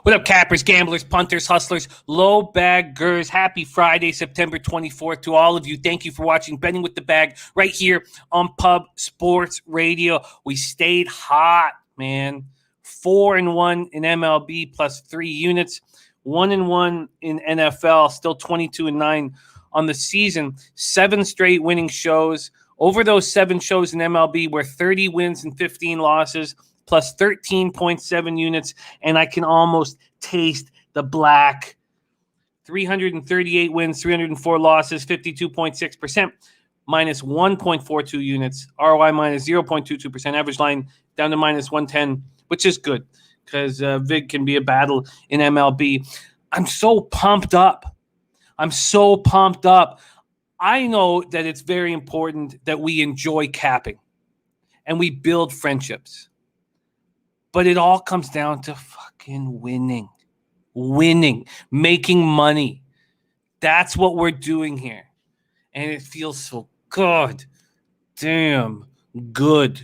What up, cappers, gamblers, punters, hustlers, low baggers? Happy Friday, September 24th to all of you. Thank you for watching Betting with the Bag right here on Pub Sports Radio. We stayed hot, man. 4-1 in MLB plus 3 units. 1-1 in NFL, still 22-9 on the season. 7 straight winning shows. Over those 7 shows in MLB were 30 wins and 15 losses. Plus 13.7 units, and I can almost taste the black. 338 wins, 304 losses, 52.6%, minus 1.42 units. ROI minus 0.22%. Average line down to minus 110, which is good because VIG can be a battle in MLB. I'm so pumped up. I know that it's very important that we enjoy capping and we build friendships. But it all comes down to fucking winning, making money. That's what we're doing here. And it feels so good. Damn good.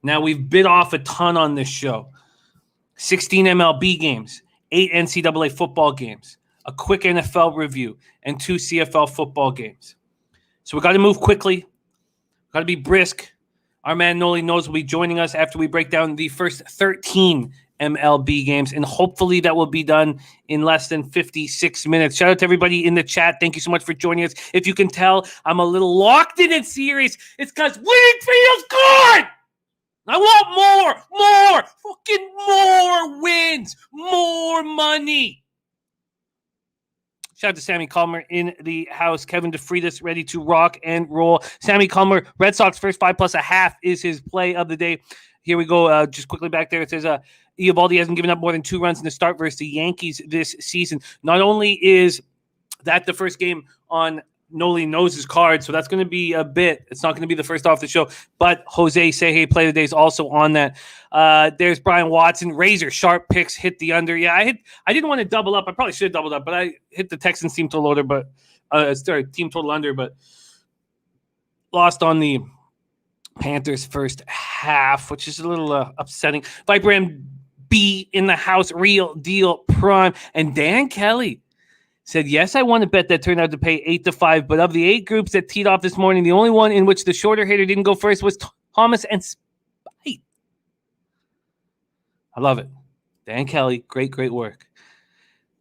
Now, we've bit off a ton on this show. 16 MLB games, 8 NCAA football games, a quick NFL review, and 2 CFL football games. So we got to move quickly. Got to be brisk. Our man Nolly Knows will be joining us after we break down the first 13 MLB games, and hopefully that will be done in less than 56 minutes. Shout out to everybody in the chat. Thank you so much for joining us. If you can tell, I'm a little locked in and serious. It's because winning feels good. I want more wins, more money. Shout out to Sammy Calmer in the house. Kevin DeFreitas ready to rock and roll. Sammy Calmer, Red Sox first 5+1/2 is his play of the day. Here we go. Just quickly back there. It says Eovaldi hasn't given up more than 2 runs in the start versus the Yankees this season. Not only is that the first game on Nolly Knows' card, so that's going to be a bit. It's not going to be the first off the show, but Jose Seje play of the day is also on that. There's Brian Watson. Razor sharp picks, hit the under. Yeah, I didn't want to double up. I probably should have doubled up, but I hit the Texans team total under, but team total under, but lost on the Panthers first half, which is a little upsetting. Viper MB in the house, real deal prime, and Dan Kelly said, yes, I want to bet that turned out to pay 8-5, but of the 8 groups that teed off this morning, the only one in which the shorter hitter didn't go first was Thomas and Spite. I love it. Dan Kelly, great work.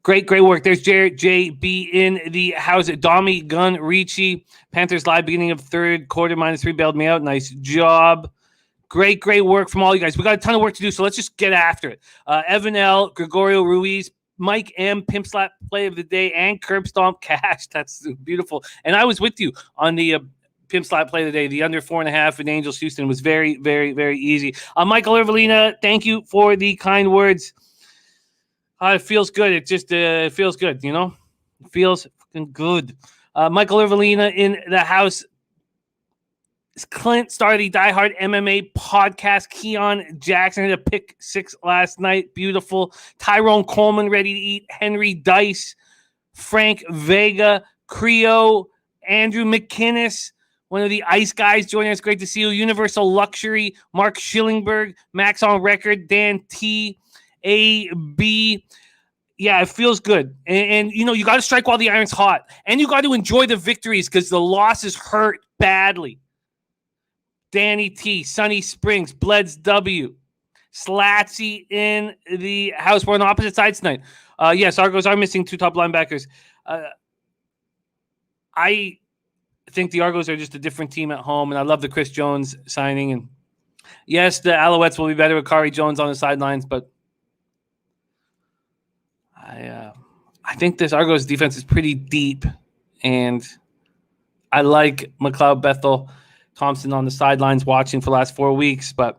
Great work. There's Jared JB in the house. Domi Gun Ricci. Panthers live beginning of third quarter, -3 bailed me out. Nice job. Great work from all you guys. We got a ton of work to do, so let's just get after it. Evan L., Gregorio Ruiz, Mike M., Pimp Slap play of the day, and Curb Stomp Cash. That's beautiful. And I was with you on the Pimp Slap play of the day. The under 4.5 in Angels Houston was very easy. Michael Irvelina, thank you for the kind words. It feels good. It just feels good, you know? It feels fucking good. Michael Irvelina in the house. Clint started the Die Hard MMA podcast. Keon Jackson had a pick 6 last night. Beautiful. Tyrone Coleman ready to eat. Henry Dice. Frank Vega. Creo. Andrew McKinnis. One of the Ice guys joining us. Great to see you. Universal Luxury. Mark Schillingberg. Max on Record. Dan T. A.B. Yeah, it feels good. And you know, you got to strike while the iron's hot. And you got to enjoy the victories because the losses hurt badly. Danny T, Sunny Springs, Bleds W, Slatsy in the house. We're on opposite sides tonight. Yes, Argos are missing 2 top linebackers. I think the Argos are just a different team at home, and I love the Chris Jones signing. And yes, the Alouettes will be better with Kari Jones on the sidelines, but I think this Argos defense is pretty deep, and I like McLeod Bethel Thompson on the sidelines watching for the last 4 weeks, but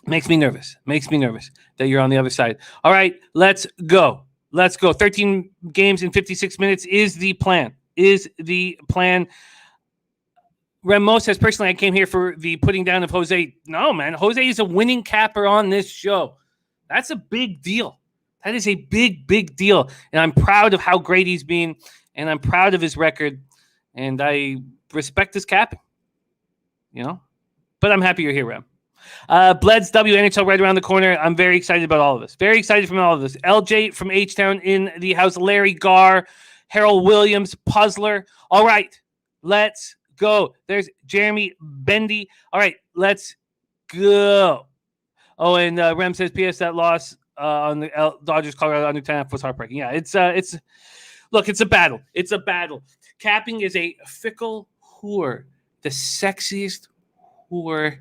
makes me nervous that you're on the other side. All right, let's go. 13 games in 56 minutes is the plan. Ramos says, personally, I came here for the putting down of Jose. No, man, Jose is a winning capper on this show. That's a big deal. That is a big deal. And I'm proud of how great he's been, and I'm proud of his record, and I respect his capping. You know, but I'm happy you're here, Ram. Bleds W NHL right around the corner. I'm very excited about all of this. Very excited from all of this. LJ from H-Town in the house. Larry Garr, Harold Williams, Puzzler. All right, let's go. There's Jeremy Bendy. All right, let's go. Oh, and Rem says, P.S. that loss on the Dodgers Colorado under 10 was heartbreaking. Yeah, it's look, it's a battle. It's a battle. Capping is a fickle whore, the sexiest whore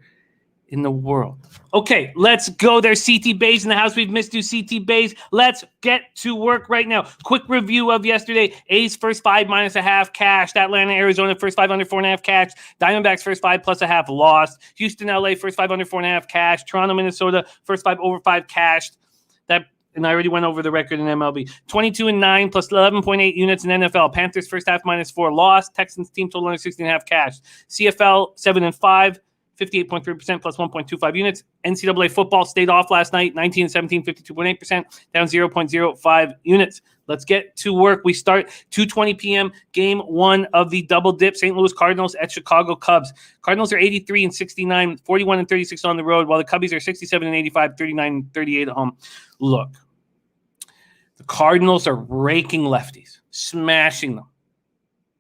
in the world. Okay, let's go. There's CT Bays in the house. We've missed you, CT Bays. Let's get to work right now. Quick review of yesterday. A's first 5 minus a half cashed. Atlanta, Arizona first 5 under 4.5 cashed. Diamondbacks first 5 plus a half lost. Houston, LA first 5 under 4.5 cashed. Toronto, Minnesota first 5 over 5 cashed. And I already went over the record in MLB. 22-9 plus 11.8 units in NFL. Panthers first half minus 4 lost. Texans team total under 16.5 cashed. CFL 7-5. 58.3% plus 1.25 units. NCAA football stayed off last night. 19-17, 52.8%, down 0.05 units. Let's get to work. We start 2:20 p.m. Game 1 of the double dip. St. Louis Cardinals at Chicago Cubs. Cardinals are 83-69, 41-36 on the road, while the Cubbies are 67-85, 39-38 at home. Look, the Cardinals are raking lefties, smashing them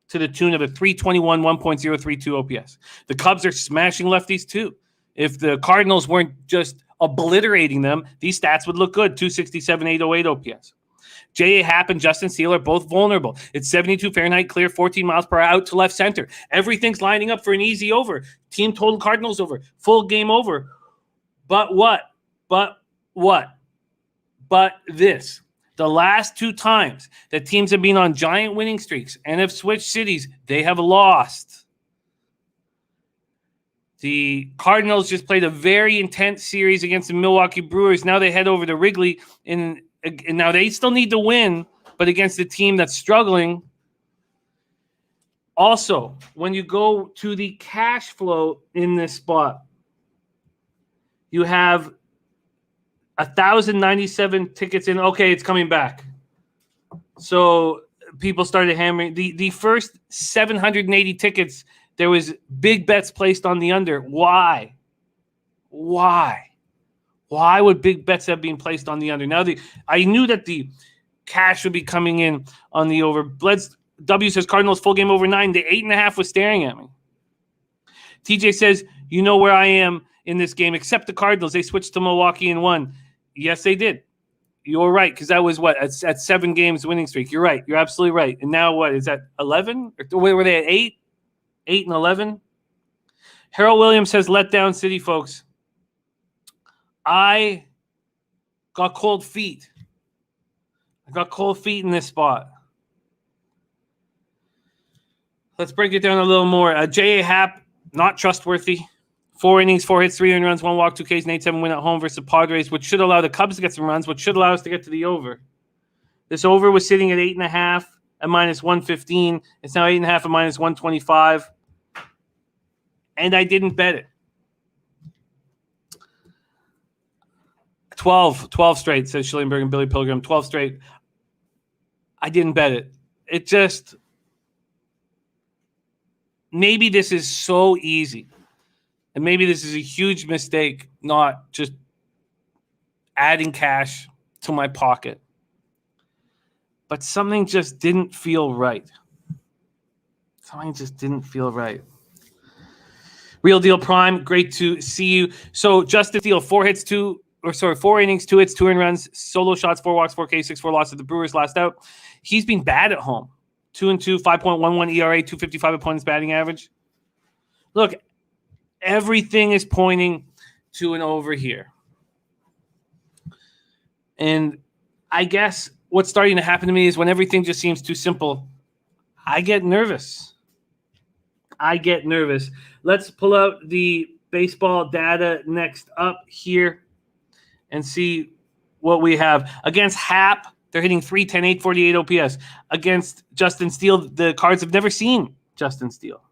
to the tune of a 321, 1.032 OPS. The Cubs are smashing lefties too. If the Cardinals weren't just obliterating them, these stats would look good. 267, 808 OPS. J.A. Happ and Justin Steele are both vulnerable. It's 72 Fahrenheit clear, 14 miles per hour out to left center. Everything's lining up for an easy over. Team total Cardinals over. Full game over. But what? But this. The last 2 times that teams have been on giant winning streaks and have switched cities, they have lost. The Cardinals just played a very intense series against the Milwaukee Brewers. Now they head over to Wrigley, and now they still need to win, but against a team that's struggling. Also, when you go to the cash flow in this spot, you have 1,097 tickets in. Okay, it's coming back. So people started hammering. The first 780 tickets, there was big bets placed on the under. Why? Why would big bets have been placed on the under? Now, I knew that the cash would be coming in on the over. Bleds W says Cardinals full game over 9. The 8.5 was staring at me. TJ says, you know where I am in this game, except the Cardinals. They switched to Milwaukee and won. Yes, they did. You're right, because that was what? At 7 games winning streak. You're right. You're absolutely right. And now what? Is that 11? Or were they at 8? 8 and 11? Harold Williams says, let down city, folks. I got cold feet. I got cold feet in this spot. Let's break it down a little more. J.A. Happ, not trustworthy. 4 innings, 4 hits, 3 earned runs, 1 walk, 2 Ks, and 8-7 win at home versus the Padres, which should allow the Cubs to get some runs, which should allow us to get to the over. This over was sitting at 8.5 at minus 115. It's now 8.5 at minus 125. And I didn't bet it. 12 straight, says Schillenberg and Billy Pilgrim. 12 straight. I didn't bet it. It just, maybe this is so easy. And maybe this is a huge mistake, not just adding cash to my pocket. But something just didn't feel right. Something just didn't feel right. Real Deal Prime, great to see you. So Justin Steele, 4 innings, 2 hits, 2 earned runs, solo shots, 4 walks, 4 Ks, 6-4 loss at the Brewers last out. He's been bad at home. 2-2, 5.11 ERA, 255 opponent's batting average. Look, everything is pointing to an over here. And I guess what's starting to happen to me is when everything just seems too simple, I get nervous. Let's pull out the baseball data next up here and see what we have. Against Happ, they're hitting 310, 848 OPS. Against Justin Steele, the Cards have never seen Justin Steele.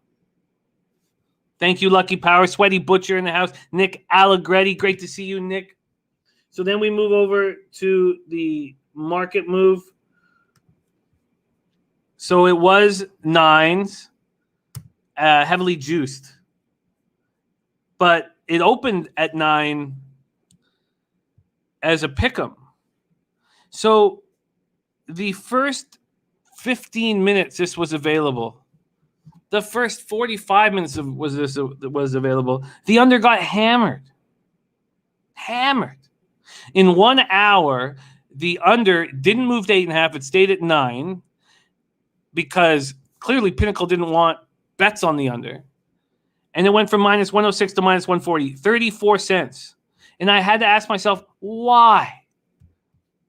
Thank you, Lucky Power. Sweaty Butcher in the house. Nick Allegretti. Great to see you, Nick. So then we move over to the market move. So it was 9s, heavily juiced. but it opened at 9 as a pick'em. So the first 15 minutes this was available. The first 45 minutes was available. The under got hammered. In 1 hour, the under didn't move to 8.5. It stayed at 9 because clearly Pinnacle didn't want bets on the under. And it went from minus 106 to minus 140, 34 cents. And I had to ask myself, why?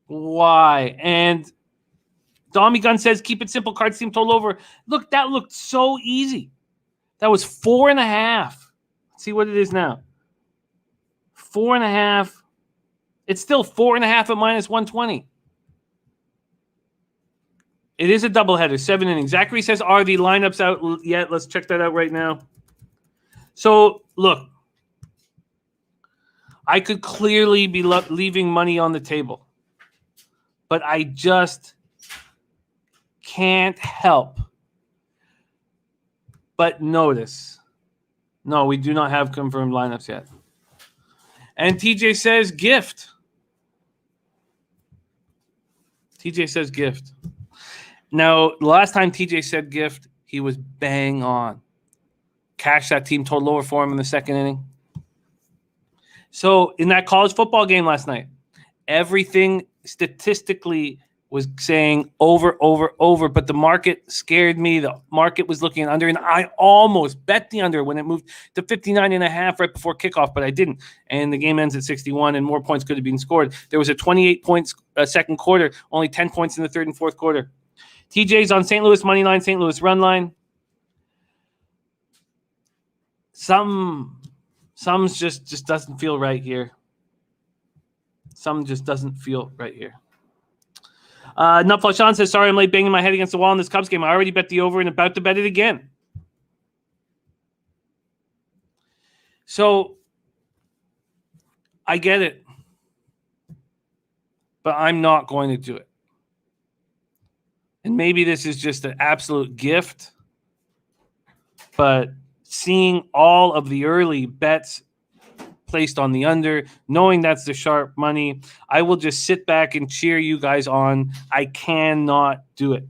And Dommy Gunn says, keep it simple. Cards team total over. Look, that looked so easy. That was 4.5. Let's see what it is now. 4.5. It's still 4.5 at minus 120. It is a doubleheader, 7 innings. Zachary says, are the lineups out yet? Let's check that out right now. So, look. I could clearly be leaving money on the table. But I just can't help but notice. No, we do not have confirmed lineups yet. And TJ says gift. Now, the last time TJ said gift, he was bang on. Cashed that team total over for him in the second inning. So in that college football game last night, everything statistically was saying over, but the market scared me. The market was looking under, and I almost bet the under when it moved to 59.5 right before kickoff, but I didn't. And the game ends at 61, and more points could have been scored. There was a 28 points second quarter, only 10 points in the third and fourth quarter. TJ's on St. Louis money line, St. Louis run line. Some just doesn't feel right here. Some just doesn't feel right here. Nutflush Sean says, sorry, I'm late banging my head against the wall in this Cubs game. I already bet the over and about to bet it again. So, I get it. But I'm not going to do it. And maybe this is just an absolute gift. But seeing all of the early bets placed on the under, knowing that's the sharp money, I will just sit back and cheer you guys on. I cannot do it.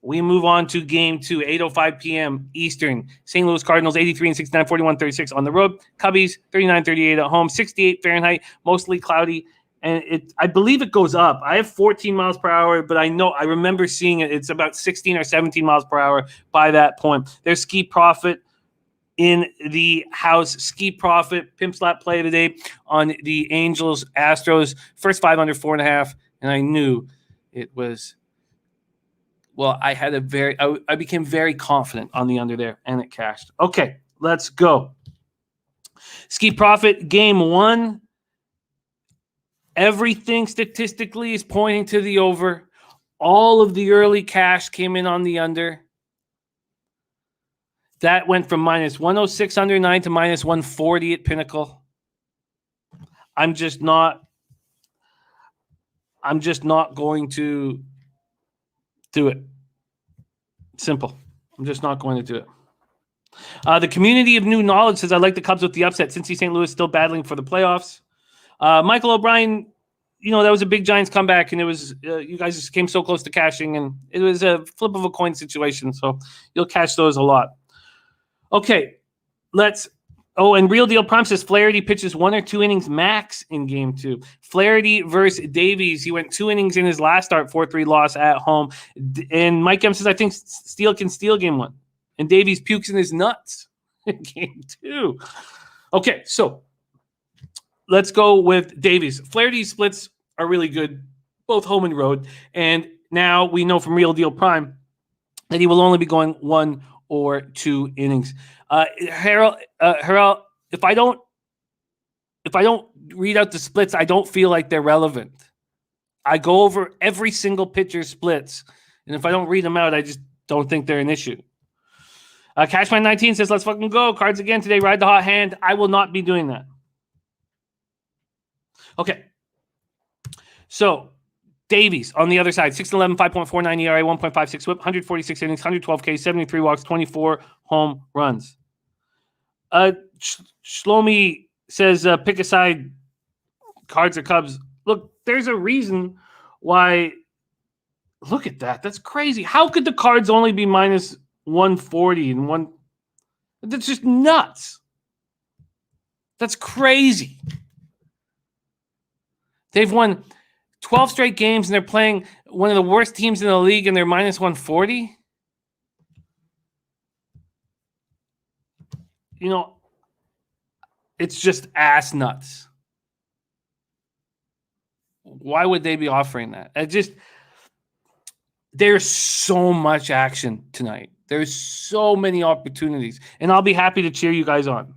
We move on to game 2, 8:05 p.m. Eastern. St. Louis Cardinals 83 and 69, 41-36 on the road. Cubbies 39-38 at home, 68 Fahrenheit, mostly cloudy. And I believe it goes up. I have 14 miles per hour, but I remember seeing it. It's about 16 or 17 miles per hour by that point. There's Ski Profit in the house. Ski Profit, pimp slap play today on the Angels Astros. First 5 under 4.5, and I knew it was. Well, I became very confident on the under there, and it cashed. Okay, let's go. Ski Profit, game 1. Everything statistically is pointing to the over. All of the early cash came in on the under. That went from minus 106 under 9 to minus 140 at Pinnacle. I'm just not going to do it. Simple. I'm just not going to do it. The community of new knowledge says, I like the Cubs with the upset. Cincy St. Louis still battling for the playoffs. Michael O'Brien, that was a big Giants comeback, and it was you guys just came so close to cashing, and it was a flip of a coin situation, so you'll catch those a lot. Okay, and Real Deal Prime says Flaherty pitches 1 or 2 innings max in game 2. Flaherty versus Davies, he went 2 innings in his last start, 4-3 loss at home. And Mike M says, I think Steele can steal game 1. And Davies pukes in his nuts in game 2. Okay, so let's go with Davies. Flaherty's splits are really good, both home and road. And now we know from Real Deal Prime that he will only be going 1 or 2 innings. Harold, if I don't read out the splits, I don't feel like they're relevant. I go over every single pitcher's splits, and if I don't read them out, I just don't think they're an issue. Cashman 19 says, let's fucking go. Cards again today. Ride the hot hand. I will not be doing that. Okay. So, Davies on the other side, 6-11, 5.49 ERA, 1.56 whip, 146 innings, 112 K, 73 walks, 24 home runs. Shlomi says, pick a side, Cards or Cubs. Look, there's a reason why. Look at that. That's crazy. How could the Cards only be minus 140 and one? That's just nuts. That's crazy. They've won 12 straight games and they're playing one of the worst teams in the league and they're minus 140. You know, it's just ass nuts. Why would they be offering that? There's so much action tonight. There's so many opportunities, and I'll be happy to cheer you guys on.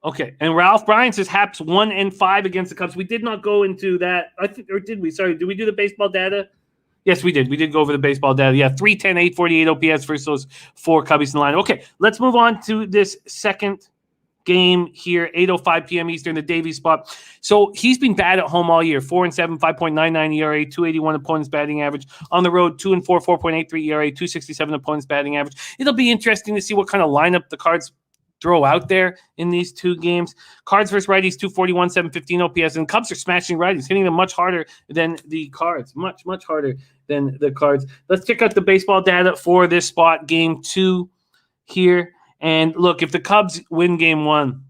Okay, and Ralph Bryan says Haps 1-5 against the Cubs. We did not go into that, or did we? Sorry, did we do the baseball data? Yes, we did. We did go over the baseball data. Yeah, 310, 848 OPS versus those 4 Cubbies in the line. Okay, let's move on to this second game here, 8:05 p.m. Eastern, the Davies spot. So he's been bad at home all year. 4-7, 5.99 ERA, 281 opponent's batting average. On the road, 2-4, 4.83 ERA, 267 opponent's batting average. It'll be interesting to see what kind of lineup the Cards throw out there in these two games. Cards versus righties, 241, 715 OPS, and Cubs are smashing righties, hitting them much harder than the Cards. Much harder than the Cards. Let's check out the baseball data for this spot, game 2 here. And look, if the Cubs win game 1,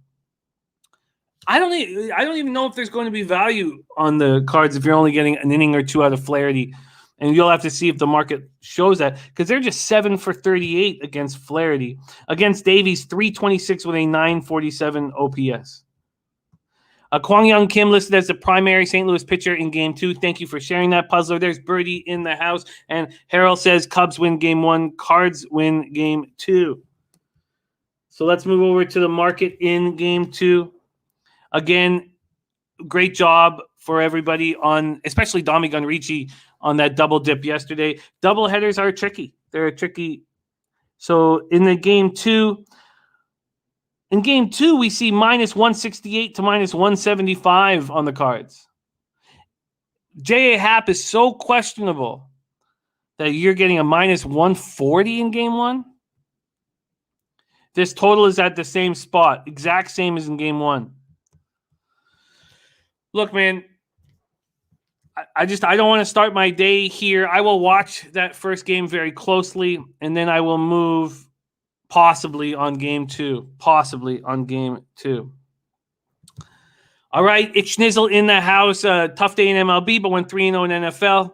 I don't even know if there's going to be value on the Cards if you're only getting an inning or 2 out of Flaherty. And you'll have to see if the market shows that, because they're just 7 for 38 against Flaherty. Against Davies, 326 with a 947 OPS. Kwang Young Kim listed as the primary St. Louis pitcher in game 2. Thank you for sharing that, Puzzler. There's Birdie in the house. And Harold says Cubs win game 1, Cards win game 2. So let's move over to the market in game 2. Again, great job for everybody on, especially Dami Gunrichi, on that double dip yesterday. Double headers are tricky. They're tricky. So in game 2, we see minus 168 to minus 175 on the Cards. J.A. Happ is so questionable that you're getting a minus 140 in game 1. This total is at the same spot, exact same as in game 1. Look, man, I don't want to start my day here. I will watch that first game very closely, and then I will move possibly on game 2. All right, it's Schnizzle in the house. Tough day in MLB, but went 3-0 in NFL.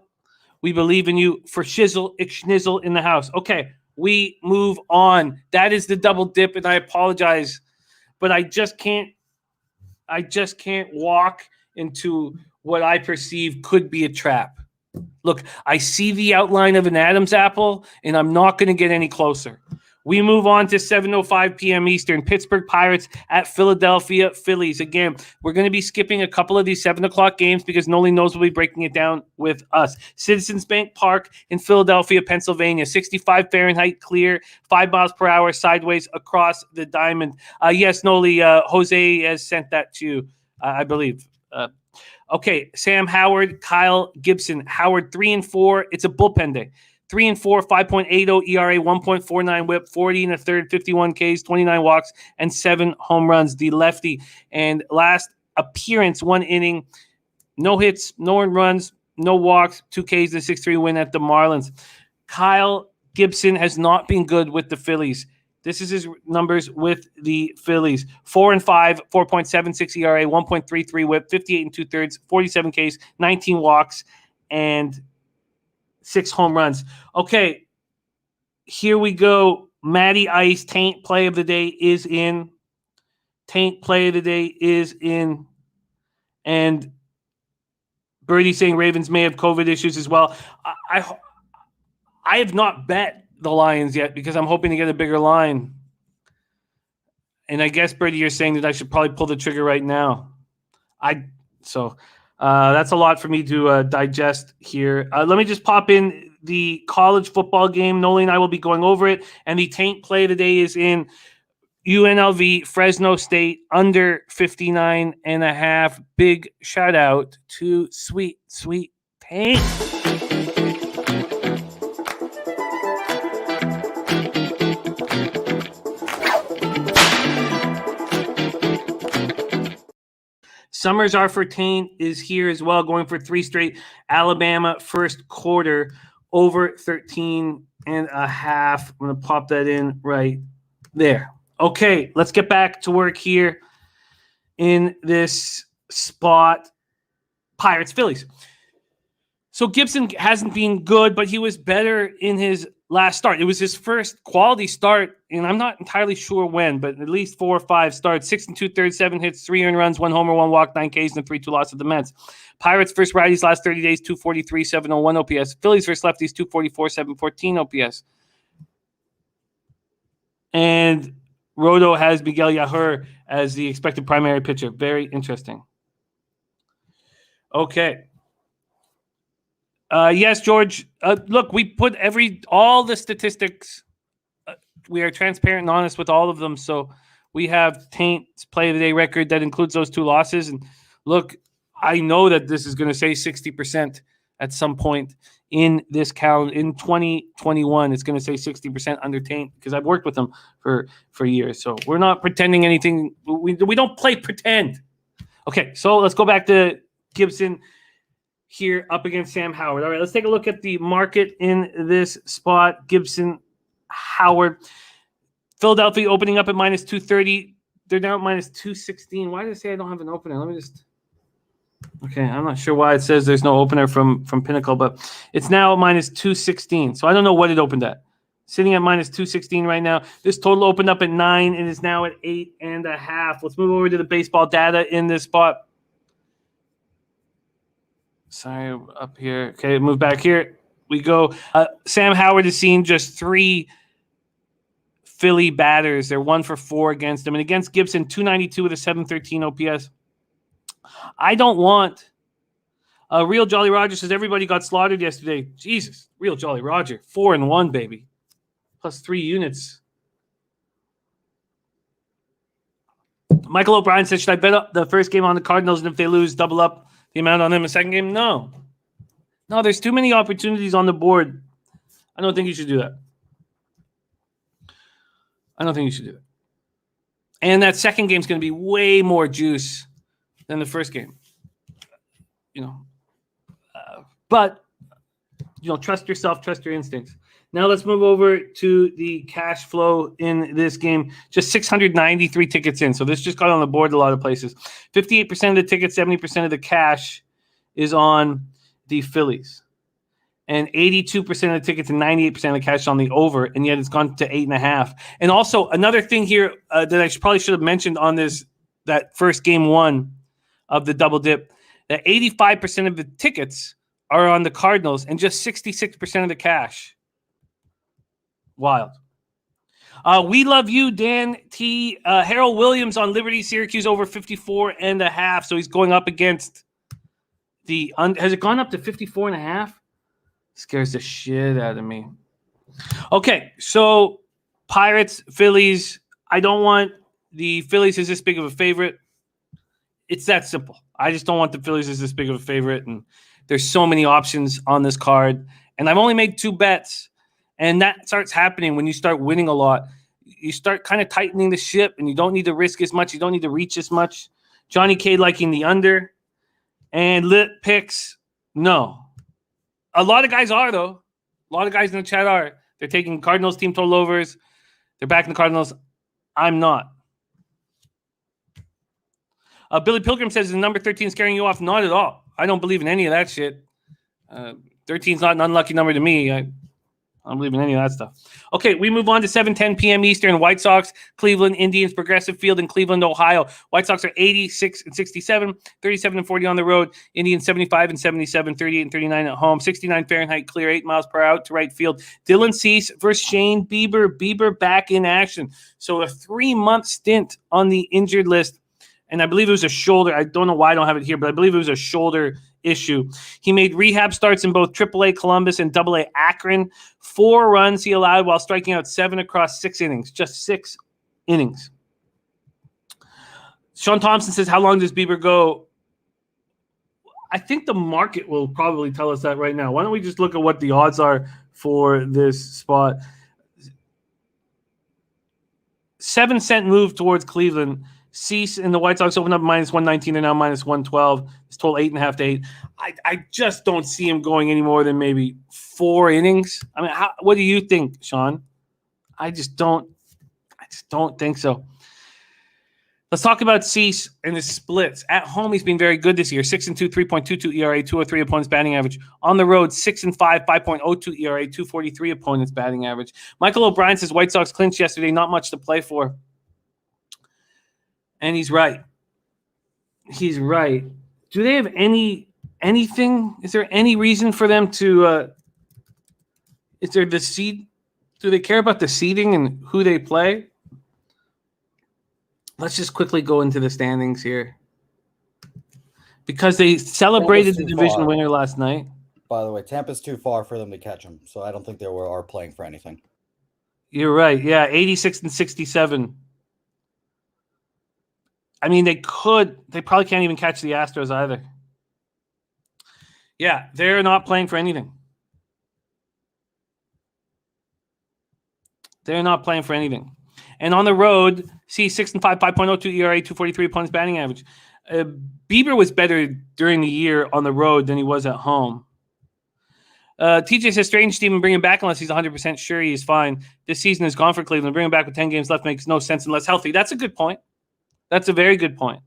We believe in you. For Shizzle, it's Schnizzle in the house. Okay, we move on. That is the double dip, and I apologize, but I just can't walk into what I perceive could be a trap. Look, I see the outline of an Adam's apple, and I'm not going to get any closer. We move on to 7:05 p.m. Eastern. Pittsburgh Pirates at Philadelphia Phillies. Again, we're going to be skipping a couple of these 7 o'clock games because Nolly Knows will be breaking it down with us. Citizens Bank Park in Philadelphia, Pennsylvania. 65 Fahrenheit, clear, 5 miles per hour, sideways across the diamond. Yes, Nolly, Jose has sent that to you, I believe. Okay, Sam Howard, Kyle Gibson. Howard 3-4. It's a bullpen day. 3-4, 5.80 ERA, 1.49 WHIP, 40 and a third, 51 Ks, 29 walks, and 7 home runs. The lefty. And last appearance, 1 inning, no hits, no earned runs, no walks, 2 Ks, and a 6-3 win at the Marlins. Kyle Gibson has not been good with the Phillies. This is his numbers with the Phillies. 4-5, 4.76 ERA, 1.33 WHIP, 58 and 2/3, 47 Ks, 19 walks, and 6 home runs. Okay, here we go. Matty Ice, Taint Play of the Day is in. And Birdie saying Ravens may have COVID issues as well. I have not bet the Lions yet because I'm hoping to get a bigger line. And I guess, Birdie, you're saying that I should probably pull the trigger right now. That's a lot for me to digest here. Let me just pop in the college football game. Nolly and I will be going over it. And the Taint Play today is in UNLV, Fresno State, under 59.5. Big shout out to Sweet Taint. Summers are for Taint is here as well, going for 3 straight. Alabama first quarter over 13 and a half. I'm going to pop that in right there. Okay, let's get back to work here in this spot. Pirates, Phillies. So Gibson hasn't been good, but he was better in his last start. It was his first quality start, and I'm not entirely sure when, but at least 4 or 5 starts. 6 2/3, 7 hits, 3 earned runs, 1 homer, 1 walk, 9 Ks, and 3-2 loss of the Mets. Pirates versus righties last 30 days, 243, 701 OPS. Phillies versus lefties, 244, 714 OPS. And Roto has Miguel Yajur as the expected primary pitcher. Very interesting. Okay. Yes, George. Look, we put all the statistics. We are transparent and honest with all of them. So we have Taint's play of the day record that includes those 2 losses. And look, I know that this is going to say 60% at some point in this calendar in 2021. It's going to say 60% under Taint because I've worked with them for years. So we're not pretending anything. We don't play pretend. Okay, so let's go back to Gibson here up against Sam Howard. All right, let's take a look at the market in this spot. Gibson, Howard. Philadelphia opening up at minus 230. They're now at minus 216. Why did it say I don't have an opener? Let me just... Okay, I'm not sure why it says there's no opener from Pinnacle, but it's now minus 216. So I don't know what it opened at. Sitting at minus 216 right now. This total opened up at 9 and is now at 8.5. Let's move over to the baseball data in this spot. Sorry, up here. Okay, move back here. We go. Sam Howard has seen just 3 Philly batters. They're 1 for 4 against him. And against Gibson, 292 with a 713 OPS. I don't want Real Jolly Roger says everybody got slaughtered yesterday. Jesus, Real Jolly Roger. 4-1, baby. Plus 3 units. Michael O'Brien says, should I bet up the first game on the Cardinals, and if they lose, double up the amount on them in the second game? No, there's too many opportunities on the board. I don't think you should do that. And that second game is going to be way more juice than the first game. But trust yourself, trust your instincts. Now let's move over to the cash flow in this game. Just 693 tickets in. So this just got on the board a lot of places. 58% of the tickets, 70% of the cash is on the Phillies. And 82% of the tickets and 98% of the cash is on the over. And yet it's gone to 8.5. And also another thing here that I probably should have mentioned on that first game 1 of the double dip, that 85% of the tickets are on the Cardinals and just 66% of the cash. Wild. We love you, Dan T. Harold Williams on Liberty, Syracuse over 54.5. So he's going up against has it gone up to 54.5? Scares the shit out of me. Okay, so Pirates, Phillies. I don't want the Phillies as this big of a favorite. It's that simple. I just don't want the Phillies as this big of a favorite. And there's so many options on this card. And I've only made 2 bets. And that starts happening when you start winning a lot. You start kind of tightening the ship, and you don't need to risk as much. You don't need to reach as much. Johnny K liking the under. And lit picks, no. A lot of guys are, though. A lot of guys in the chat are. They're taking Cardinals team total overs. They're backing the Cardinals. I'm not. Billy Pilgrim says, is number 13 scaring you off? Not at all. I don't believe in any of that shit. 13 is not an unlucky number to me. I don't believe in any of that stuff. Okay, we move on to 7:10 p.m. Eastern. White Sox, Cleveland Indians, Progressive Field in Cleveland, Ohio. White Sox are 86-67, 37-40 on the road. Indians 75-77, 38-39 at home. 69 Fahrenheit, clear 8 miles per hour to right field. Dylan Cease versus Shane Bieber. Bieber back in action. So a 3-month stint on the injured list. And I believe it was a shoulder. I don't know why I don't have it here, but I believe it was a shoulder issue. He made rehab starts in both AAA Columbus and AA Akron. 4 runs he allowed while striking out 7 across 6 innings. Just 6 innings. Sean Thompson says, how long does Bieber go? I think the market will probably tell us that right now. Why don't we just look at what the odds are for this spot? 7-cent move towards Cleveland Cease and the White Sox opened up -119. They're now -112. It's total 8.5 to 8. I just don't see him going any more than maybe 4 innings. I mean, what do you think, Sean? I just don't think so. Let's talk about Cease and his splits. At home, he's been very good this year. 6-2, 3.22 ERA, 203 opponents batting average. On the road, 6-5, 5.02 ERA, 243 opponents batting average. Michael O'Brien says White Sox clinched yesterday. Not much to play for. And he's right. He's right. Do they have anything? Is there any reason for them to? Is there the seed? Do they care about the seeding and who they play? Let's just quickly go into the standings here, because they celebrated the division winner last night. By the way, Tampa's too far for them to catch them, so I don't think they are playing for anything. You're right. Yeah, 86 and 67. I mean, they probably can't even catch the Astros either. Yeah, they're not playing for anything. They're not playing for anything. And on the road, see 6-5, 5.02 ERA, 243 opponents batting average. Bieber was better during the year on the road than he was at home. TJ says, strange Steven bring him back unless he's 100% sure he's fine. This season is gone for Cleveland. Bring him back with 10 games left makes no sense unless healthy. That's a good point. That's a very good point.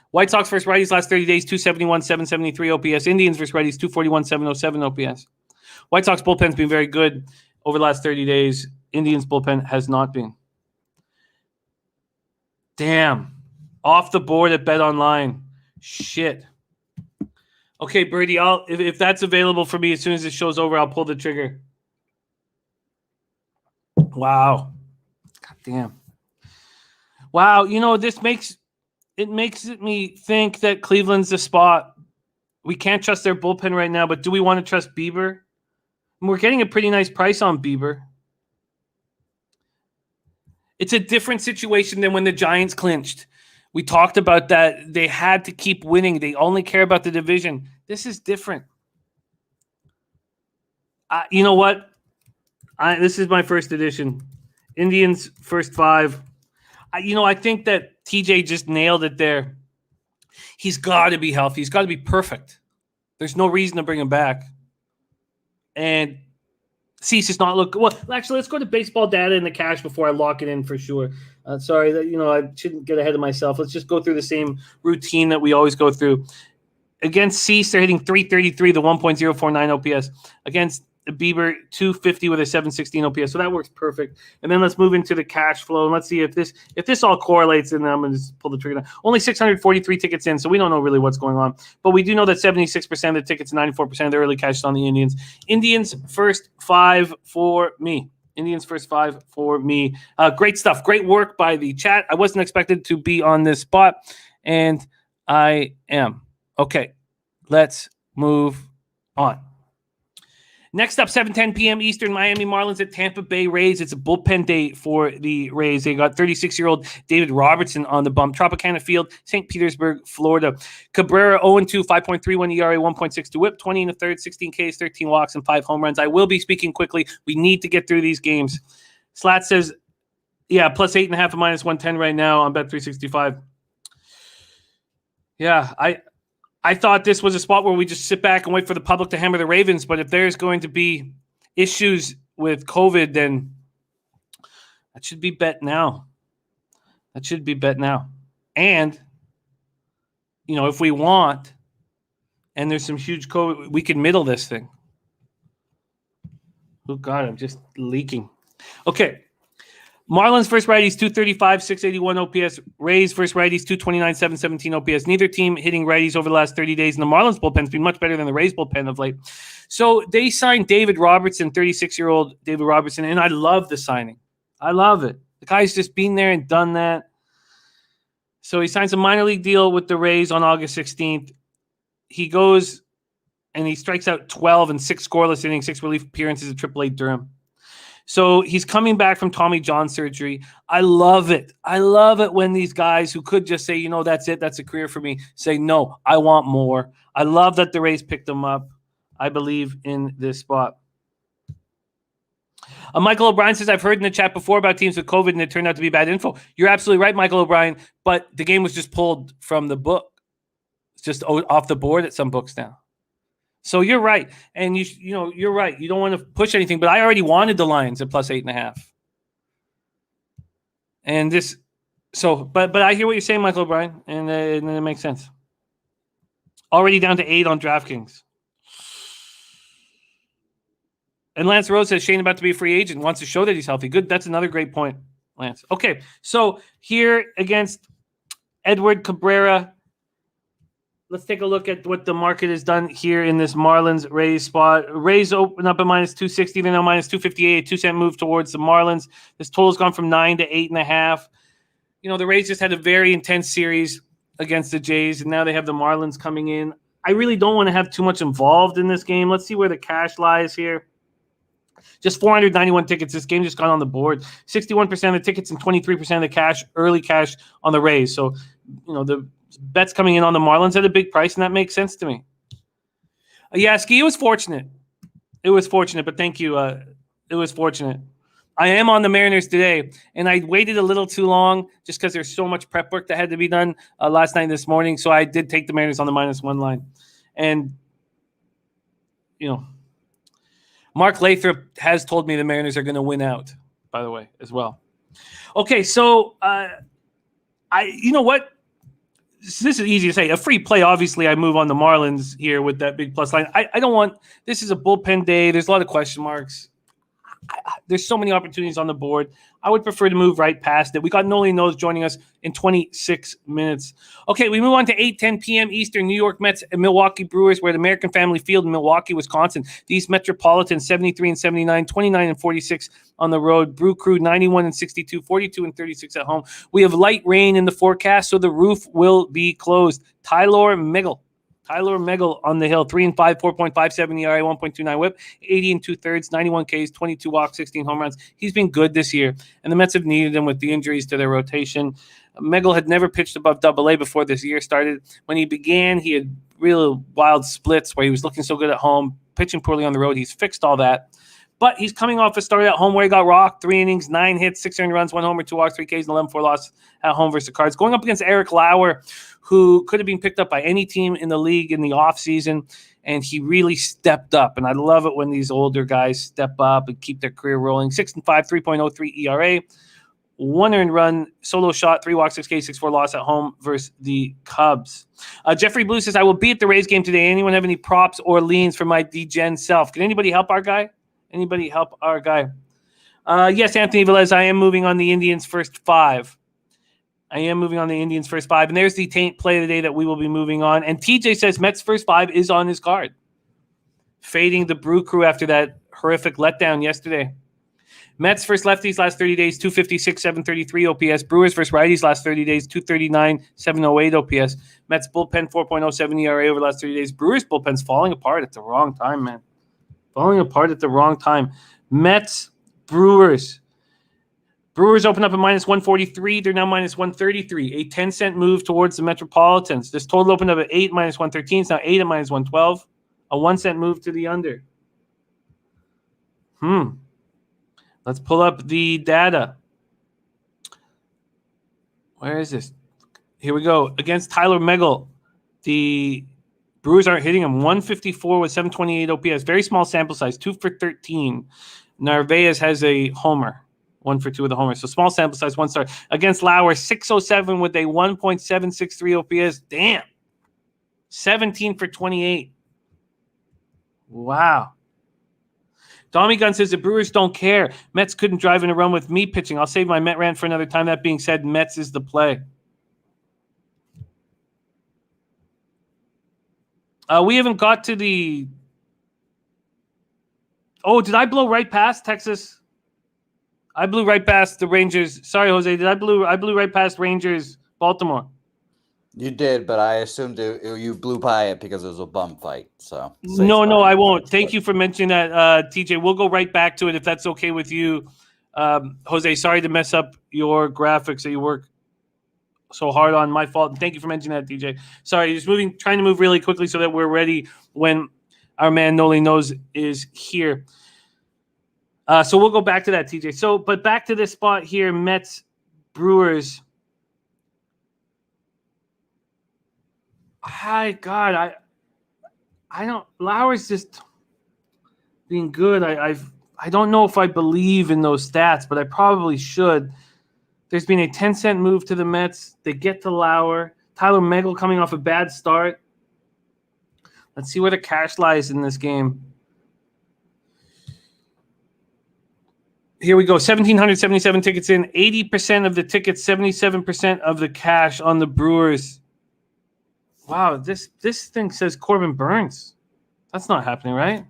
White Sox versus righties last 30 days, 271, 773 OPS. Indians versus righties, 241, 707 OPS. White Sox bullpen's been very good over the last 30 days. Indians bullpen has not been. Damn. Off the board at Bet Online. Shit. Okay, Birdie, if that's available for me as soon as this show's over, I'll pull the trigger. Wow. God damn. Wow, this makes me think that Cleveland's the spot. We can't trust their bullpen right now, but do we want to trust Bieber? We're getting a pretty nice price on Bieber. It's a different situation than when the Giants clinched. We talked about that. They had to keep winning. They only care about the division. This is different. You know what? This is my first edition. Indians first 5. I think that TJ just nailed it there. He's got to be healthy. He's got to be perfect. There's no reason to bring him back. And Cease does not look well. Actually, let's go to baseball data in the cash before I lock it in for sure. Sorry that I shouldn't get ahead of myself. Let's just go through the same routine that we always go through. Against Cease, they're hitting 333, the 1.049 OPS. Against Bieber, 250 with a 716 OPS. So that works perfect. And then let's move into the cash flow. And let's see if this all correlates. And then I'm going to just pull the trigger down. Only 643 tickets in, so we don't know really what's going on. But we do know that 76% of the tickets, 94% of the early cash is on the Indians. Indians first 5 for me. Indians first 5 for me. Great stuff. Great work by the chat. I wasn't expected to be on this spot, and I am. Okay, let's move on. Next up, 7:10 p.m. Eastern, Miami Marlins at Tampa Bay Rays. It's a bullpen day for the Rays. They got 36-year-old David Robertson on the bump. Tropicana Field, St. Petersburg, Florida. Cabrera 0-2, 5.31 ERA, 1.62 WHIP, 20 in the third, 16 Ks, 13 walks, and 5 home runs. I will be speaking quickly. We need to get through these games. Slat says, yeah, plus 8.5 and minus 110 right now on Bet365. Yeah, I thought this was a spot where we just sit back and wait for the public to hammer the Ravens. But if there's going to be issues with COVID, then that should be bet now. That should be bet now. And, if we want, and there's some huge COVID, we can middle this thing. Oh, God, I'm just leaking. Okay. Marlins versus righties, 235, 681 OPS. Rays versus righties, 229, 717 OPS. Neither team hitting righties over the last 30 days. And the Marlins bullpen's been much better than the Rays bullpen of late. So they signed David Robertson, 36-year-old David Robertson, and I love the signing. I love it. The guy's just been there and done that. So he signs a minor league deal with the Rays on August 16th. He goes and he strikes out 12 and 6 scoreless innings, 6 relief appearances at AAA Durham. So he's coming back from Tommy John surgery. I love it. I love it when these guys who could just say, that's it, that's a career for me, say, no, I want more. I love that the Rays picked him up. I believe in this spot. Michael O'Brien says, I've heard in the chat before about teams with COVID and it turned out to be bad info. You're absolutely right, Michael O'Brien, but the game was just pulled from the book. It's just off the board at some books now. So you're right. And you're right. You don't want to push anything, but I already wanted the Lions at plus 8.5. And this, but I hear what you're saying, Michael O'Brien, and it makes sense. Already down to 8 on DraftKings. And Lance Rose says Shane about to be a free agent, wants to show that he's healthy. Good. That's another great point, Lance. Okay, so here against Edward Cabrera, let's take a look at what the market has done here in this Marlins Rays spot. Rays open up at minus 260. They're now minus 258. 2-cent move towards the Marlins. This total's gone from 9 to 8.5. The Rays just had a very intense series against the Jays, and now they have the Marlins coming in. I really don't want to have too much involved in this game. Let's see where the cash lies here. Just 491 tickets. This game just got on the board. 61% of the tickets and 23% of the cash, early cash on the Rays. So, the bets coming in on the Marlins at a big price, and that makes sense to me. Yeah, Ski, it was fortunate. It was fortunate, but thank you. It was fortunate. I am on the Mariners today, and I waited a little too long just because there's so much prep work that had to be done last night and this morning. So I did take the Mariners on the -1 line. And, Mark Lathrop has told me the Mariners are going to win out, by the way, as well. Okay, so you know what? This is easy to say. A free play, obviously, I move on the Marlins here with that big plus line. I don't want – this is a bullpen day. There's a lot of question marks. There's so many opportunities on the board. I would prefer to move right past it. We got Nolly Knows joining us in 26 minutes. Okay, we move on to 8:10 p.m. Eastern, New York Mets and Milwaukee Brewers. We're at American Family Field in Milwaukee, Wisconsin. These Metropolitans, 73-79, 29-46 on the road. Brew Crew, 91-62, 42-36 at home. We have light rain in the forecast, so the roof will be closed. Tyler Megal on the hill, 3-5, 4.57 ERA, 1.29 WHIP, 80 2/3, 91 Ks, 22 walks, 16 home runs. He's been good this year, and the Mets have needed him with the injuries to their rotation. Megal had never pitched above Double-A before this year started. When he began, he had real wild splits where he was looking so good at home, pitching poorly on the road. He's fixed all that. But he's coming off a start at home where he got rocked, 3 innings, 9 hits, 6 earned runs, 1 homer, 2 walks, 3 Ks, and 11-4 loss at home versus the Cards. Going up against Eric Lauer, who could have been picked up by any team in the league in the offseason, and he really stepped up. And I love it when these older guys step up and keep their career rolling. 6-5, 3.03 ERA, 1 earned run, solo shot, 3 walks, 6 Ks, 6-4 loss at home versus the Cubs. Jeffrey Blue says, I will be at the Rays game today. Anyone have any props or leans for my DGen self? Can anybody help our guy? Anybody help our guy? Yes, Anthony Velez, I am moving on the Indians' first 5. And there's the taint play of the day that we will be moving on. And TJ says Mets' first 5 is on his card. Fading the Brew Crew after that horrific letdown yesterday. Mets first lefties last 30 days, 256, 733 OPS. Brewers first righties last 30 days, 239, 708 OPS. Mets bullpen 4.07 ERA over the last 30 days. Brewers bullpen's falling apart at the wrong time, man. Mets, Brewers. Brewers open up at -143. They're now -133. A 10-cent move towards the Metropolitans. This total opened up at 8, -113. It's now 8 at -112. A 1-cent move to the under. Let's pull up the data. Where is this? Here we go. Against Tyler Megal, the Brewers aren't hitting him. 154 with 728 OPS. Very small sample size, 2 for 13. Narvaez has a homer, 1 for 2 with a homer. So small sample size, 1 start. Against Lauer, 607 with a 1.763 OPS. Damn. 17 for 28. Wow. Tommy Gunn says the Brewers don't care. Mets couldn't drive in a run with me pitching. I'll save my Met rant for another time. That being said, Mets is the play. We haven't got to the... Oh, did I blow right past Texas? I blew right past the Rangers. Sorry, Jose. I blew right past Rangers, Baltimore. You did, but I assumed you blew by it because it was a bum fight. So no, I won't. Thank you for mentioning that, TJ. We'll go right back to it if that's okay with you. Jose, sorry to mess up your graphics that you work so hard on. My fault. And thank you for mentioning that, TJ. Sorry, just trying to move really quickly so that we're ready when our man Nolly Knows is here. So we'll go back to that, TJ. So, but back to this spot here, Mets, Brewers. I don't. Lauer's just being good. I don't know if I believe in those stats, but I probably should. There's been a 10-cent move to the Mets. They get to Lauer. Tyler Megill coming off a bad start. Let's see where the cash lies in this game. Here we go. 1,777 tickets in. 80% of the tickets, 77% of the cash on the Brewers. Wow, this thing says Corbin Burns. That's not happening, right?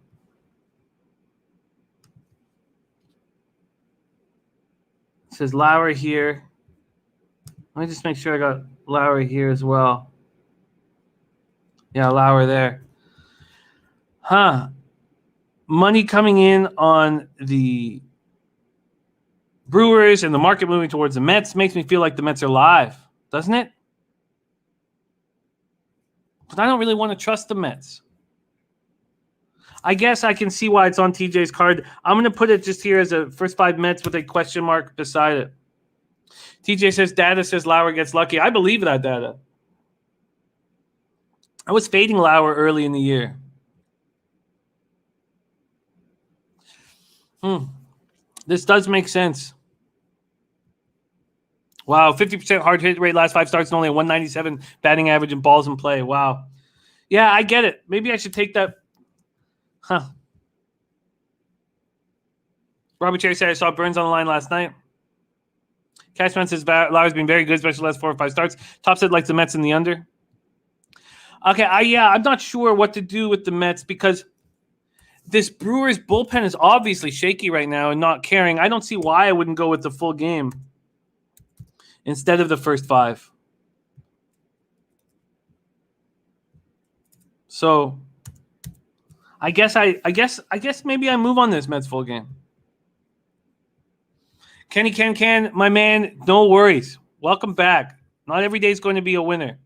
It says Lauer here. Let me just make sure I got Lauer here as well. Yeah, Lauer there. Huh. Money coming in on the Brewers and the market moving towards the Mets makes me feel like the Mets are live, doesn't it? But I don't really want to trust the Mets. I guess I can see why it's on TJ's card. I'm going to put it just here as a first 5 Mets with a question mark beside it. TJ says, data says Lauer gets lucky. I believe that data. I was fading Lauer early in the year. This does make sense. Wow, 50% hard hit rate last 5 starts and only a 197 batting average in balls in play. Wow. Yeah, I get it. Maybe I should take that. Huh. Robert Cherry said I saw Burns on the line last night. Cashman says Lauer's been very good, especially the last 4 or 5 starts. Top said likes the Mets in the under. Okay, I'm not sure what to do with the Mets because this Brewers bullpen is obviously shaky right now and not caring. I don't see why I wouldn't go with the full game instead of the first 5. So I guess maybe I move on this Mets full game. Kenny Can, my man, no worries. Welcome back. Not every day is going to be a winner.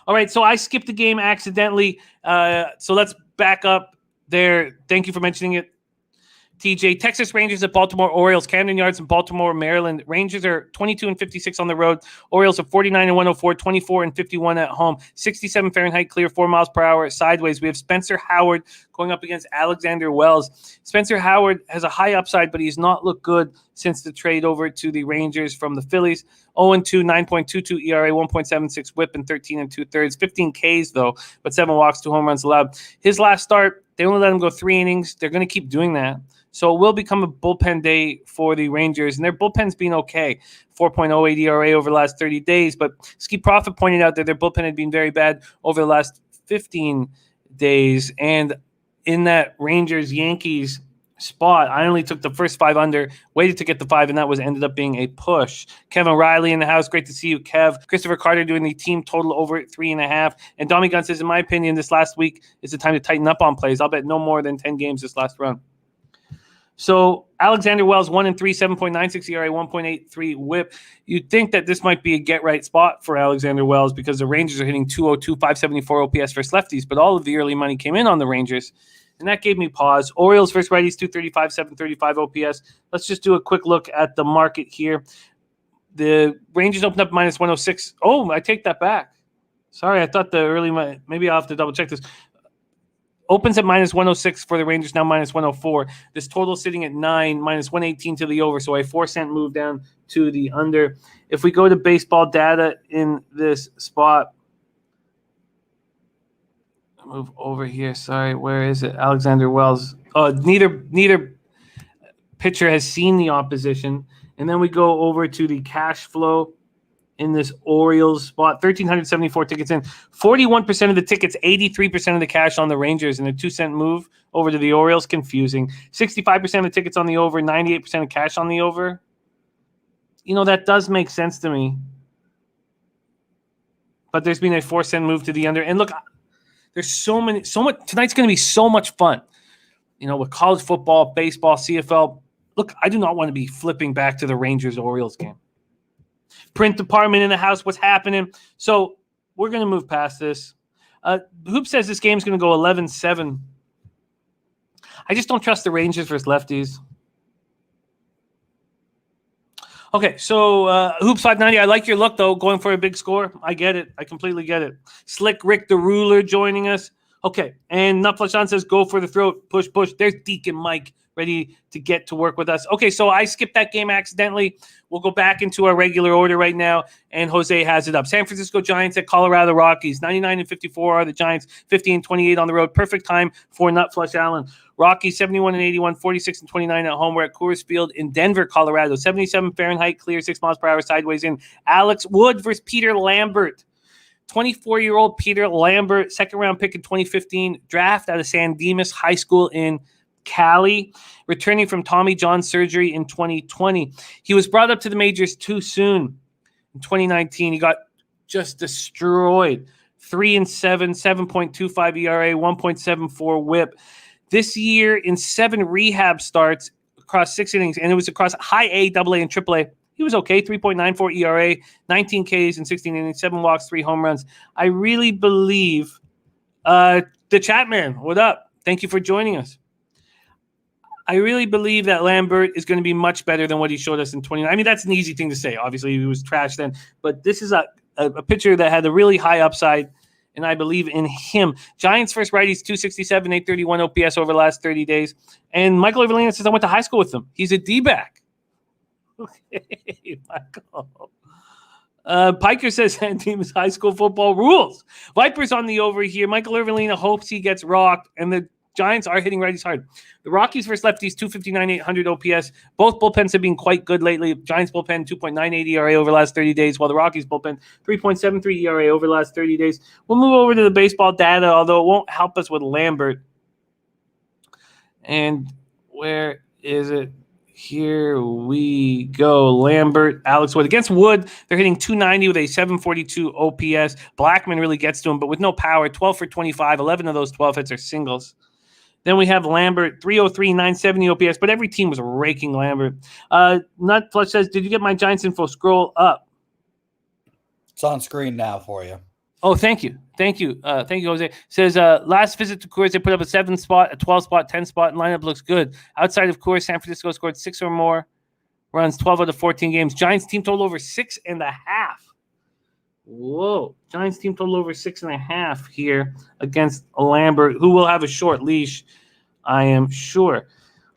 All right, so I skipped the game accidentally. So let's back up there. Thank you for mentioning it, TJ. Texas Rangers at Baltimore Orioles. Camden Yards in Baltimore, Maryland. Rangers are 22-56 on the road. Orioles are 49-104, 24-51 at home. 67 Fahrenheit clear, 4 miles per hour sideways. We have Spencer Howard going up against Alexander Wells. Spencer Howard has a high upside, but he's not looked good since the trade over to the Rangers from the Phillies. 0-2, 9.22 ERA, 1.76 whip, and 13 2/3. 15 Ks, though, but 7 walks, 2 home runs allowed. His last start, they only let him go 3 innings. They're going to keep doing that. So it will become a bullpen day for the Rangers, and their bullpen's been okay. 4.08 ERA over the last 30 days, but Ski Profit pointed out that their bullpen had been very bad over the last 15 days, and in that Rangers-Yankees spot, I only took the first 5 under, waited to get the 5, and that ended up being a push. Kevin Riley in the house. Great to see you, Kev. Christopher Carter doing the team total over 3.5. And Dommy Gunn says, in my opinion, this last week is the time to tighten up on plays. I'll bet no more than 10 games this last run. So Alexander Wells, 1-3, 7.96 ERA, 1.83 whip. You'd think that this might be a get-right spot for Alexander Wells because the Rangers are hitting 202, 574 OPS versus lefties, but all of the early money came in on the Rangers, and that gave me pause. Orioles versus righties, 235, 735 OPS. Let's just do a quick look at the market here. The Rangers opened up minus 106. Oh, I take that back. Sorry, I thought the early money. Maybe I'll have to double-check this. Opens at minus 106 for the Rangers, now minus 104. This total sitting at 9, minus 118 to the over, so a 4-cent move down to the under. If we go to baseball data in this spot, move over here. Sorry, where is it? Alexander Wells. Neither pitcher has seen the opposition. And then we go over to the cash flow in this Orioles spot. 1,374 tickets in. 41% of the tickets, 83% of the cash on the Rangers, and a 2-cent move over to the Orioles. Confusing. 65% of the tickets on the over, 98% of cash on the over. You know, that does make sense to me. But there's been a 4-cent move to the under. And look, there's so much. Tonight's going to be so much fun. You know, with college football, baseball, CFL. Look, I do not want to be flipping back to the Rangers-Orioles game. Print department in the house, what's happening? So we're going to move past this. Hoop says this game's going to go 11-7. I just don't trust the Rangers versus lefties. Okay, so Hoops 590, I like your look, though, going for a big score. I get it. I completely get it. Slick Rick the Ruler joining us. Okay, and Nutflush says, go for the throat. Push, push. There's Deacon Mike ready to get to work with us. Okay, so I skipped that game accidentally. We'll go back into our regular order right now, and Jose has it up. San Francisco Giants at Colorado Rockies. 99-54 are the Giants. 50-28 on the road. Perfect time for Nutflush Allen. Rockies 71-81, 46-29 at home. We're at Coors Field in Denver, Colorado. 77 Fahrenheit, clear, 6 miles per hour, sideways in. Alex Wood versus Peter Lambert. 24-year-old Peter Lambert, second-round pick in 2015, draft out of San Dimas High School in Cali, returning from Tommy John surgery in 2020. He was brought up to the majors too soon. In 2019, he got just destroyed. 3-7, 7.25 ERA, 1.74 WHIP. This year, in 7 rehab starts across 6 innings, and it was across high A, AA, and AAA. He was okay, 3.94 ERA, 19 Ks in 16 innings, 7 walks, 3 home runs. I really believe the chat man, what up? Thank you for joining us. I really believe that Lambert is going to be much better than what he showed us in 2019. I mean, that's an easy thing to say. Obviously, he was trash then. But this is a pitcher that had a really high upside, and I believe in him. Giants first righties, 267, 831 OPS over the last 30 days. And Michael Evelina says, I went to high school with him. He's a D-back. Okay, Michael. Piker says San Dimas high school football rules. Vipers on the over here. Michael Evelina hopes he gets rocked, and the Giants are hitting righties hard. The Rockies versus lefties, 259, 800 OPS. Both bullpens have been quite good lately. Giants bullpen, 2.98 ERA over the last 30 days, while the Rockies bullpen, 3.73 ERA over the last 30 days. We'll move over to the baseball data, although it won't help us with Lambert. And where is it? Here we go. Lambert, Alex Wood. Against Wood, they're hitting 290 with a 742 OPS. Blackman really gets to him, but with no power, 12 for 25. 11 of those 12 hits are singles. Then we have Lambert, 303, 970 OPS, but every team was raking Lambert. Nutflush says, did you get my Giants info? Scroll up. It's on screen now for you. Oh, thank you. Thank you, Jose. Says, last visit to Coors, they put up a 7 spot, a 12 spot, 10 spot, and lineup looks good. Outside of Coors, San Francisco scored 6 or more runs, 12 out of 14 games. Giants team total over 6.5. Whoa. Giants team total over 6.5 here against Lambert, who will have a short leash, I am sure.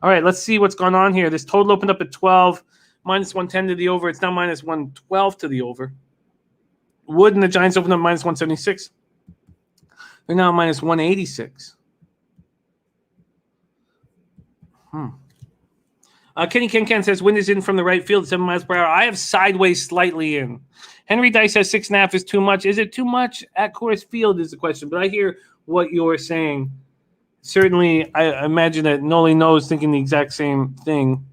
All right, let's see what's going on here. This total opened up at 12, minus 110 to the over. It's now minus 112 to the over. Wood and the Giants opened up minus 176. They're now minus 186. Kenny Ken says, wind is in from the right field, 7 miles per hour. I have sideways slightly in. Henry Dice says 6.5 is too much. Is it too much at Coors Field is the question. But I hear what you're saying. Certainly, I imagine that Nolly Knows thinking the exact same thing.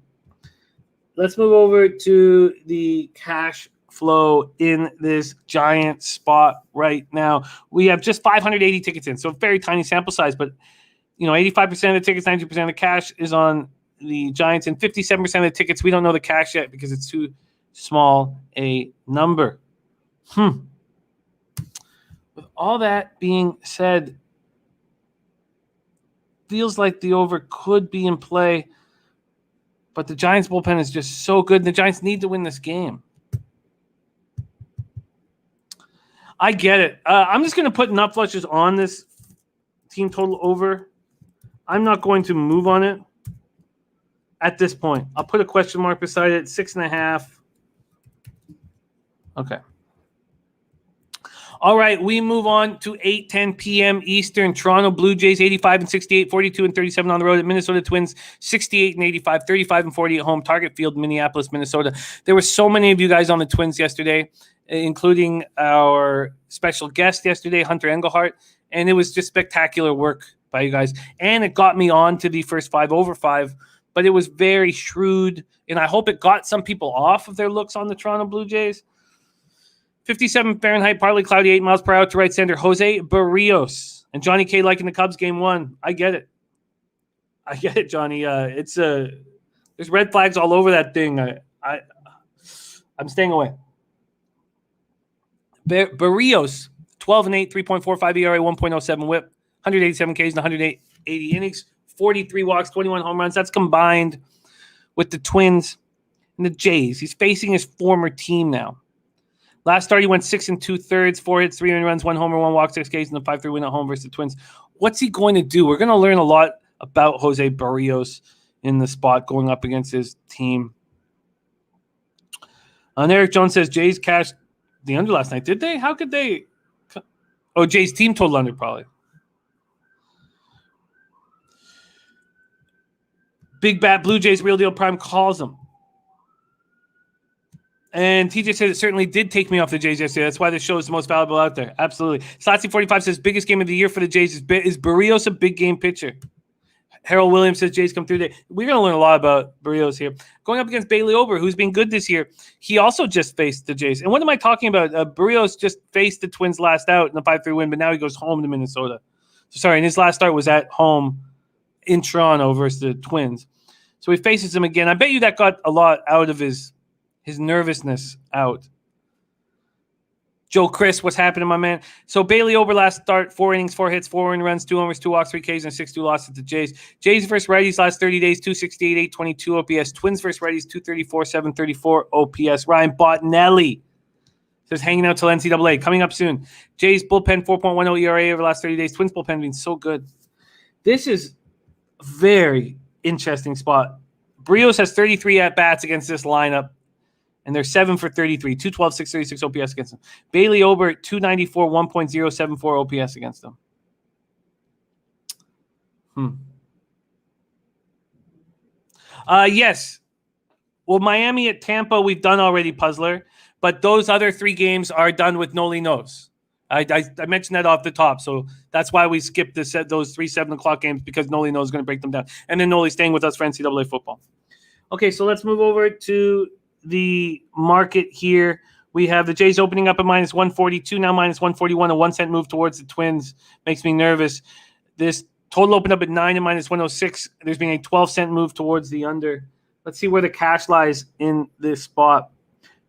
Let's move over to the cash flow in this giant spot right now. We have just 580 tickets in, so a very tiny sample size, but 85% of the tickets, 92% of the cash is on the Giants, and 57% of the tickets, we don't know the cash yet because it's too small a number. With all that being said, feels like the over could be in play, but the Giants bullpen is just so good, and the Giants need to win this game. I get it. I'm just going to put Nutflushes on this team total over. I'm not going to move on it at this point. I'll put a question mark beside it, 6.5. Okay. All right, we move on to 8:10 p.m. Eastern. Toronto Blue Jays 85-68, 42-37 on the road at Minnesota Twins 68-85, 35-40 at home. Target Field, Minneapolis, Minnesota. There were so many of you guys on the Twins yesterday, including our special guest yesterday, Hunter Engelhart, and it was just spectacular work by you guys. And it got me on to the first 5 over 5, but it was very shrewd, and I hope it got some people off of their looks on the Toronto Blue Jays. 57 Fahrenheit, partly cloudy, 8 miles per hour to right center, Jose Barrios. And Johnny K liking the Cubs game 1. I get it. Johnny. There's red flags all over that thing. I'm staying away. Barrios, 12-8, 3.45 ERA, 1.07 WHIP, 187 Ks and 180 innings, 43 walks, 21 home runs. That's combined with the Twins and the Jays. He's facing his former team now. Last start, he went 6 2/3, 4 hits, 3 earned runs, 1 homer, 1 walk, 6 Ks, and a 5-3 win at home versus the Twins. What's he going to do? We're going to learn a lot about Jose Barrios in the spot going up against his team. And Eric Jones says Jays cashed the under last night. Did they? How could they? Oh, Jays team total under probably. Big Bat Blue Jays Real Deal Prime calls them. And TJ said it certainly did take me off the Jays yesterday. That's why this show is the most valuable out there. Absolutely. Slatsy45 says biggest game of the year for the Jays is Barrios a big game pitcher? Harold Williams says Jays come through today. We're going to learn a lot about Barrios here. Going up against Bailey Ober, who's been good this year. He also just faced the Jays. And what am I talking about? Barrios just faced the Twins last out in the 5-3 win, but now he goes home to Minnesota. Sorry, and his last start was at home in Toronto versus the Twins. So he faces them again. I bet you that got a lot out of his nervousness out. Joe Chris, what's happening, my man? So Bailey Ober last start, 4 innings, 4 hits, 4 earned runs, 2 homers, 2 walks, 3 Ks, and a 6-2 loss to the Jays. Jays versus righties last 30 days, 268, 822 OPS. Twins versus righties, 234, 734 OPS. Ryan Bottinelli says hanging out till NCAA. Coming up soon. Jays bullpen, 4.10 ERA over the last 30 days. Twins bullpen being so good. This is a very interesting spot. Barrios has 33 at-bats against this lineup. And they're 7 for 33, 212, 636 OPS against them. Bailey Ober, 294, 1.074 OPS against them. Yes. Well, Miami at Tampa, we've done already, Puzzler. But those other 3 games are done with Nolly Knows. I mentioned that off the top. So that's why we skipped those 3 7 o'clock games, because Nolly Knows is going to break them down. And then Nolly's staying with us for NCAA football. Okay, so let's move over to the market here. We have the Jays opening up at minus 142, now minus 141. A 1 cent move towards the Twins makes me nervous. This total opened up at 9 and minus 106. There's been a 12-cent move towards the under. Let's see where the cash lies in this spot.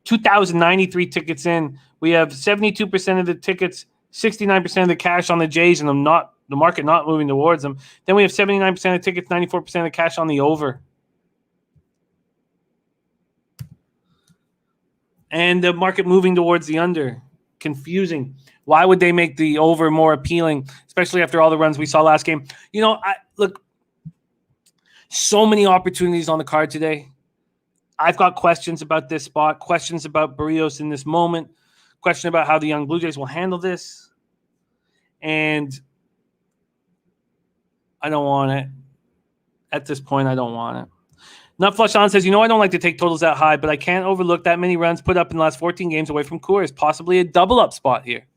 2,093 tickets in. We have 72% of the tickets, 69% of the cash on the Jays, and the market not moving towards them. Then we have 79% of tickets, 94% of the cash on the over. And the market moving towards the under. Confusing. Why would they make the over more appealing, especially after all the runs we saw last game? You know, look, so many opportunities on the card today. I've got questions about this spot, questions about Barrios in this moment, question about how the young Blue Jays will handle this. And I don't want it. At this point, I don't want it. Nut Flush On says, I don't like to take totals that high, but I can't overlook that many runs put up in the last 14 games away from Coors. Possibly a double-up spot here.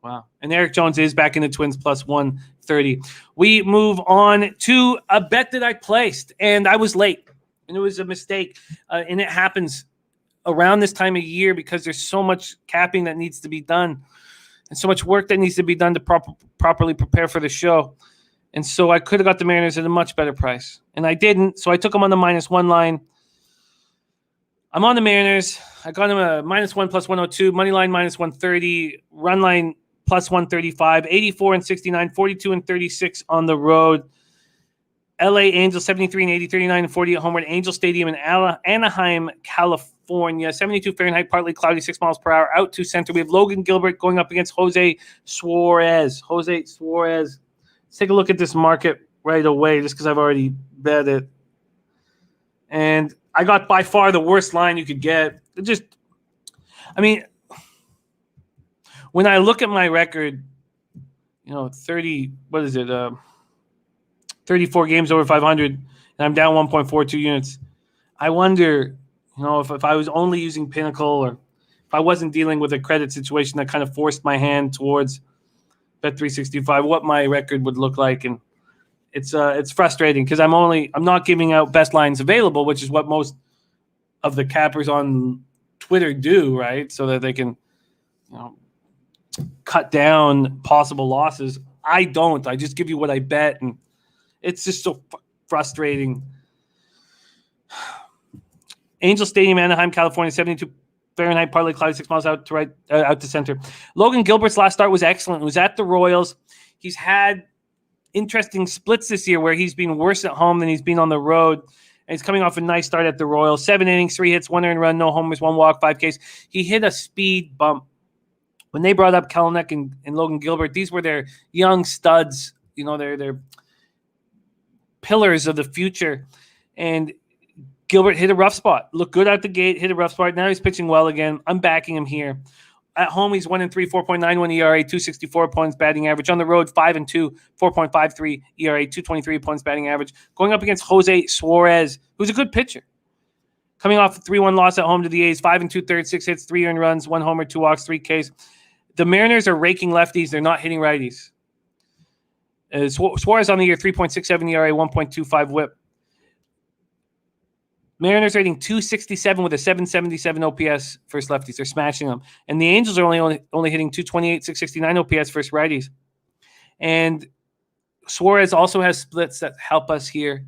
Wow. And Eric Jones is back in the Twins plus 130. We move on to a bet that I placed, and I was late, and it was a mistake. And it happens around this time of year because there's so much capping that needs to be done and so much work that needs to be done to properly prepare for the show. And so I could have got the Mariners at a much better price. And I didn't, so I took them on the -1 line. I'm on the Mariners. I got them a -1 plus 102, money line -130, run line plus 135, 84 and 69, 42 and 36 on the road. LA Angels 73 and 80, 39 and 40 at home at Angel Stadium in Anaheim, California. 72 Fahrenheit, partly cloudy, 6 miles per hour. Out to center. We have Logan Gilbert going up against Jose Suarez. Let's take a look at this market right away, just because I've already bet it. And I got by far the worst line you could get. When I look at my record, 34 games over 500, and I'm down 1.42 units. I wonder, if I was only using Pinnacle, or if I wasn't dealing with a credit situation that kind of forced my hand towards Bet365, what my record would look like. And it's frustrating because I'm not giving out best lines available, which is what most of the cappers on Twitter do, right? So that they can cut down possible losses. I don't. I just give you what I bet, and it's just so frustrating. Angel Stadium, Anaheim, California, 72 Fahrenheit, partly cloudy, 6 miles out to center. Logan Gilbert's last start was excellent. It was at the Royals. He's had interesting splits this year where he's been worse at home than he's been on the road. And he's coming off a nice start at the Royals. 7 innings, 3 hits, 1 earned run, no homers, 1 walk, 5 Ks. He hit a speed bump. When they brought up Kelenic and Logan Gilbert, these were their young studs. You know, they're pillars of the future. And Gilbert hit a rough spot. Looked good out the gate, hit a rough spot. Now he's pitching well again. I'm backing him here. At home, he's 1-3, 4.91 ERA, 264 points batting average. On the road, 5-2, 4.53 ERA, 223 points batting average. Going up against Jose Suarez, who's a good pitcher. Coming off a 3-1 loss at home to the A's, 5 2/3, 6 hits, 3 earned runs, 1 homer, 2 walks, 3 Ks. The Mariners are raking lefties. They're not hitting righties. Suarez on the year, 3.67 ERA, 1.25 whip. Mariners rating 267 with a 777 OPS versus lefties. They're smashing them. And the Angels are only hitting 228, 669 OPS versus righties. And Suarez also has splits that help us here.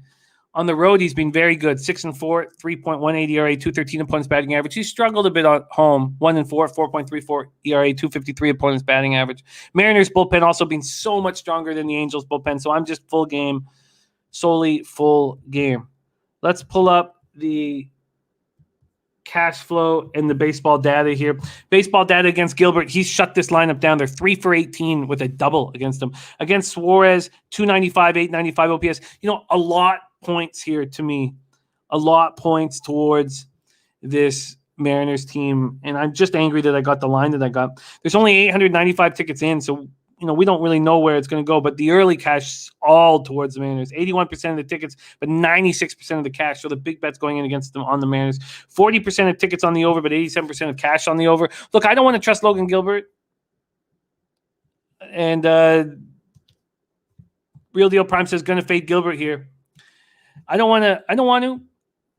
On the road, he's been very good. 6-4, 3.18 ERA, 213 opponents batting average. He struggled a bit at home. 1-4, 4.34 ERA, 253 opponents batting average. Mariners bullpen also been so much stronger than the Angels bullpen. So I'm just full game, solely full game. Let's pull up the cash flow and the baseball data here. Baseball data against Gilbert. He's shut this lineup down. They're 3 for 18 with a double against him. Against Suarez, 295, 895 OPS. You know, a lot points here to me. A lot points towards this Mariners team. And I'm just angry that I got the line that I got. There's only 895 tickets in, so you know, we don't really know where it's going to go, but the early cash is all towards the Mariners. 81% of the tickets, but 96% of the cash. So the big bet's going in against them on the Mariners. 40% of tickets on the over, but 87% of cash on the over. Look, I don't want to trust Logan Gilbert. And Real Deal Prime says going to fade Gilbert here. I don't want to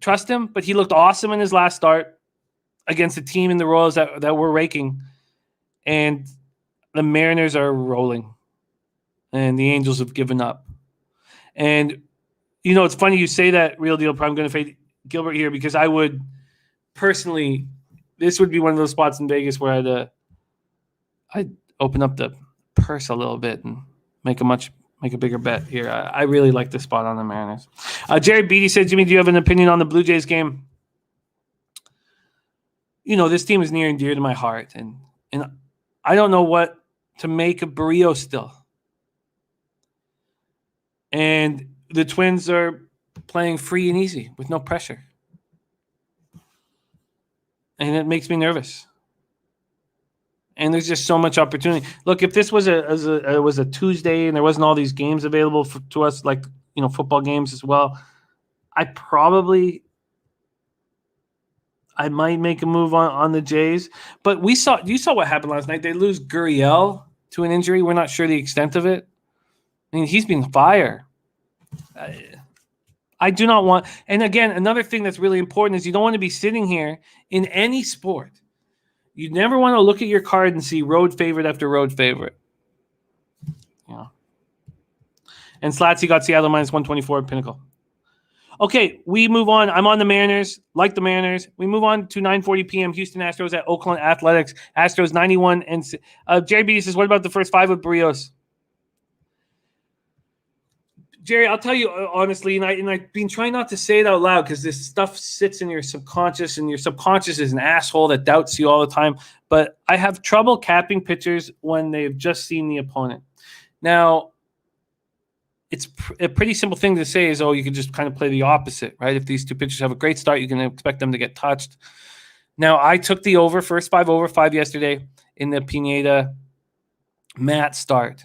trust him, but he looked awesome in his last start against a team in the Royals that were raking. And the Mariners are rolling, and the Angels have given up. And, you know, it's funny you say that, Real Deal Prime, going to fade Gilbert here, because I would personally, this would be one of those spots in Vegas where I'd open up the purse a little bit and make a bigger bet here. I really like this spot on the Mariners. Jerry Beatty said, Jimmy, do you have an opinion on the Blue Jays game? You know, this team is near and dear to my heart, and I don't know what to make of Barrios still. And the Twins are playing free and easy with no pressure. And it makes me nervous. And there's just so much opportunity. Look, if this was a Tuesday and there wasn't all these games available to us, like, you know, football games as well, I might make a move on the Jays. But you saw what happened last night. They lose Gurriel to an injury. We're not sure the extent of it. I mean, he's been fire. I do not want – and again, another thing that's really important is you don't want to be sitting here in any sport. You never want to look at your card and see road favorite after road favorite. Yeah. And Slatsy got Seattle minus 124 at Pinnacle. Okay, we move on. I'm on the Mariners, like the Mariners. We move on to 9:40 p.m. Houston Astros at Oakland Athletics. Astros 91. And Jerry B says, what about the first 5 with Barrios? Jerry, I'll tell you honestly, and I've been trying not to say it out loud because this stuff sits in your subconscious, and your subconscious is an asshole that doubts you all the time. But I have trouble capping pitchers when they've just seen the opponent. Now, it's a pretty simple thing to say is, you can just kind of play the opposite, right? If these two pitchers have a great start, you can expect them to get touched. Now, I took the first 5 over 5 yesterday in the Pineda Matt start.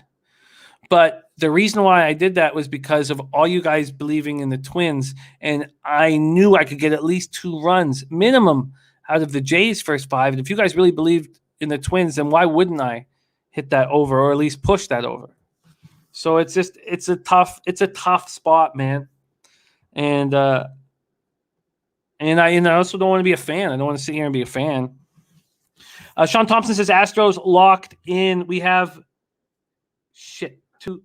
But the reason why I did that was because of all you guys believing in the Twins, and I knew I could get at least 2 runs minimum out of the Jays' first 5. And if you guys really believed in the Twins, then why wouldn't I hit that over, or at least push that over? So it's a tough spot, man. And I also don't want to be a fan. I don't want to sit here and be a fan. Sean Thompson says Astros locked in. We have 2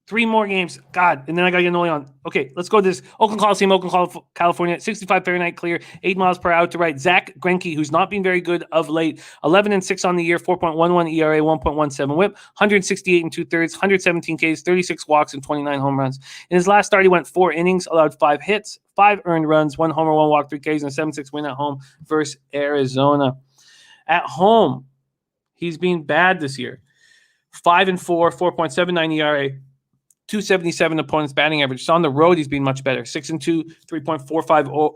3 more games. God, and then I got to get Nolly on. Okay, let's go to this. Oakland Coliseum, Oakland, California. 65 Fahrenheit clear, 8 miles per hour to right. Zach Greinke, who's not been very good of late. 11-6 on the year, 4.11 ERA, 1.17 whip, 168 and 2/3, 117 Ks, 36 walks, and 29 home runs. In his last start, he went 4 innings, allowed 5 hits, 5 earned runs, 1 homer, 1 walk, 3 Ks, and a 7-6 win at home versus Arizona. At home, he's been bad this year. 5-4, 4.79 ERA. 277 opponents batting average. So on the road, he's been much better. 6-2, 3.45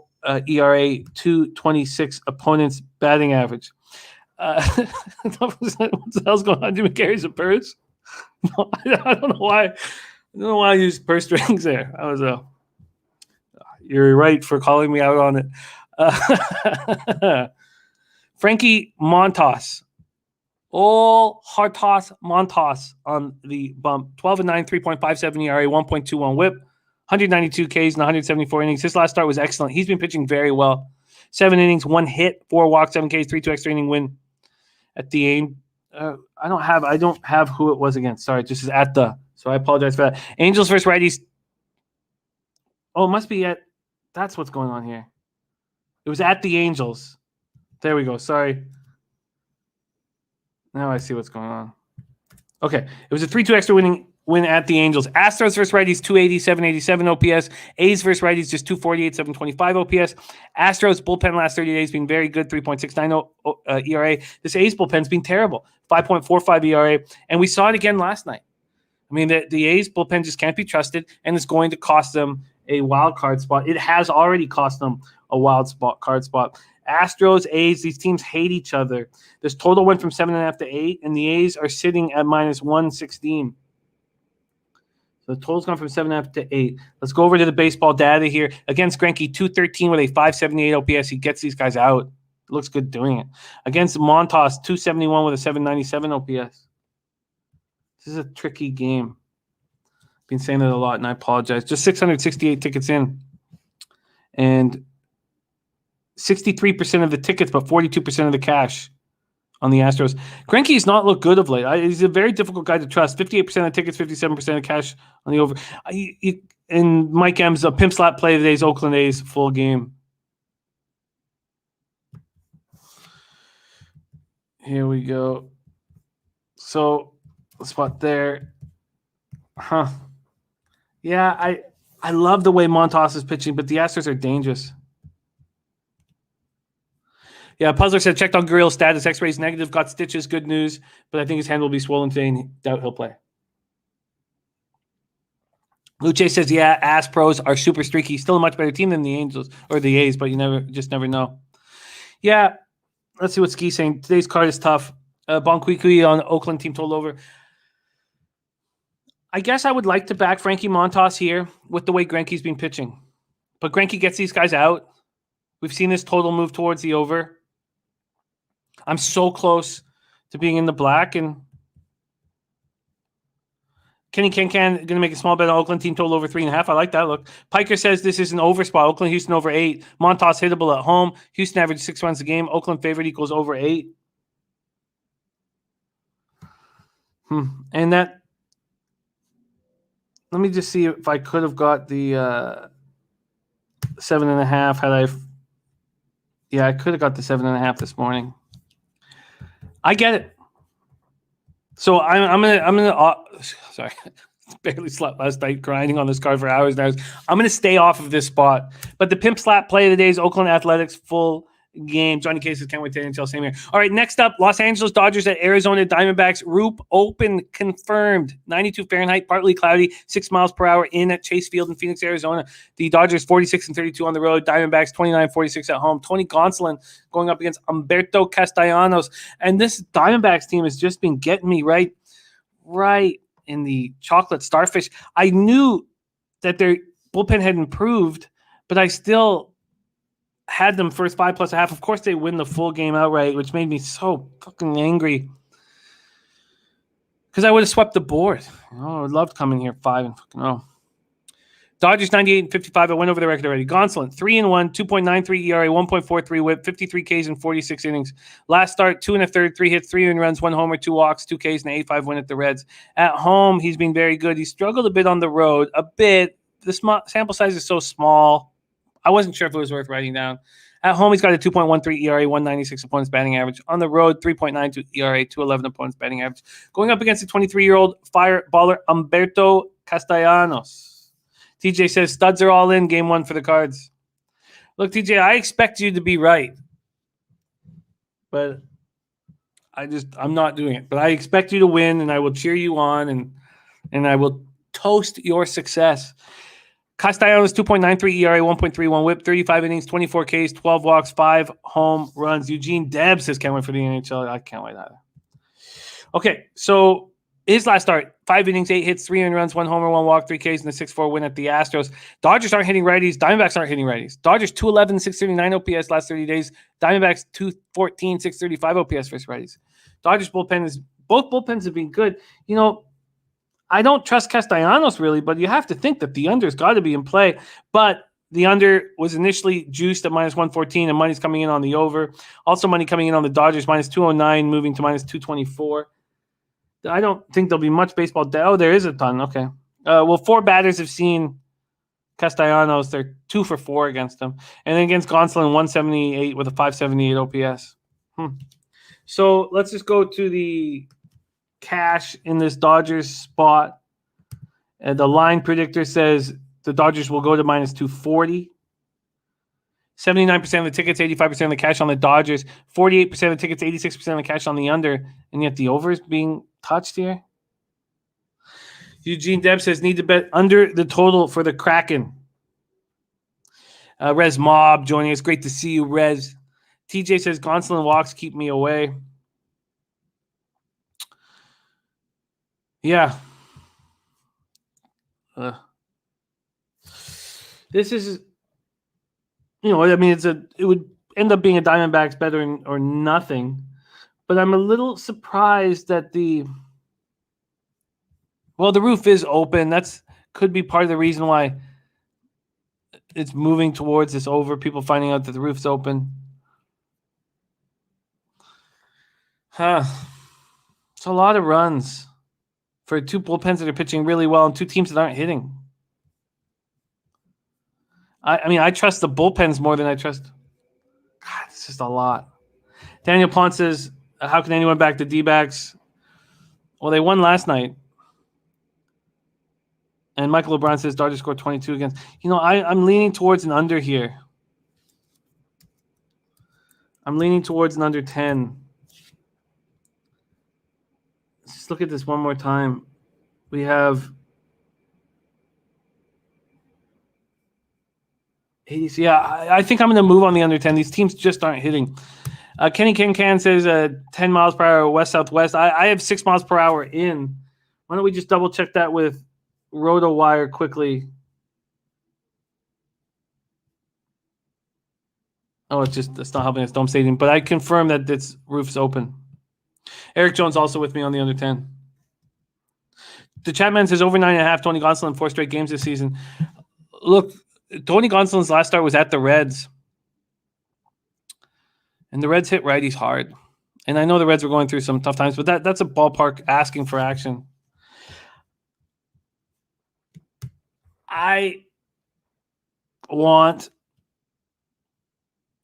ERA, 226 opponents batting average. What the hell's going on? Jimmy carries a purse? No, I don't know why. I don't know why I used purse strings there. I was you're right for calling me out on it. Frankie Montas. All Hartos Montas on the bump. 12-9, 3.57 ERA, 1.21 whip, 192 Ks and 174 innings. His last start was excellent. He's been pitching very well. 7 innings, 1 hit, 4 walks, 7 Ks, 3-2 extra inning win at the end. I don't have who it was against. Sorry, just is at the. So I apologize for that. Angels versus righties. Oh, it must be at. That's what's going on here. It was at the Angels. There we go. Sorry. Now I see what's going on. Okay. It was a 3-2 extra win at the Angels. Astros versus righties, 280, 787 OPS. A's versus righties, just 248, 725 OPS. Astros bullpen last 30 days been very good, 3.69 ERA. This A's bullpen's been terrible, 5.45 ERA. And we saw it again last night. I mean, the A's bullpen just can't be trusted, and it's going to cost them a wild card spot. It has already cost them a wild card spot. Astros, A's, these teams hate each other. This total went from 7.5 to 8, and the A's are sitting at minus 116. So the total's gone from 7.5 to 8. Let's go over to the baseball data here. Against Greinke, 213 with a 578 OPS. He gets these guys out. Looks good doing it. Against Montas, 271 with a 797 OPS. This is a tricky game. I've been saying that a lot, and I apologize. Just 668 tickets in. And 63% of the tickets, but 42% of the cash on the Astros. Greinke's not looked good of late. He's a very difficult guy to trust. 58% of the tickets, 57% of cash on the over. And Mike M's a pimp slap play of today's Oakland A's full game. Here we go. So, spot there. Yeah, I love the way Montas is pitching, but the Astros are dangerous. Yeah, Puzzler said, checked on Gurriel's status. X-rays negative, got stitches, good news. But I think his hand will be swollen today and doubt he'll play. Luce says, yeah, Ass Pros are super streaky. Still a much better team than the Angels or the A's, but you never know. Yeah, let's see what Ski's saying. Today's card is tough. Bonquiqui on Oakland team total over. I guess I would like to back Frankie Montas here with the way Greinke's been pitching. But Greinke gets these guys out. We've seen this total move towards the over. I'm so close to being in the black, and Kenny Can going to make a small bet on Oakland team total over 3.5. I like that look. Piker says this is an over spot. Oakland, Houston over 8. Montas hittable at home. Houston average 6 runs a game. Oakland favorite equals over 8. And that. Let me just see if I could have got the 7.5 had I. Yeah, I could have got the 7.5 this morning. I get it. So I'm gonna sorry, barely slept last night grinding on this card for hours now. I'm gonna stay off of this spot. But the pimp slap play of the day is Oakland Athletics full game. Johnny Cases can't wait to NHL. Same here. All right, next up, Los Angeles Dodgers at Arizona Diamondbacks. Roop open confirmed. 92 Fahrenheit, partly cloudy, 6 miles per hour in at Chase Field in Phoenix, Arizona. The Dodgers 46-32 on the road. Diamondbacks 29-46 at home. Tony Gonsolin going up against Humberto Castellanos. And this Diamondbacks team has just been getting me right in the chocolate starfish. I knew that their bullpen had improved, but I still had them first 5+1/2. Of course, they win the full game outright, which made me so fucking angry. Because I would have swept the board. I would love coming here 5 and fucking 0. Dodgers 98-55. I went over the record already. Gonsolin 3-1, 2.93 ERA, 1.43 WHIP, 53 Ks in 46 innings. Last start, 2 1/3, 3 hits, 3 earned runs, 1 homer, 2 walks, 2 Ks, and an 8-5 win at the Reds. At home, he's been very good. He struggled a bit on the road, a bit. The sample size is so small. I wasn't sure if it was worth writing down. At home, he's got a 2.13 ERA, 196 opponents batting average. On the road, 3.92 ERA, 211 opponents batting average. Going up against the 23-year-old fireballer Humberto Castellanos. TJ says studs are all in game 1 for the Cards. Look, TJ, I expect you to be right. But I'm not doing it. But I expect you to win, and I will cheer you on, and I will toast your success. Castellanos 2.93 ERA, 1.31 WHIP, 35 innings, 24 Ks, 12 walks, 5 home runs. Eugene Deb says can't wait for the NHL. I can't wait either. Okay, so his last start, 5 innings, 8 hits, 3 earned runs, 1 homer, 1 walk, 3 Ks, and a 6-4 win at the Astros. Dodgers aren't hitting righties. Diamondbacks aren't hitting righties. Dodgers 211, 639 OPS last 30 days. Diamondbacks 214, 635 OPS versus righties. Dodgers both bullpens have been good. You know, I don't trust Castellanos really, but you have to think that the under's got to be in play. But the under was initially juiced at minus 114, and money's coming in on the over. Also, money coming in on the Dodgers, minus 209, moving to minus 224. I don't think there'll be much baseball. Oh, there is a ton. Okay. Well, 4 batters have seen Castellanos. They're 2 for 4 against him. And then against Gonsolin, 178 with a 578 OPS. So let's just go to the cash in this Dodgers spot. And the line predictor says the Dodgers will go to minus 240. 79% of the tickets, 85% of the cash on the Dodgers, 48% of the tickets, 86% of the cash on the under, and yet the over is being touched here. Eugene Deb says need to bet under the total for the Kraken. Rez Mob joining us. Great to see you, Rez. TJ says Gonsolin walks keep me away. Yeah. This is, you know, I mean, it would end up being a Diamondbacks better or nothing. But I'm a little surprised that the roof is open. That's could be part of the reason why it's moving towards this over. People finding out that the roof's open. It's a lot of runs for 2 bullpens that are pitching really well and 2 teams that aren't hitting. I mean, I trust the bullpens more than I trust. God, it's just a lot. Daniel Pont says, how can anyone back the D-backs? Well, they won last night. And Michael LeBron says Dodgers scored 22 against. You know, I'm leaning towards an under here. I'm leaning towards an under 10. Let's just look at this one more time. We have 80s. Yeah, I think I'm going to move on the under 10. These teams just aren't hitting. Kenny Can says 10 miles per hour west-southwest. I have 6 miles per hour in. Why don't we just double-check that with RotoWire quickly? Oh, it's not helping us. Dome Stadium. But I confirm that this roof's open. Eric Jones also with me on the under 10. The Chatman says over 9.5. Tony Gonsolin 4 straight games this season. Look, Tony Gonsolin's last start was at the Reds. And the Reds hit righties hard. And I know the Reds were going through some tough times, but that's a ballpark asking for action. I want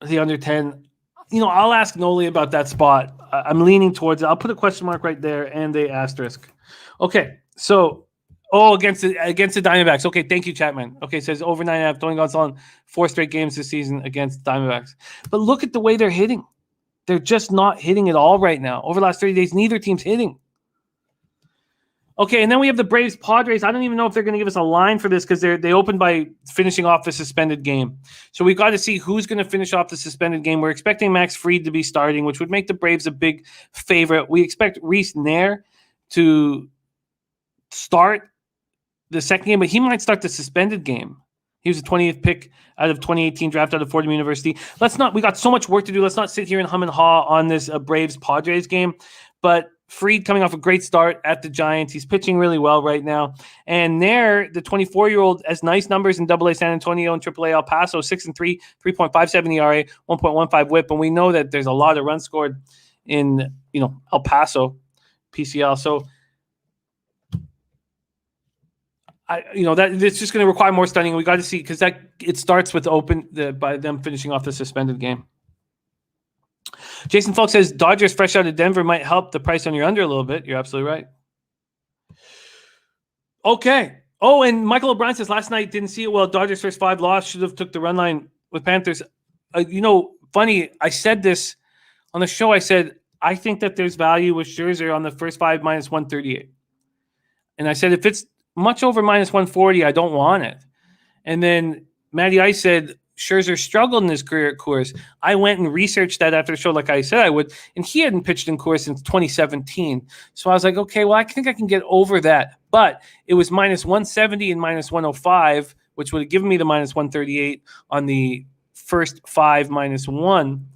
the under 10. You know, I'll ask Nolly about that spot. I'm leaning towards it. I'll put a question mark right there and a asterisk. Okay, so against the Diamondbacks. Okay, thank you, Chapman. Okay, says over 9.5. Tony Gonsolin 4 straight games this season against Diamondbacks. But look at the way they're hitting. They're just not hitting at all right now. Over the last 30 days, neither team's hitting. Okay, and then we have the Braves Padres. I don't even know if they're going to give us a line for this because they opened by finishing off the suspended game. So we've got to see who's going to finish off the suspended game. We're expecting Max Fried to be starting, which would make the Braves a big favorite. We expect Reese Nair to start the second game, but he might start the suspended game. He was the 20th pick out of 2018 draft out of Fordham University. We got so much work to do. Let's not sit here and hum and haw on this Braves Padres game. But Fried coming off a great start at the Giants. He's pitching really well right now. And there, the 24-year-old has nice numbers in AA San Antonio and AAA El Paso, 6-3, 3.57 ERA, 1.15 WHIP. And we know that there's a lot of runs scored in, El Paso, PCL. So, it's just going to require more studying. We got to see, because it starts with by them finishing off the suspended game. Jason Falk says Dodgers fresh out of Denver might help the price on your under a little bit. You're absolutely right. Okay. Oh, and Michael O'Brien says last night didn't see it well. Dodgers first 5 loss, should have took the run line with Panthers. Funny, I said this on the show. I said, I think that there's value with Scherzer on the first 5 minus 138. And I said, if it's much over minus 140, I don't want it. And then Matty Ice said, Scherzer struggled in his career at Coors. I went and researched that after the show like I said I would, and he hadn't pitched in Coors since 2017. So I was like, okay, well, I think I can get over that. But it was minus 170 and minus 105, which would have given me the minus 138 on the first 5 minus 1.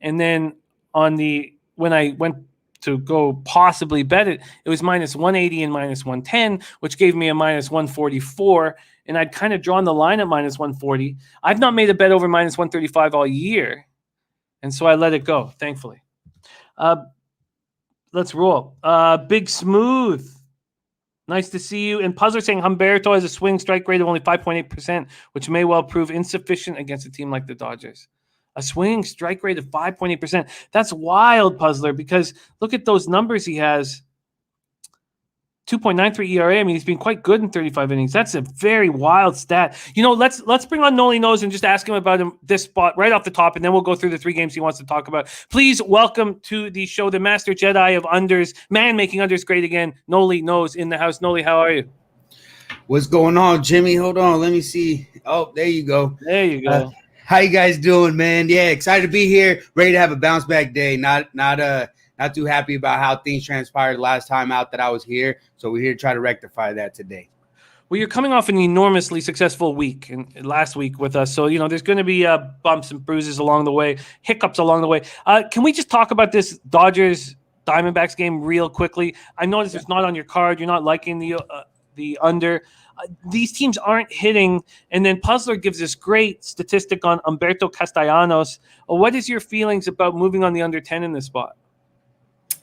And then when I went to go possibly bet it, it was minus 180 and minus 110, which gave me a minus 144. And I'd kind of drawn the line at minus 140. I've not made a bet over minus 135 all year. And so I let it go, thankfully. Let's roll. Big Smooth. Nice to see you. And Puzzler saying Humberto has a swing strike rate of only 5.8%, which may well prove insufficient against a team like the Dodgers. A swing strike rate of 5.8%. That's wild, Puzzler, because look at those numbers he has. 2.93 ERA. I mean, he's been quite good in 35 innings. That's a very wild stat. Let's bring on Nolly Knows and just ask him about this spot right off the top, and then we'll go through the 3 games he wants to talk about. Please welcome to the show the Master Jedi of unders, man making unders great again, Nolly Knows in the house. Nolly, how are you? What's going on, Jimmy? Hold on. Let me see. Oh, there you go. There you go. How you guys doing, man? Yeah, excited to be here. Ready to have a bounce back day. Not too happy about how things transpired last time out that I was here. So we're here to try to rectify that today. Well, you're coming off an enormously successful week and last week with us. So, there's going to be bumps and bruises along the way, hiccups along the way. Can we just talk about this Dodgers Diamondbacks game real quickly? I noticed it's not on your card. You're not liking the under. These teams aren't hitting. And then Puzzler gives this great statistic on Humberto Castellanos. What is your feelings about moving on the under 10 in this spot?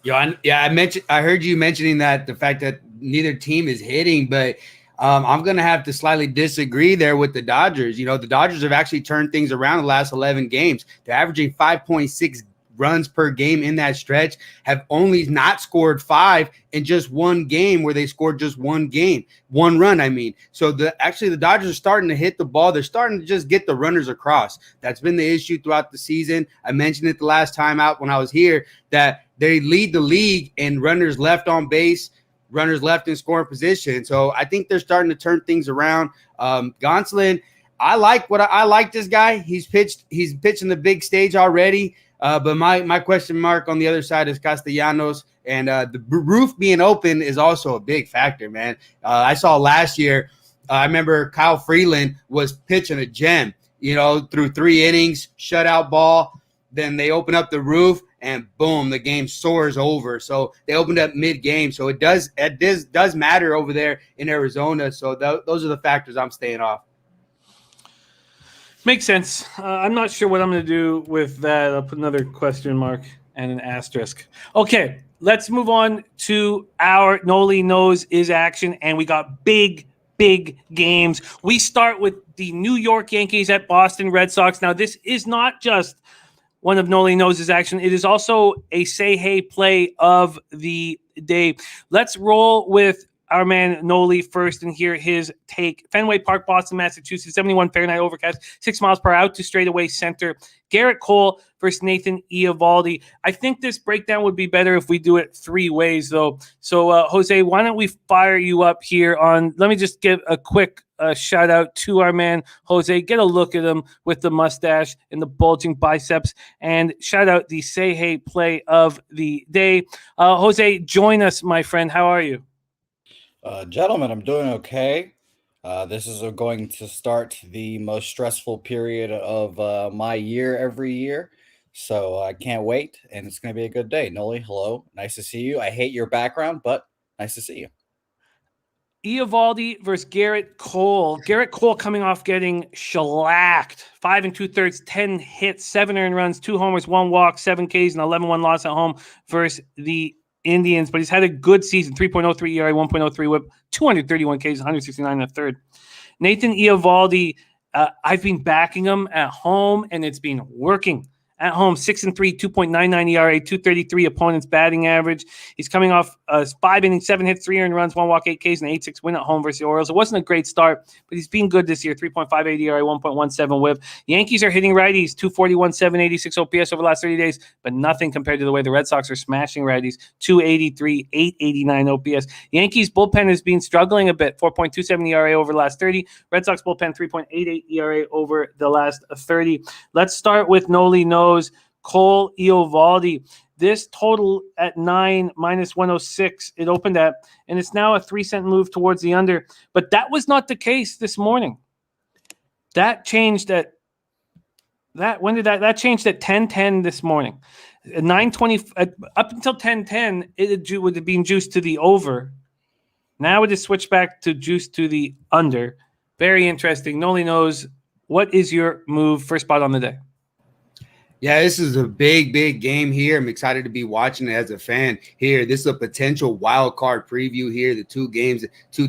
I heard you mentioning that the fact that neither team is hitting, but I'm going to have to slightly disagree there with the Dodgers. The Dodgers have actually turned things around the last 11 games. They're averaging 5.6 runs per game in that stretch, have only not scored 5 in just one game where they scored just one run, I mean. So the Dodgers are starting to hit the ball. They're starting to just get the runners across. That's been the issue throughout the season. I mentioned it the last time out when I was here that they lead the league in runners left on base, runners left in scoring position. So I think they're starting to turn things around. Gonsolin, I like this guy. He's pitching the big stage already. But my question mark on the other side is Castellanos, and the roof being open is also a big factor, man. I saw last year, I remember Kyle Freeland was pitching a gem, through 3 innings, shutout ball. Then they open up the roof, and boom, the game soars over. So they opened up mid-game. So it does matter over there in Arizona. So those are the factors I'm staying off. Makes sense. I'm not sure what I'm going to do with that. I'll put another question mark and an asterisk. Okay, let's move on to our Nolly Knows is action, and we got big games. We start with the New York Yankees at Boston Red Sox. Now, this is not just one of Nolly Knows' action. It is also a say-hey play of the day. Let's roll with our man Nolly first and hear his take. Fenway Park, Boston, Massachusetts, 71 Fahrenheit overcast, 6 miles per hour to straightaway center. Garrett Cole versus Nathan Eovaldi. I think this breakdown would be better if we do it 3 ways, though. So, Jose, why don't we fire you up here on – let me just give a quick shout-out to our man Jose. Get a look at him with the mustache and the bulging biceps. And shout-out the say-hey play of the day. Jose, join us, my friend. How are you? Gentlemen, I'm doing okay. This is going to start the most stressful period of my year every year. So I can't wait, and it's going to be a good day. Nolly, hello. Nice to see you. I hate your background, but nice to see you. Eovaldi versus Garrett Cole. Garrett Cole coming off getting shellacked. 5 2/3, 10 hits, 7 earned runs, 2 homers, 1 walk, 7 Ks, and 11-1 loss at home versus the Indians. But he's had a good season. 3.03 ERA, 1.03 whip, 231 Ks, 169 in the third. Nathan Eovaldi, I've been backing him at home, and it's been working. At home, 6-3, 2.99 ERA, 233 opponent's batting average. He's coming off 5 innings, 7 hits, 3 earned runs, 1 walk, 8 Ks, and 8-6 win at home versus the Orioles. It wasn't a great start, but he's been good this year. 3.58 ERA, 1.17 whip. Yankees are hitting righties, 241, 786 OPS over the last 30 days, but nothing compared to the way the Red Sox are smashing righties. 283, 889 OPS. Yankees bullpen has been struggling a bit. 4.27 ERA over the last 30. Red Sox bullpen, 3.88 ERA over the last 30. Let's start with Nolly Knows. Cole Eovaldi. This total at 9 minus 106 it opened at, and it's now a 3-cent move towards the under. But that was not the case this morning. That changed at that changed at 10:10 this morning. At 9:20 up until 10:10 it would have been juiced to the over. Now it is switched back to juice to the under. Very interesting. Nolly Knows. What is your move? First spot on the day. Yeah, this is a big game here. I'm excited to be watching it as a fan here. This is a potential wild card preview here. The two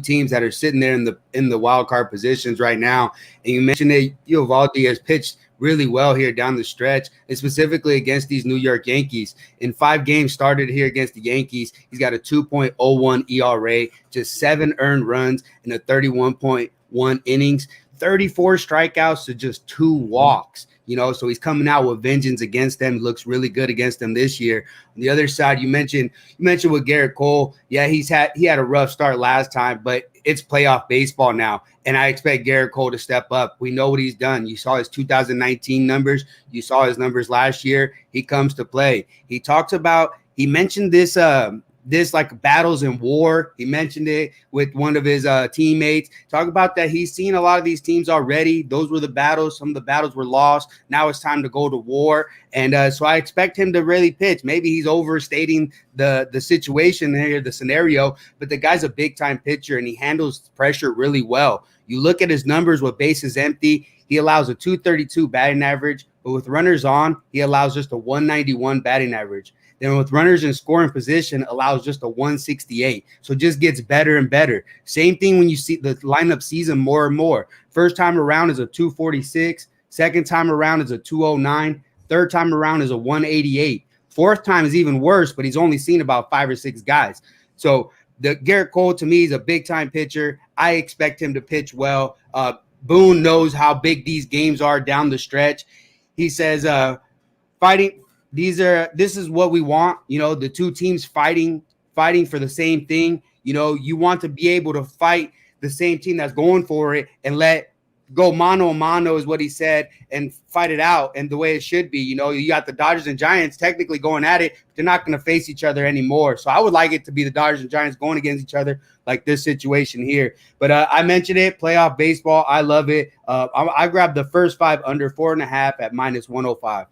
teams that are sitting there in the wild card positions right now. And you mentioned that Eovaldi has pitched really well here down the stretch, and specifically against these New York Yankees. In 5 games started here against the Yankees, he's got a 2.01 ERA, just 7 earned runs in a 31.1 innings, 34 strikeouts to just 2 walks. So he's coming out with vengeance against them. Looks really good against them this year. On the other side, you mentioned with Garrett Cole. Yeah, he had a rough start last time, but it's playoff baseball now, and I expect Garrett Cole to step up. We know what he's done. You saw his 2019 numbers. You saw his numbers last year. He comes to play. He mentioned this like battles in war. He mentioned it with one of his teammates. Talk about that. He's seen a lot of these teams already. Those were the battles. Some of the battles were lost. Now it's time to go to war. And so I expect him to really pitch. Maybe he's overstating the situation here, the scenario, but the guy's a big time pitcher and he handles pressure really well. You look at his numbers with bases empty. He allows a 232 batting average, but with runners on, he allows just a 191 batting average. Then with runners in scoring position, allows just a 168. So it just gets better and better. Same thing when you see the lineup season more and more. First time around is a 246. Second time around is a 209. Third time around is a 188. Fourth time is even worse, but he's only seen about 5 or 6 guys. So the Garrett Cole, to me, is a big-time pitcher. I expect him to pitch well. Boone knows how big these games are down the stretch. He says fighting – this is what we want, the two teams fighting for the same thing. You want to be able to fight the same team that's going for it and let go mano a mano is what he said, and fight it out and the way it should be. You got the Dodgers and Giants technically going at it, but they're not going to face each other anymore. So I would like it to be the Dodgers and Giants going against each other like this situation here. But I mentioned it, playoff baseball. I love it. I grabbed the first 5 under 4.5 at minus 105.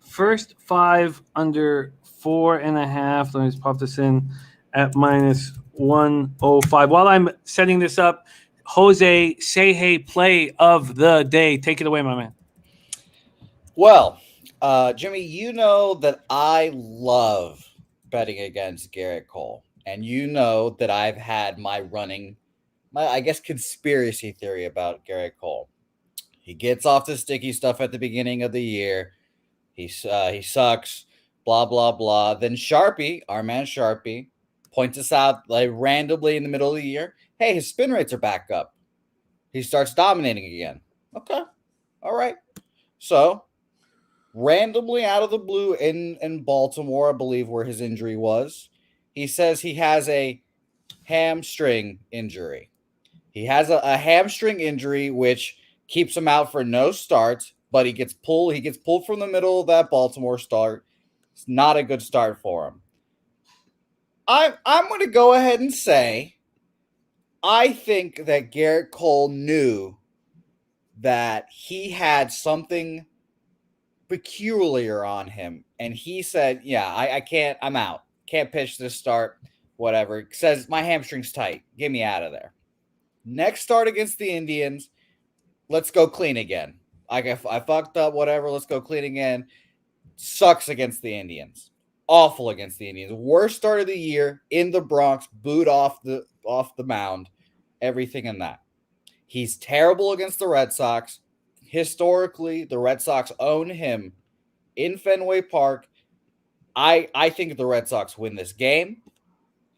First 5 under 4.5. Let me just pop this in at minus 105. While I'm setting this up, Jose, say hey, play of the day. Take it away, my man. Well, Jimmy, you know that I love betting against Garrett Cole. And you know that I've had my conspiracy theory about Garrett Cole. He gets off the sticky stuff at the beginning of the year. He sucks, blah, blah, blah. Then Sharpie, our man Sharpie, points us out like randomly in the middle of the year. Hey, his spin rates are back up. He starts dominating again. Okay. All right. So randomly out of the blue in Baltimore, I believe where his injury was, he says he has a hamstring injury. He has a hamstring injury, which keeps him out for no starts. But he gets pulled from the middle of that Baltimore start. It's not a good start for him. I'm going to go ahead and say I think that Garrett Cole knew that he had something peculiar on him. And he said, yeah, I can't, I'm out. Can't pitch this start, whatever. Says, my hamstring's tight. Get me out of there. Next start against the Indians, let's go clean again. I fucked up, whatever. Let's go clean again. Sucks against the Indians. Awful against the Indians. Worst start of the year in the Bronx. Booed off the mound. Everything in that. He's terrible against the Red Sox. Historically, the Red Sox own him in Fenway Park. I think the Red Sox win this game.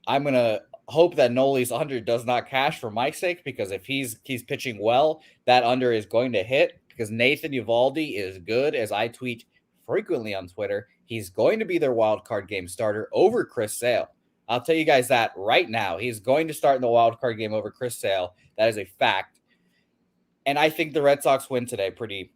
I'm gonna hope that Nolly's under does not cash for Mike's sake, because if he's pitching well, that under is going to hit, because Nathan Eovaldi is good, as I tweet frequently on Twitter. He's going to be their wild card game starter over Chris Sale. I'll tell you guys that right now. He's going to start in the wild card game over Chris Sale. That is a fact. And I think the Red Sox win today pretty,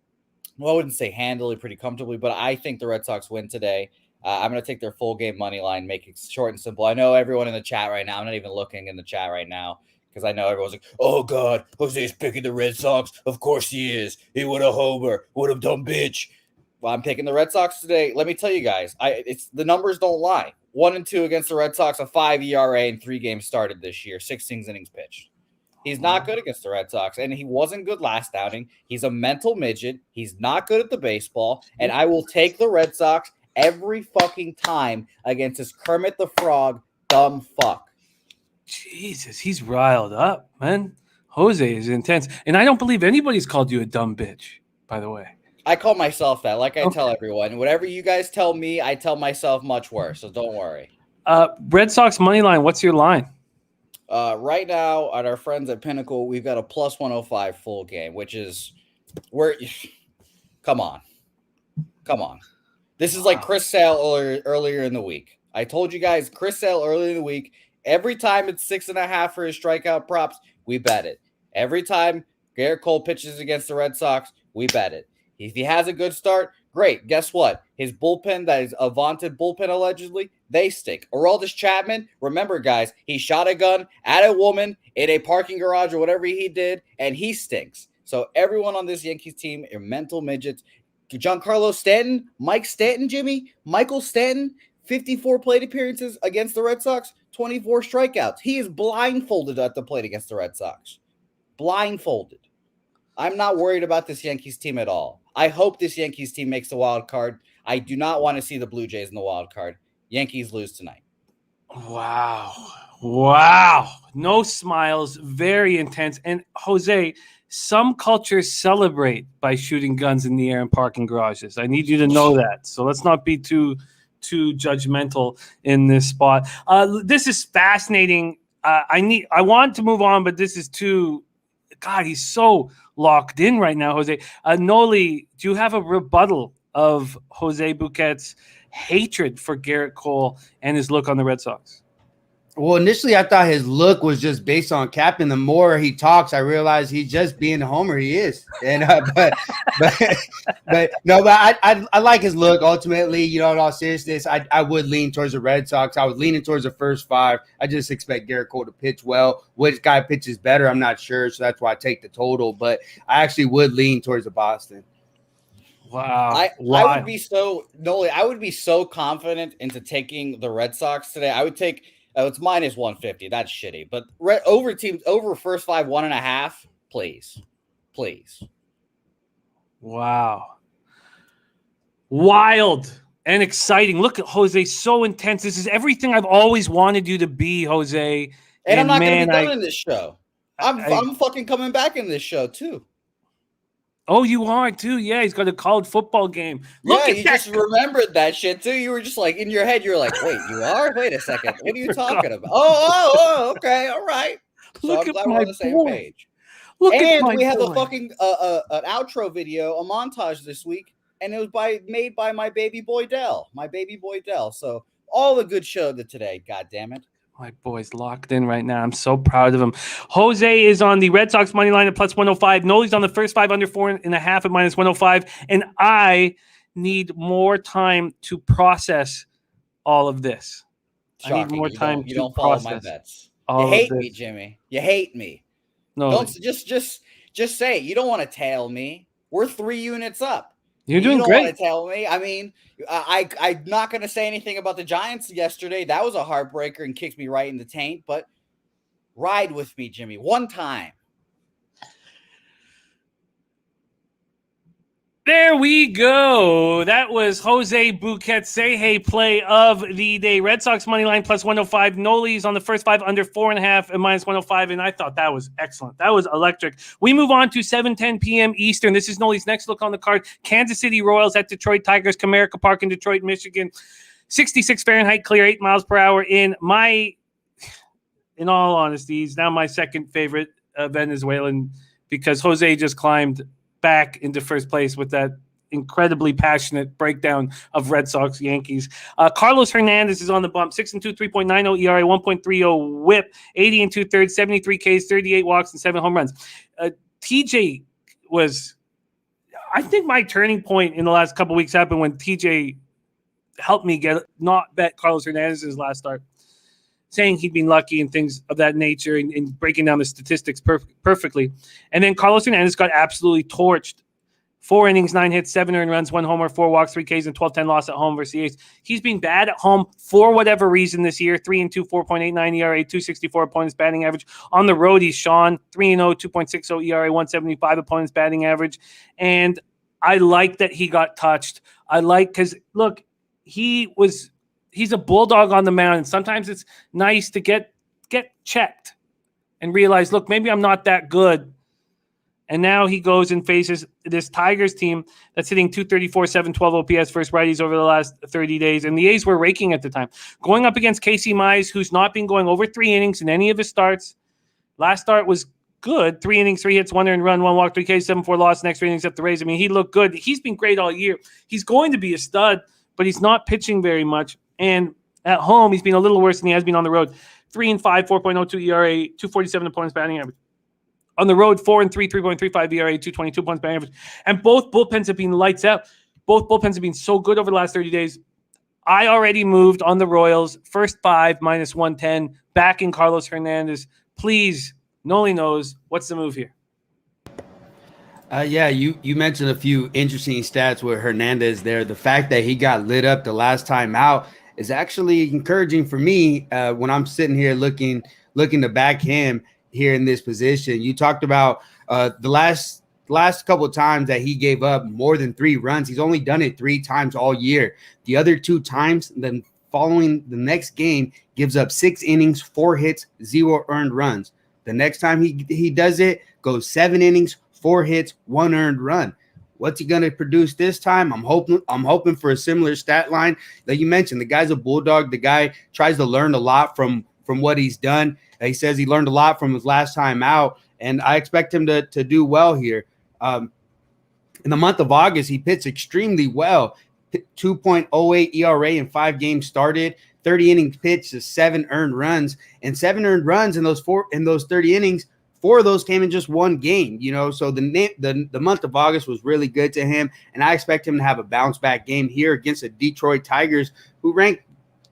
well, I wouldn't say handily, pretty comfortably, but I think the Red Sox win today. I'm going to take their full game money line, make it short and simple. I know everyone in the chat right now. I'm not even looking in the chat right now because I know everyone's like, oh, God, Jose's picking the Red Sox. Of course he is. He would have homer. Would have dumb bitch. Well, I'm taking the Red Sox today. Let me tell you guys, it's the numbers don't lie. 1-2 against the Red Sox, a 5 ERA in 3 games started this year, 16 innings pitched. He's not good against the Red Sox, and he wasn't good last outing. He's a mental midget. He's not good at the baseball, and I will take the Red Sox every fucking time against this Kermit the Frog dumb fuck. Jesus, he's riled up, man. Jose is intense, and I don't believe anybody's called you a dumb bitch, by the way. I call myself that, like I tell everyone. Whatever you guys tell me, I tell myself much worse, so don't worry. Red Sox money line, what's your line? Right now, at our friends at Pinnacle, we've got a plus 105 full game, which is where. Come on. This is like Chris Sale earlier in the week. I told you guys, Chris Sale earlier in the week. Every time it's 6.5 for his strikeout props, we bet it. Every time Garrett Cole pitches against the Red Sox, we bet it. If he has a good start, great. Guess what? His bullpen, that is a vaunted bullpen allegedly, they stink. Aroldis Chapman, remember, guys, he shot a gun at a woman in a parking garage or whatever he did, and he stinks. So everyone on this Yankees team are mental midgets. Giancarlo Stanton, Michael Stanton, 54 plate appearances against the Red Sox, 24 strikeouts. He is blindfolded at the plate against the Red Sox. Blindfolded. I'm not worried about this Yankees team at all. I hope this Yankees team makes the wild card. I do not want to see the Blue Jays in the wild card. Yankees lose tonight. Wow. No smiles, very intense. And Jose, some cultures celebrate by shooting guns in the air in parking garages. I need you to know that. So let's not be too judgmental in this spot. This is fascinating. I want to move on, but this is too. God, he's so locked in right now, Jose. Nolly, do you have a rebuttal of Jose Bouquet's hatred for Garrett Cole and his look on the Red Sox? Well, initially, I thought his look was just based on Captain. The more he talks, I realize he's just being a homer. He is, and but I like his look. Ultimately, in all seriousness, I would lean towards the Red Sox. I was leaning towards the first 5. I just expect Garrett Cole to pitch well. Which guy pitches better, I'm not sure, so that's why I take the total. But I actually would lean towards the Boston. Wow. I would be so Nolly. I would be so confident into taking the Red Sox today. I would take. It's minus 150. That's shitty. But over first 5, 1.5, please. Wow. Wild and exciting. Look at Jose, so intense. This is everything I've always wanted you to be, Jose. And I'm not going to be done in this show. I'm fucking coming back in this show, too. Oh, you are too? Yeah, he's got a college football game. Look at you that. just remembered that shit too. You were just like in your head. You're like, wait, you are? Wait a second. What are you talking about? Oh, okay, all right. So I'm glad we're on the same page. And we have a fucking an outro video, a montage this week, and it was made by my baby boy Dell. So all the good show today. God damn it. My boy's locked in right now. I'm so proud of him. Jose is on the Red Sox money line at plus 105. Nolly's on the first 5 under 4.5 at minus 105. And I need more time to process all of this. Shocking. I need more time you don't follow my bets. You hate me, Jimmy. You hate me. No, don't just say it. You don't want to tail me. We're 3 units up. You're You doing don't want great. to tell me. I mean, I'm not going to say anything about the Giants yesterday. That was a heartbreaker and kicked me right in the taint. But ride with me, Jimmy, one time. There we go. That was Jose Bouquet Sehe play of the day. Red Sox money line plus 105. Nolly's on the first 5 under 4.5 and minus 105. And I thought that was excellent. That was electric. We move on to 7:10 p.m. Eastern. This is Nolly's next look on the card. Kansas City Royals at Detroit Tigers, Comerica Park in Detroit, Michigan. 66 Fahrenheit, clear 8 miles per hour. In all honesty, he's now my second favorite Venezuelan because Jose just climbed back into first place with that incredibly passionate breakdown of Red Sox Yankees. Carlos Hernandez is on the bump. 6-2, 3.90 ERA, 1.30 WHIP, 80 2/3, 73 Ks, 38 walks, and 7 home runs. TJ was, I think, my turning point in the last couple weeks happened when TJ helped me not bet Carlos Hernandez's last start, saying he'd been lucky and things of that nature and breaking down the statistics perfectly. And then Carlos Hernandez got absolutely torched. 4 innings, 9 hits, 7 earned runs, 1 homer, 4 walks, 3 Ks, and 12-10 loss at home versus the A's. He's been bad at home for whatever reason this year. 3-2, 4.89 ERA, 264 opponents batting average. On the road, he's Sean. 3-0, 2.60 ERA, 175 opponents batting average. And I like that he got touched. Because, look, he's a bulldog on the mound, and sometimes it's nice to get checked and realize, look, maybe I'm not that good. And now he goes and faces this Tigers team that's hitting 234, 712 OPS versus righties over the last 30 days. And the A's were raking at the time. Going up against Casey Mize, who's not been going over 3 innings in any of his starts. Last start was good. 3 innings, 3 hits, 1 earned run, 1 walk, 3 Ks, 7-4 loss, next 3 innings up the Rays. I mean, he looked good. He's been great all year. He's going to be a stud, but he's not pitching very much. And at home, he's been a little worse than he has been on the road. 3-5, 4.02 ERA, 247 opponents batting average. On the road, 4-3, 3.35 ERA, 222 opponents batting average. And both bullpens have been lights out. Both bullpens have been so good over the last 30 days. I already moved on the Royals. First 5, minus 110. Back in Carlos Hernandez. Please, Nolly knows. What's the move here? Yeah, you mentioned a few interesting stats with Hernandez there. The fact that he got lit up the last time out is actually encouraging for me when I'm sitting here looking to back him here in this position. You talked about the last couple of times that he gave up more than 3 runs. He's only done it 3 times all year. The other 2 times, then following the next game, gives up 6 innings, 4 hits, 0 earned runs. The next time he does it, goes 7 innings, 4 hits, 1 earned run. What's he going to produce this time? I'm hoping for a similar stat line that you mentioned. The guy's a bulldog. The guy tries to learn a lot from what he's done. He says he learned a lot from his last time out, and I expect him to do well here. In the month of August, he pitched extremely well. 2.08 ERA in 5 games started, 30 innings pitched to 7 earned runs, and 7 earned runs in those 30 innings. 4 of those came in just 1 game, so the month of August was really good to him, and I expect him to have a bounce back game here against the Detroit Tigers, who ranked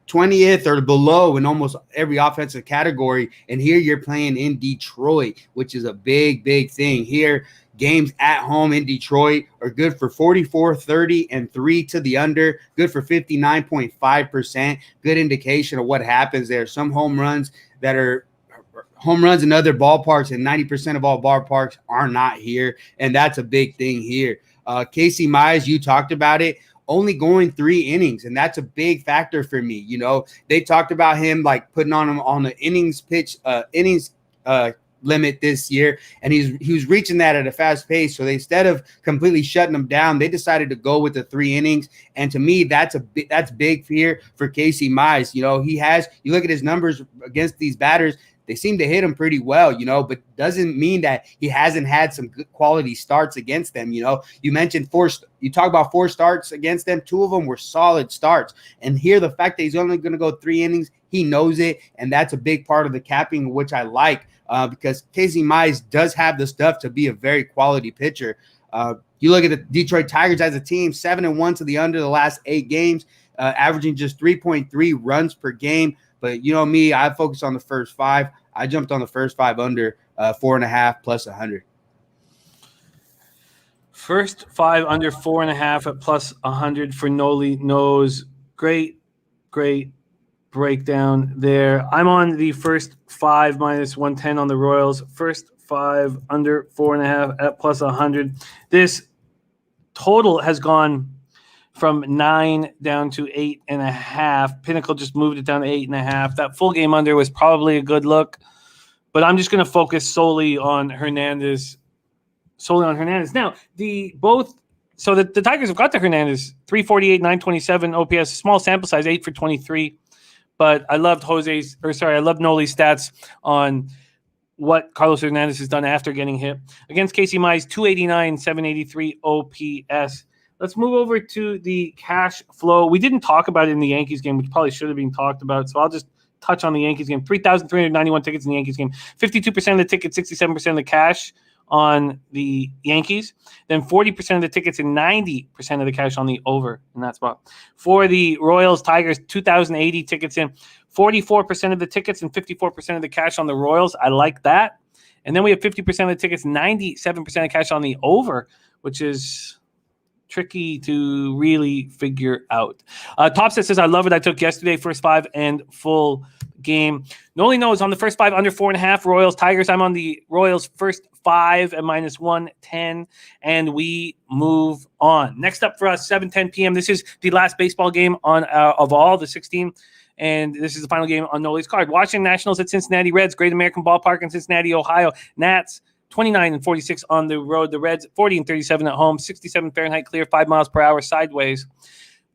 20th or below in almost every offensive category. And here you're playing in Detroit, which is a big, big thing here. Games at home in Detroit are good for 44, 30, and 3 to the under, good for 59.5%. Good indication of what happens there. Some home runs that are home runs in other ballparks, and 90% of all ballparks are not here. And that's a big thing here. Casey Mize, you talked about it, only going 3 innings, and that's a big factor for me. They talked about him like putting on him on the innings limit this year, and he was reaching that at a fast pace. So instead of completely shutting him down, they decided to go with the 3 innings. And to me, that's big here for Casey Mize. You look at his numbers against these batters. They seem to hit him pretty well, but doesn't mean that he hasn't had some good quality starts against them. You mentioned you talk about 4 starts against them. 2 of them were solid starts. And here, the fact that he's only going to go 3 innings, he knows it. And that's a big part of the capping, which I like because Casey Mize does have the stuff to be a very quality pitcher. You look at the Detroit Tigers as a team, 7-1 to the under the last 8 games, averaging just 3.3 runs per game. But me, I focus on the first 5. I jumped on the first 5 under 4.5 plus 100. First 5 under 4.5 at plus 100 for Nolly Knows. Great breakdown there. I'm on the first 5 minus 110 on the Royals. First 5 under 4.5 at plus 100. This total has gone from 9 down to 8.5. Pinnacle just moved it down to 8.5. That full game under was probably a good look, but I'm just going to focus solely on Hernandez. Now, the Tigers have got to Hernandez, 348, 927 OPS, small sample size, 8 for 23. But I loved Nolly's stats on what Carlos Hernandez has done after getting hit. Against Casey Mize, 289, 783 OPS. Let's move over to the cash flow. We didn't talk about it in the Yankees game, which probably should have been talked about, so I'll just touch on the Yankees game. 3,391 tickets in the Yankees game. 52% of the tickets, 67% of the cash on the Yankees, then 40% of the tickets and 90% of the cash on the over in that spot. For the Royals Tigers, 2,080 tickets in, 44% of the tickets and 54% of the cash on the Royals. I like that. And then we have 50% of the tickets, 97% of cash on the over, which is tricky to really figure out. Topset says, I love it. I took yesterday, first 5 and full game. Nolly Knows on the first 5 under 4.5 Royals Tigers. I'm on the Royals first 5 at minus 110, and we move on. Next up for us, 7:10 p.m. This is the last baseball game on of all the 16, and this is the final game on Nolly's card. Washington Nationals at Cincinnati Reds, Great American Ballpark in Cincinnati, Ohio. Nats 29-46 on the road. The Reds 40-37 at home. 67 Fahrenheit clear, 5 miles per hour sideways.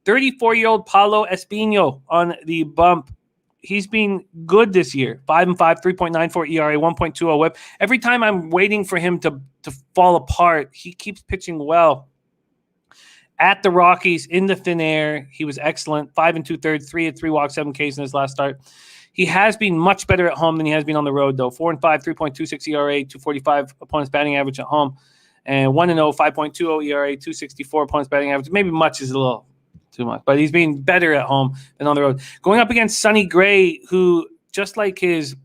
34-year-old Paulo Espino on the bump. He's been good this year. 5-5, 3.94 ERA, 1.20 WHIP. Every time I'm waiting for him to fall apart, he keeps pitching well. At the Rockies, in the thin air, he was excellent. 5 2/3, 3 3 walks, 7 Ks in his last start. He has been much better at home than he has been on the road, though. 4-5, 3.26 ERA, 2.45 opponent's batting average at home, and 1-0, 5.20 ERA, 2.64 opponent's batting average. Maybe much is a little too much, but he's been better at home than on the road. Going up against Sonny Gray, who just like his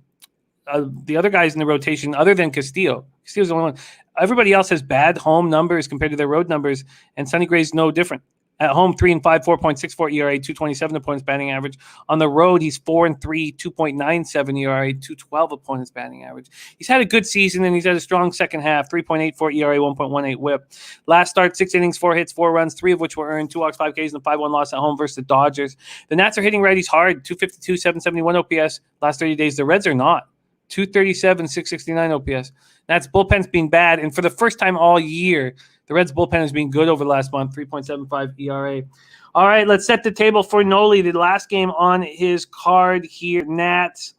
the other guys in the rotation, other than Castillo's the only one. Everybody else has bad home numbers compared to their road numbers, and Sonny Gray's no different. At home, 3-5, 4.64 ERA, 2.27 opponent's batting average. On the road, he's 4-3, 2.97 ERA, 2.12 opponent's batting average. He's had a good season, and he's had a strong second half, 3.84 ERA, 1.18 WHIP. Last start, 6 innings, 4 hits, 4 runs, 3 of which were earned, 2 walks, 5 Ks, and a 5-1 loss at home versus the Dodgers. The Nats are hitting righties hard, 252, 771 OPS last 30 days. The Reds are not. 237, 669 OPS. Nats bullpen's been bad, and for the first time all year, the Reds bullpen has been good over the last month, 3.75 ERA. All right, let's set the table for Nolly. The last game on his card here, Nats,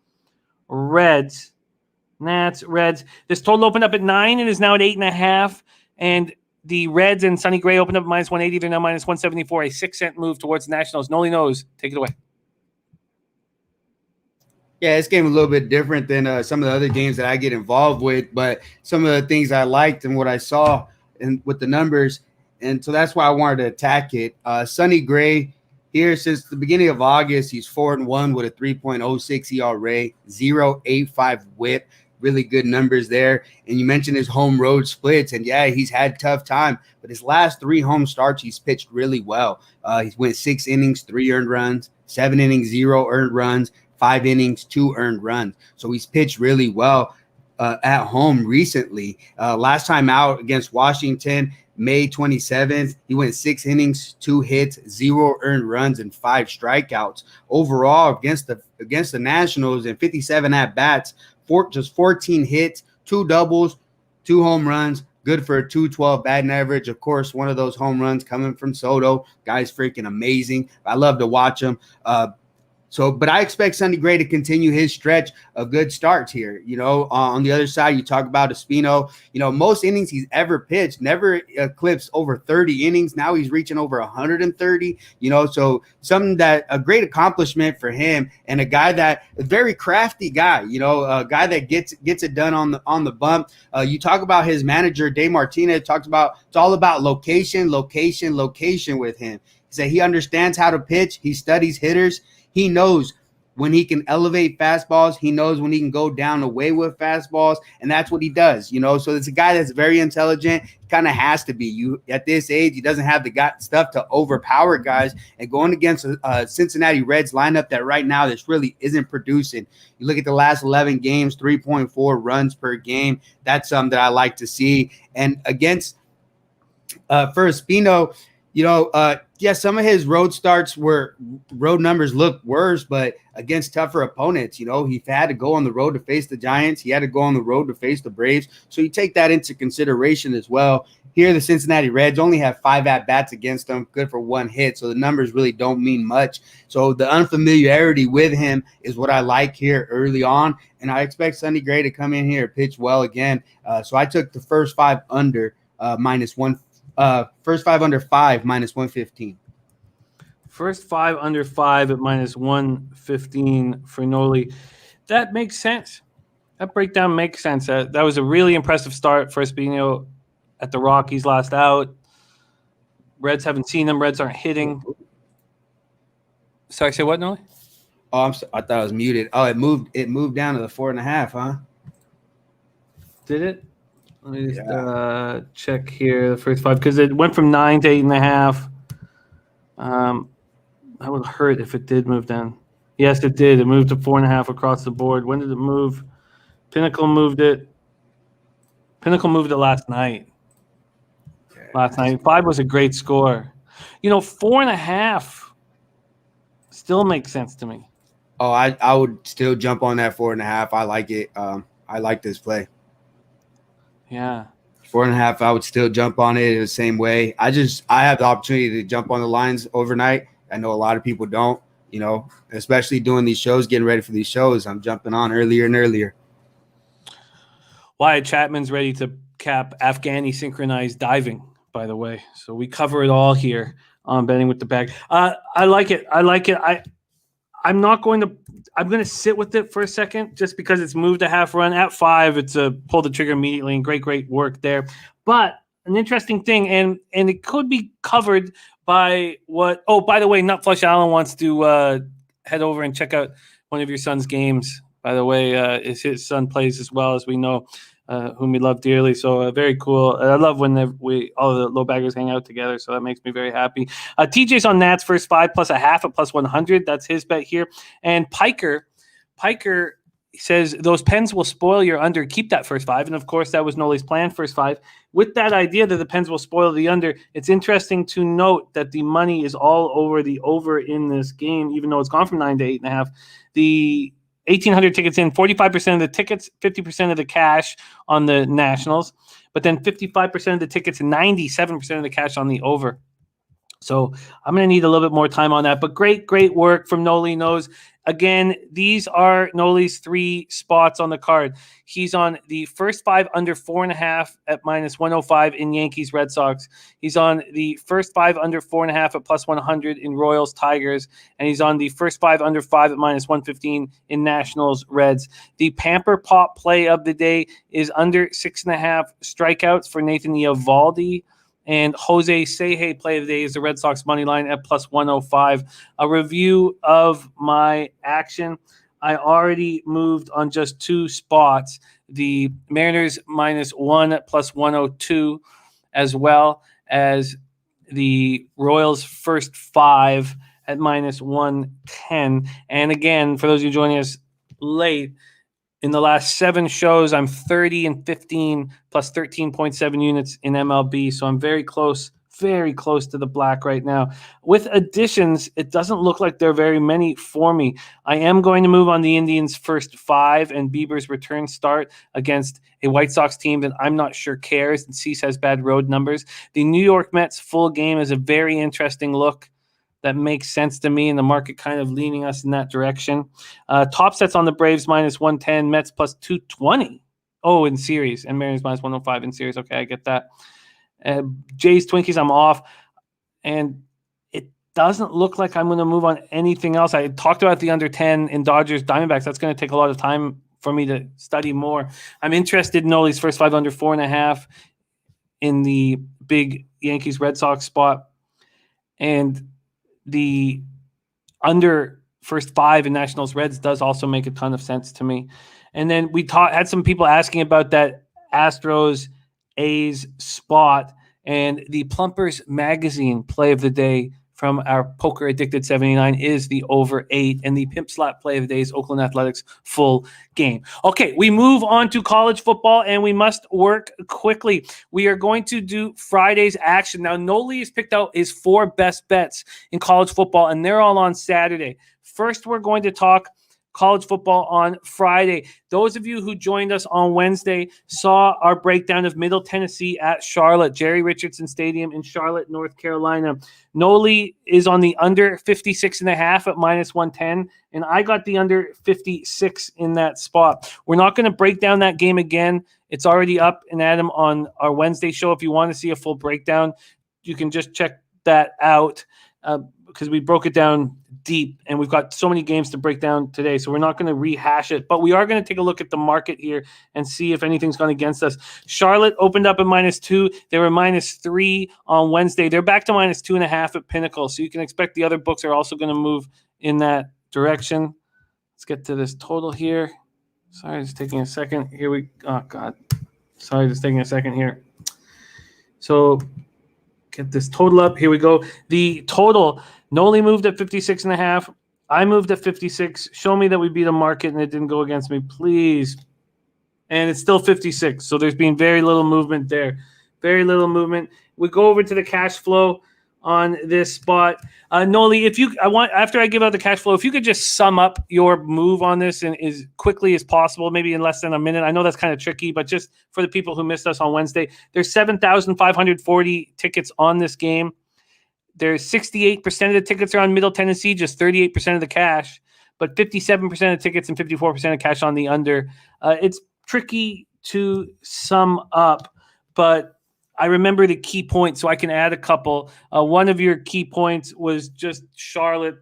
Reds. This total opened up at 9 and is now at 8.5. And the Reds and Sonny Gray opened up at minus 180. They're now minus 174, a 6-cent move towards the Nationals. Nolly Knows. Take it away. Yeah, this game is a little bit different than some of the other games that I get involved with, but some of the things I liked and what I saw and with the numbers, and so that's why I wanted to attack it. Sonny Gray here since the beginning of August, he's 4-1 with a 3.06 ERA, 0.85 WHIP. Really good numbers there. And you mentioned his home road splits, and yeah, he's had tough time, but his last 3 home starts, he's pitched really well. He went 6 innings, 3 earned runs, 7 innings, 0 earned runs, 5 innings, 2 earned runs. So he's pitched really well at home recently. Last time out against Washington, May 27th, he went 6 innings, 2 hits, 0 earned runs, and 5 strikeouts. Overall, against the Nationals in 57 at-bats, just 14 hits, 2 doubles, 2 home runs, good for a 212 batting average. Of course, one of those home runs coming from Soto. Guy's freaking amazing. I love to watch him. But I expect Sonny Gray to continue his stretch of good starts here. On the other side, you talk about Espino. Most innings he's ever pitched never eclipsed over 30 innings. Now he's reaching over 130. So a great accomplishment for him, and a guy that a very crafty guy. A guy that gets it done on the bump. You talk about his manager, Dave Martinez. Talks about it's all about location with him. He said he understands how to pitch. He studies hitters. He knows when he can elevate fastballs. He knows when he can go down away with fastballs, and that's what he does, So it's a guy that's very intelligent. Kind of has to be. You at this age, he doesn't have the stuff to overpower guys. And going against a Cincinnati Reds lineup that right now this really isn't producing. You look at the last 11 games, 3.4 runs per game. That's something that I like to see. And against for Espino, some of his road numbers look worse, but against tougher opponents, he had to go on the road to face the Giants. He had to go on the road to face the Braves. So you take that into consideration as well. Here, the Cincinnati Reds only have 5 at-bats against them, good for 1 hit. So the numbers really don't mean much. So the unfamiliarity with him is what I like here early on. And I expect Sonny Gray to come in here and pitch well again. So I took the first 5 under -1. First 5 under 5 -115. First 5 under 5 at -115 for Nolly. That makes sense. That breakdown makes sense. That was a really impressive start for Espino at the Rockies last out. Reds haven't seen them. Reds aren't hitting. Sorry, say what, Nolly? Oh, I thought I was muted. Oh, it moved down to the 4.5, huh? Did it? Let me just check here the first 5 because it went from 9 to 8.5. That would hurt if it did move down. Yes, it did. It moved to 4.5 across the board. When did it move? Pinnacle moved it last night. Last night. 5 was a great score. 4.5 still makes sense to me. Oh, I would still jump on that 4.5. I like it. I like this play. Yeah. 4.5, I would still jump on it the same way. I have the opportunity to jump on the lines overnight. I know a lot of people don't, especially doing these shows, getting ready for these shows. I'm jumping on earlier and earlier. Wyatt Chapman's ready to cap Afghani synchronized diving, by the way. So we cover it all here on Betting with the Bag. I like it. I'm going to sit with it for a second just because it's moved a half run. At 5, it's a pull the trigger immediately, and great work there. But an interesting thing, and it could be covered by what – oh, by the way, Nutflush Allen wants to head over and check out one of your son's games. By the way, his son plays as well, as we know, whom we love dearly. So very cool. I love when all the low baggers hang out together. So that makes me very happy. TJ's on Nats first 5 plus a half at plus 100. That's his bet here. And Piker says those pens will spoil your under. Keep that first 5. And of course, that was Nolly's plan, first 5. With that idea that the pens will spoil the under, it's interesting to note that the money is all over the over in this game, even though it's gone from 9 to 8.5. The 1,800 tickets in, 45% of the tickets, 50% of the cash on the Nationals, but then 55% of the tickets and 97% of the cash on the over. So I'm going to need a little bit more time on that, but great work from Nolly Knows. Again, these are Nolly's 3 spots on the card. He's on the first 5 under 4.5 at -105 in Yankees Red Sox. He's on the first 5 under 4.5 at plus 100 in Royals Tigers. And he's on the first 5 under 5 at -115 in Nationals Reds. The Pamper Pop play of the day is under 6.5 strikeouts for Nathan Eovaldi. And Jose Seje play of the day is the Red Sox money line at plus 105. A review of my action. I already moved on just 2 spots. The Mariners -1 at plus 102, as well as the Royals first 5 at -110. And again, for those of you joining us late, in the last 7 shows, I'm 30 and 15 plus 13.7 units in MLB. So I'm very close to the black right now. With additions, it doesn't look like there are very many for me. I am going to move on the Indians first 5 and Bieber's return start against a White Sox team that I'm not sure cares, and Cease has bad road numbers. The New York Mets full game is a very interesting look. That makes sense to me, and the market kind of leaning us in that direction. Top sets on the Braves -110, Mets plus 220. Oh, in series, and Mariners -105 in series. Okay, I get that. Jays, Twinkies, I'm off. And it doesn't look like I'm going to move on anything else. I talked about the under 10 in Dodgers, Diamondbacks. That's going to take a lot of time for me to study more. I'm interested in Nolly's first 5 under 4.5 in the big Yankees Red Sox spot. And the under first 5 in Nationals Reds does also make a ton of sense to me. And then we had some people asking about that Astros A's spot, and the Plumpers Magazine play of the day from our Poker Addicted 79 is the over 8, and the Pimp Slap play of the day is Oakland Athletics full game. Okay, we move on to college football, and we must work quickly. We are going to do Friday's action. Now, Nolly has picked out his 4 best bets in college football, and they're all on Saturday. First, we're going to talk college football on Friday. Those of you who joined us on Wednesday saw our breakdown of Middle Tennessee at Charlotte, Jerry Richardson Stadium in Charlotte, North Carolina. Nolly is on the under 56.5 at -110, and I got the under 56 in that spot. We're not going to break down that game again. It's already up and Adam on our Wednesday show. If you want to see a full breakdown, you can just check that out because we broke it down deep, and we've got so many games to break down today, so we're not going to rehash it, but we are going to take a look at the market here and see if anything's gone against us. Charlotte opened up at -2. They were -3 on Wednesday. They're back to -2.5 at Pinnacle, so you can expect the other books are also going to move in that direction. Let's get to this total here. Sorry, just taking a second. Oh, God. Sorry, just taking a second here. So get this total up. Here we go. The total, Nolly moved at 56.5. I moved at 56. Show me that we beat a market and it didn't go against me, please. And it's still 56. So there's been very little movement there. Very little movement. We go over to the cash flow on this spot. Nolly, after I give out the cash flow, if you could just sum up your move on this and as quickly as possible, maybe in less than a minute. I know that's kind of tricky, but just for the people who missed us on Wednesday, there's 7,540 tickets on this game. There's 68% of the tickets are on Middle Tennessee, just 38% of the cash, but 57% of tickets and 54% of cash on the under. It's tricky to sum up, but I remember the key points, so I can add a couple. One of your key points was just Charlotte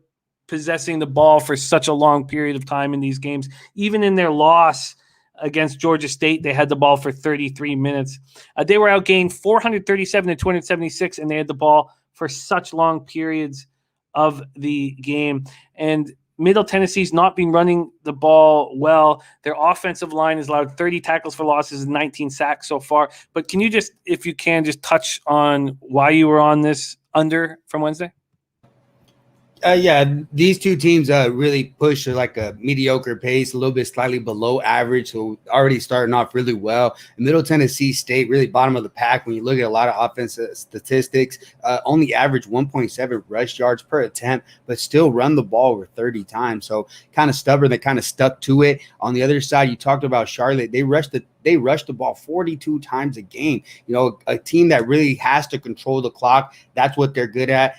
possessing the ball for such a long period of time in these games. Even in their loss against Georgia State, they had the ball for 33 minutes. They were outgained 437 to 276, and they had the ball for such long periods of the game. And Middle Tennessee's not been running the ball well. Their offensive line has allowed 30 tackles for losses and 19 sacks so far. But can you just, if you can, just touch on why you were on this under from Wednesday? Yeah, these two teams really push at like a mediocre pace, a little bit slightly below average, so already starting off really well. Middle Tennessee State, really bottom of the pack when you look at a lot of offensive statistics, only average 1.7 rush yards per attempt, but still run the ball over 30 times. So kind of stubborn, they kind of stuck to it. On the other side, you talked about Charlotte. They rushed the ball 42 times a game. You know, a team that really has to control the clock. That's what they're good at.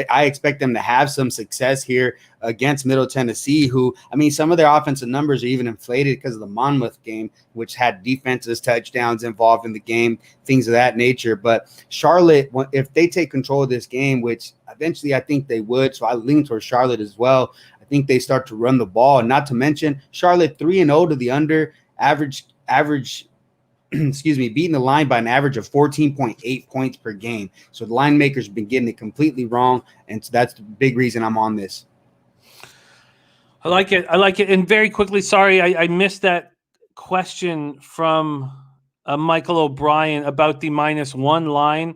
I expect them to have some success here against Middle Tennessee, who, I mean, some of their offensive numbers are even inflated because of the Monmouth game, which had defenses, touchdowns involved in the game, things of that nature. But Charlotte, if they take control of this game, which eventually I think they would, so I lean towards Charlotte as well. I think they start to run the ball. Not to mention Charlotte 3-0 to the under, average beating the line by an average of 14.8 points per game. So the line makers have been getting it completely wrong, and so that's the big reason I'm on this. I like it. And very quickly, sorry, I missed that question from Michael O'Brien about the -1 line.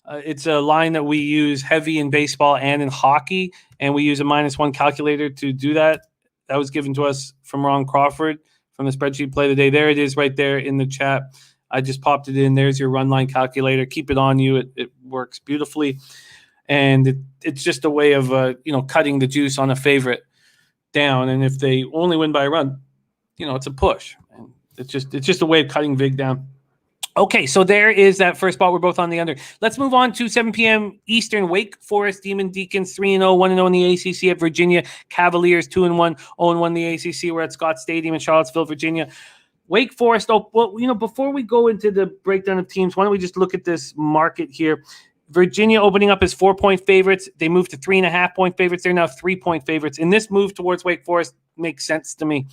It's a line that we use heavy in baseball and in hockey, and we use a -1 calculator to do that. That was given to us from Ron Crawford from the spreadsheet play of the day. There it is right there in the chat. I just popped it in. There's your run line calculator. Keep it on you. It works beautifully. And it's just a way of, cutting the juice on a favorite down. And if they only win by a run, it's a push. And it's just a way of cutting VIG down. Okay, so there is that first spot. We're both on the under. Let's move on to 7 p.m. Eastern. Wake Forest Demon Deacons 3-0, 1-0 in the ACC at Virginia. Cavaliers 2-1, 0-1 in the ACC. We're at Scott Stadium in Charlottesville, Virginia. Wake Forest. Before we go into the breakdown of teams, why don't we just look at this market here? Virginia opening up as 4-point favorites. They moved to 3.5-point favorites. They're now 3-point favorites. And this move towards Wake Forest makes sense to me.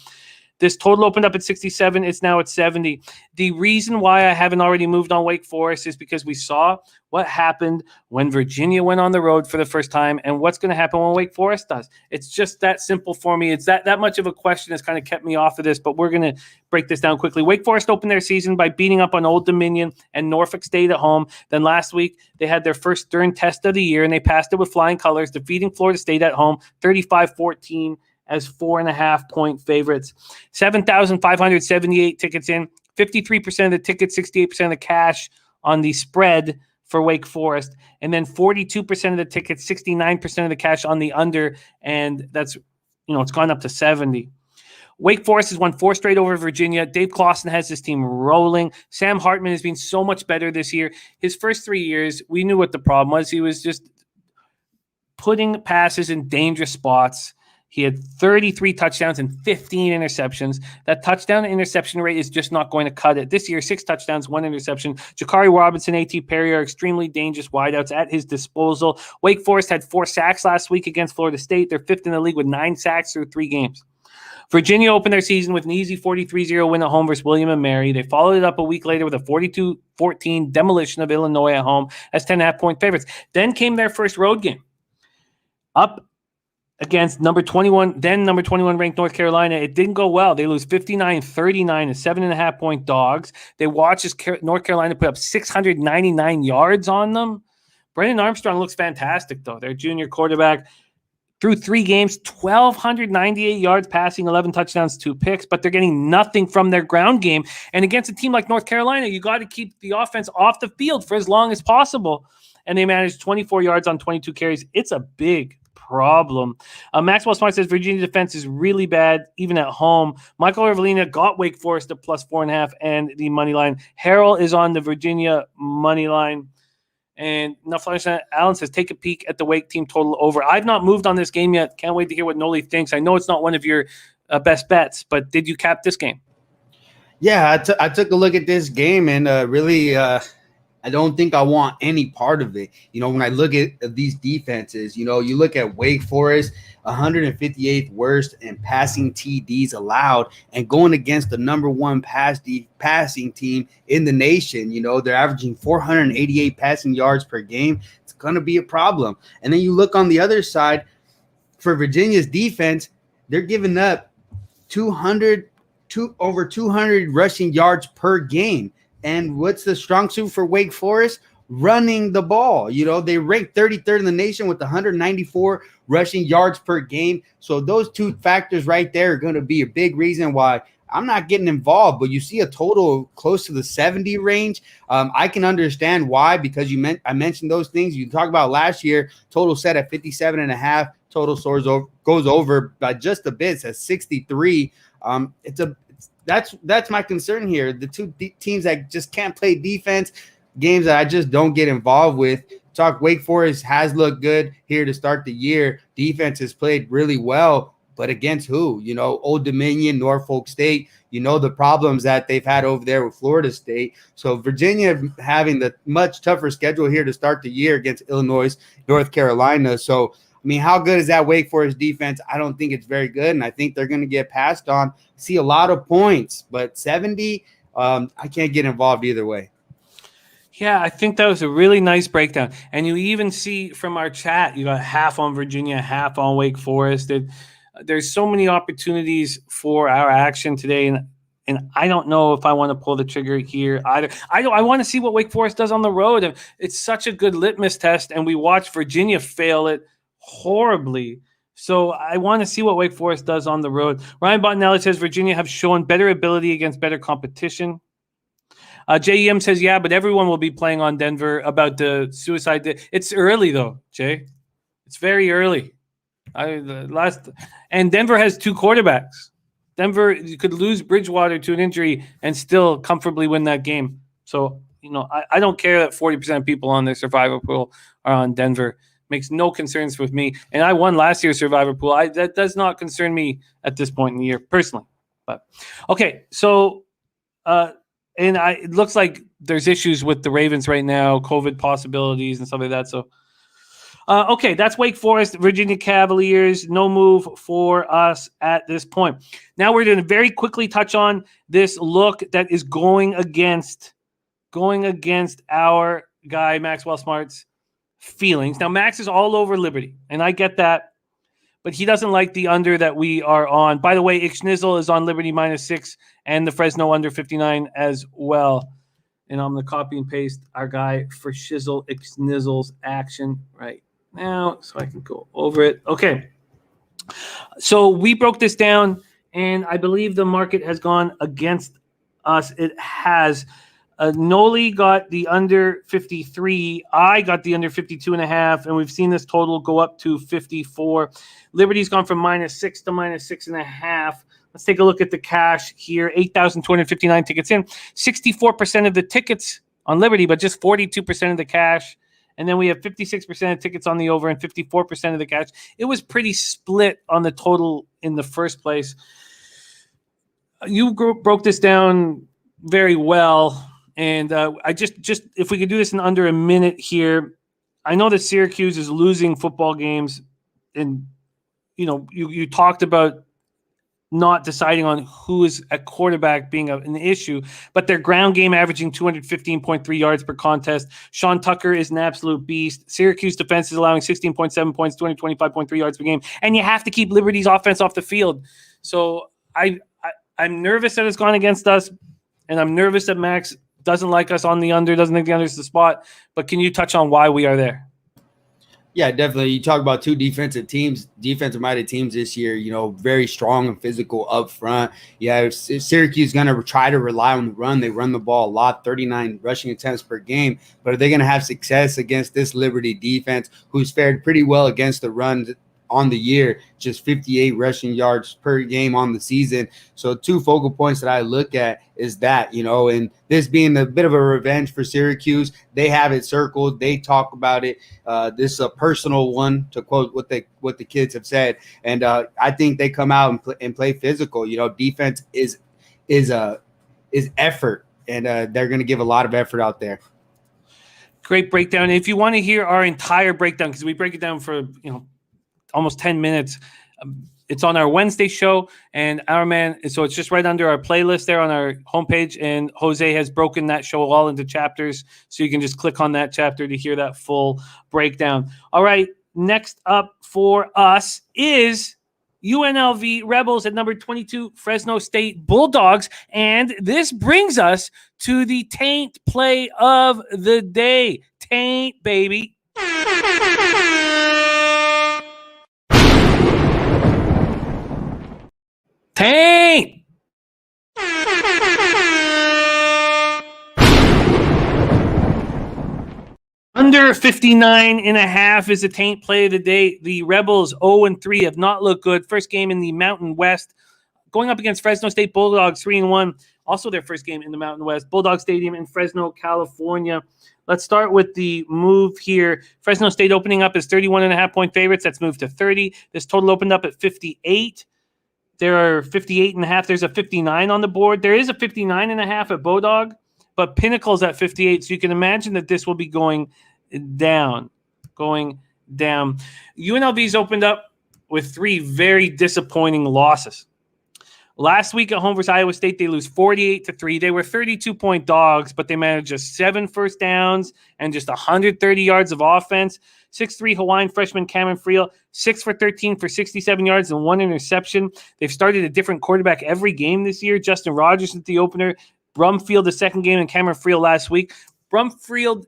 This total opened up at 67. It's now at 70. The reason why I haven't already moved on Wake Forest is because we saw what happened when Virginia went on the road for the first time and what's going to happen when Wake Forest does. It's just that simple for me. It's that much of a question has kind of kept me off of this, but we're going to break this down quickly. Wake Forest opened their season by beating up on Old Dominion and Norfolk State at home. Then last week, they had their first stern test of the year, and they passed it with flying colors, defeating Florida State at home 35-14 as 4.5-point favorites. 7,578 tickets in, 53% of the tickets, 68% of the cash on the spread for Wake Forest, and then 42% of the tickets, 69% of the cash on the under, and that's, it's gone up to 70. Wake Forest has won 4 straight over Virginia. Dave Clawson has this team rolling. Sam Hartman has been so much better this year. His first 3 years, we knew what the problem was. He was just putting passes in dangerous spots. He had 33 touchdowns and 15 interceptions. That touchdown to interception rate is just not going to cut it. This year, 6 touchdowns, 1 interception. Jakari Robinson, A.T. Perry are extremely dangerous wideouts at his disposal. Wake Forest had 4 sacks last week against Florida State. They're 5th in the league with 9 sacks through 3 games. Virginia opened their season with an easy 43-0 win at home versus William & Mary. They followed it up a week later with a 42-14 demolition of Illinois at home as 10.5-point favorites. Then came their first road game. Up against number 21 ranked North Carolina. It didn't go well. They lose 59-39 as 7.5-point dogs. They watch as North Carolina put up 699 yards on them. Brennan Armstrong looks fantastic, though. Their junior quarterback through 3 games, 1,298 yards passing, 11 touchdowns, 2 picks, but they're getting nothing from their ground game. And against a team like North Carolina, you got to keep the offense off the field for as long as possible. And they managed 24 yards on 22 carries. It's a big problem. Maxwell Smart says Virginia defense is really bad, even at home. Michael Ervelina got Wake Forest at plus 4.5 and the money line. Harrell is on the Virginia money line. And Allen says, take a peek at the Wake team total over. I've not moved on this game yet. Can't wait to hear what Nolly thinks. I know it's not one of your best bets, but did you cap this game? Yeah, I took a look at this game and really I don't think I want any part of it. When I look at these defenses, you look at Wake Forest, 158th worst in passing TDs allowed, and going against the number 1 passing team in the nation. They're averaging 488 passing yards per game. It's going to be a problem. And then you look on the other side for Virginia's defense, they're giving up over 200 rushing yards per game. And what's the strong suit for Wake Forest? Running the ball. They ranked 33rd in the nation with 194 rushing yards per game. So those 2 factors right there are going to be a big reason why I'm not getting involved. But you see a total close to the 70 range. I can understand why, because I mentioned those things. You talk about last year, total set at 57.5. Total goes over by just a bit. It's at 63. That's my concern here. The 2 teams that just can't play defense, games that I just don't get involved with. Wake Forest has looked good here to start the year. Defense has played really well, but against who? Old Dominion, Norfolk State, the problems that they've had over there with Florida State. So Virginia having the much tougher schedule here to start the year against Illinois, North Carolina. So how good is that Wake Forest defense? I don't think it's very good, and I think they're going to get passed on. See a lot of points, but 70, I can't get involved either way. Yeah, I think that was a really nice breakdown. And you even see from our chat, you got half on Virginia, half on Wake Forest. There's so many opportunities for our action today, and I don't know if I want to pull the trigger here either. I want to see what Wake Forest does on the road. It's such a good litmus test, and we watched Virginia fail it horribly. So I want to see what Wake Forest does on the road. Ryan Bottinelli says Virginia have shown better ability against better competition. JEM says, yeah, but everyone will be playing on Denver about the suicide. It's early, though, Jay. It's very early. And Denver has 2 quarterbacks. Denver could lose Bridgewater to an injury and still comfortably win that game. So, I don't care that 40% of people on their survivor pool are on Denver. Makes no concerns with me. And I won last year's survivor pool. That does not concern me at this point in the year, personally. But okay, so it looks like there's issues with the Ravens right now, COVID possibilities and stuff like that. So Okay, that's Wake Forest, Virginia Cavaliers. No move for us at this point. Now we're going to very quickly touch on this look that is going against our guy Maxwell Smart's feelings. Now Max is all over Liberty, and I get that, but he doesn't like the under that we are on. By the way, Ixnizzle is on Liberty -6 and the Fresno under 59 as well. And I'm going to copy and paste our guy for Shizzle Ixnizzle's action right now so I can go over it. Okay. So we broke this down, and I believe the market has gone against us. It has. Nolly got the under 53. I got the under 52.5, and we've seen this total go up to 54. Liberty's gone from -6 to -6.5. Let's take a look at the cash here. 8,259 tickets in. 64% of the tickets on Liberty, but just 42% of the cash. And then we have 56% of tickets on the over and 54% of the cash. It was pretty split on the total in the first place. You broke this down very well. And I just if we could do this in under a minute here. I know that Syracuse is losing football games. And, you talked about not deciding on who is a quarterback being an issue, but their ground game averaging 215.3 yards per contest. Sean Tucker is an absolute beast. Syracuse defense is allowing 16.7 points, 225.3 yards per game, and you have to keep Liberty's offense off the field. So I'm nervous that it's gone against us, and I'm nervous that Max doesn't like us on the under, doesn't think the under is the spot. But can you touch on why we are there? Yeah, definitely. You talk about two defensive-minded teams this year, very strong and physical up front. Yeah, Syracuse is going to try to rely on the run. They run the ball a lot, 39 rushing attempts per game. But are they going to have success against this Liberty defense, who's fared pretty well against the run on the year, just 58 rushing yards per game on the season? So two focal points that I look at is that, and this being a bit of a revenge for Syracuse. They have it circled. They talk about it. This is a personal one, to quote what the kids have said. And I think they come out and play physical. Defense is effort, and they're going to give a lot of effort out there. Great breakdown. If you want to hear our entire breakdown, because we break it down for, almost 10 minutes. It's on our Wednesday show, and our man, so it's just right under our playlist there on our homepage, and Jose has broken that show all into chapters, so you can just click on that chapter to hear that full breakdown. All right, next up for us is UNLV Rebels at number 22, Fresno State Bulldogs, and this brings us to the taint play of the day. Taint, baby. Taint! Under 59.5 is a taint play of the day. The Rebels 0-3 have not looked good. First game in the Mountain West. Going up against Fresno State Bulldogs 3-1. Also their first game in the Mountain West. Bulldog Stadium in Fresno, California. Let's start with the move here. Fresno State opening up as 31.5-point favorites. That's moved to 30. This total opened up at 58. There are 58.5. There's a 59 on the board. There is a 59.5 at Bodog, but Pinnacle's at 58. So you can imagine that this will be going down. UNLV's opened up with 3 very disappointing losses. Last week at home versus Iowa State, they lose 48-3. They were 32-point dogs, but they managed just 7 first downs and just 130 yards of offense. 6'3" Hawaiian freshman Cameron Friel, 6 for 13 for 67 yards and 1 interception. They've started a different quarterback every game this year. Justin Rogers at the opener, Brumfield the second game, and Cameron Friel last week. Brumfield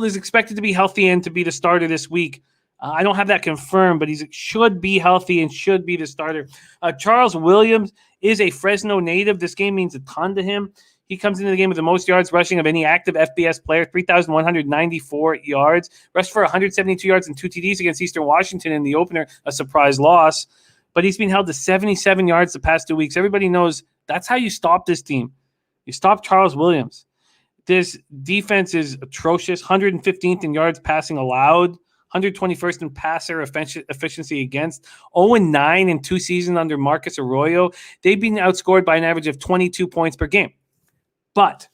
is expected to be healthy and to be the starter this week. I don't have that confirmed, but he should be healthy and should be the starter. Charles Williams is a Fresno native. This game means a ton to him. He comes into the game with the most yards rushing of any active FBS player, 3,194 yards. Rushed for 172 yards and 2 TDs against Eastern Washington in the opener, a surprise loss. But he's been held to 77 yards the past 2 weeks. Everybody knows that's how you stop this team. You stop Charles Williams. This defense is atrocious, 115th in yards passing allowed, 121st in passer efficiency against, 0-9 in 2 seasons under Marcus Arroyo. They've been outscored by an average of 22 points per game. But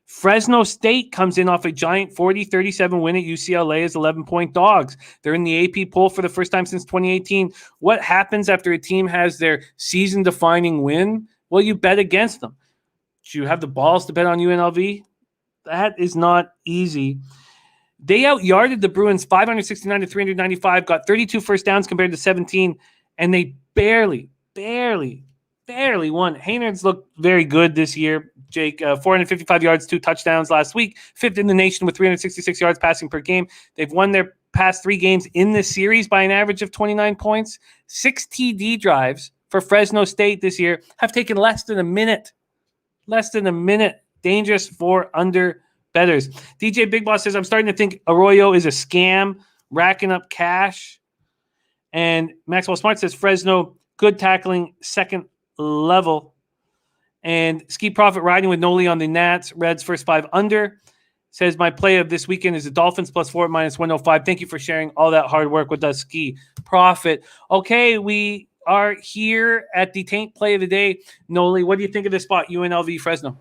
Fresno State comes in off a giant 40-37 win at UCLA as 11-point dogs. They're in the AP poll for the first time since 2018. What happens after a team has their season-defining win? Well, you bet against them. Do you have the balls to bet on UNLV? That is not easy. They out-yarded the Bruins 569-395, got 32 first downs compared to 17, and they barely won. Haynard's looked very good this year. Jake, 455 yards, 2 touchdowns last week, 5th in the nation with 366 yards passing per game. They've won their past 3 games in this series by an average of 29 points. 6 TD drives for Fresno State this year have taken less than a minute. Dangerous for under bettors. DJ Big Boss says, I'm starting to think Arroyo is a scam, racking up cash. And Maxwell Smart says, Fresno, good tackling, second level. And Ski Profit riding with Nolly on the Nats, Reds first 5 under. Says, my play of this weekend is the Dolphins +4 -105. Thank you for sharing all that hard work with us, Ski Profit. Okay, we are here at the Taint Play of the Day. Nolly, what do you think of this spot, UNLV Fresno?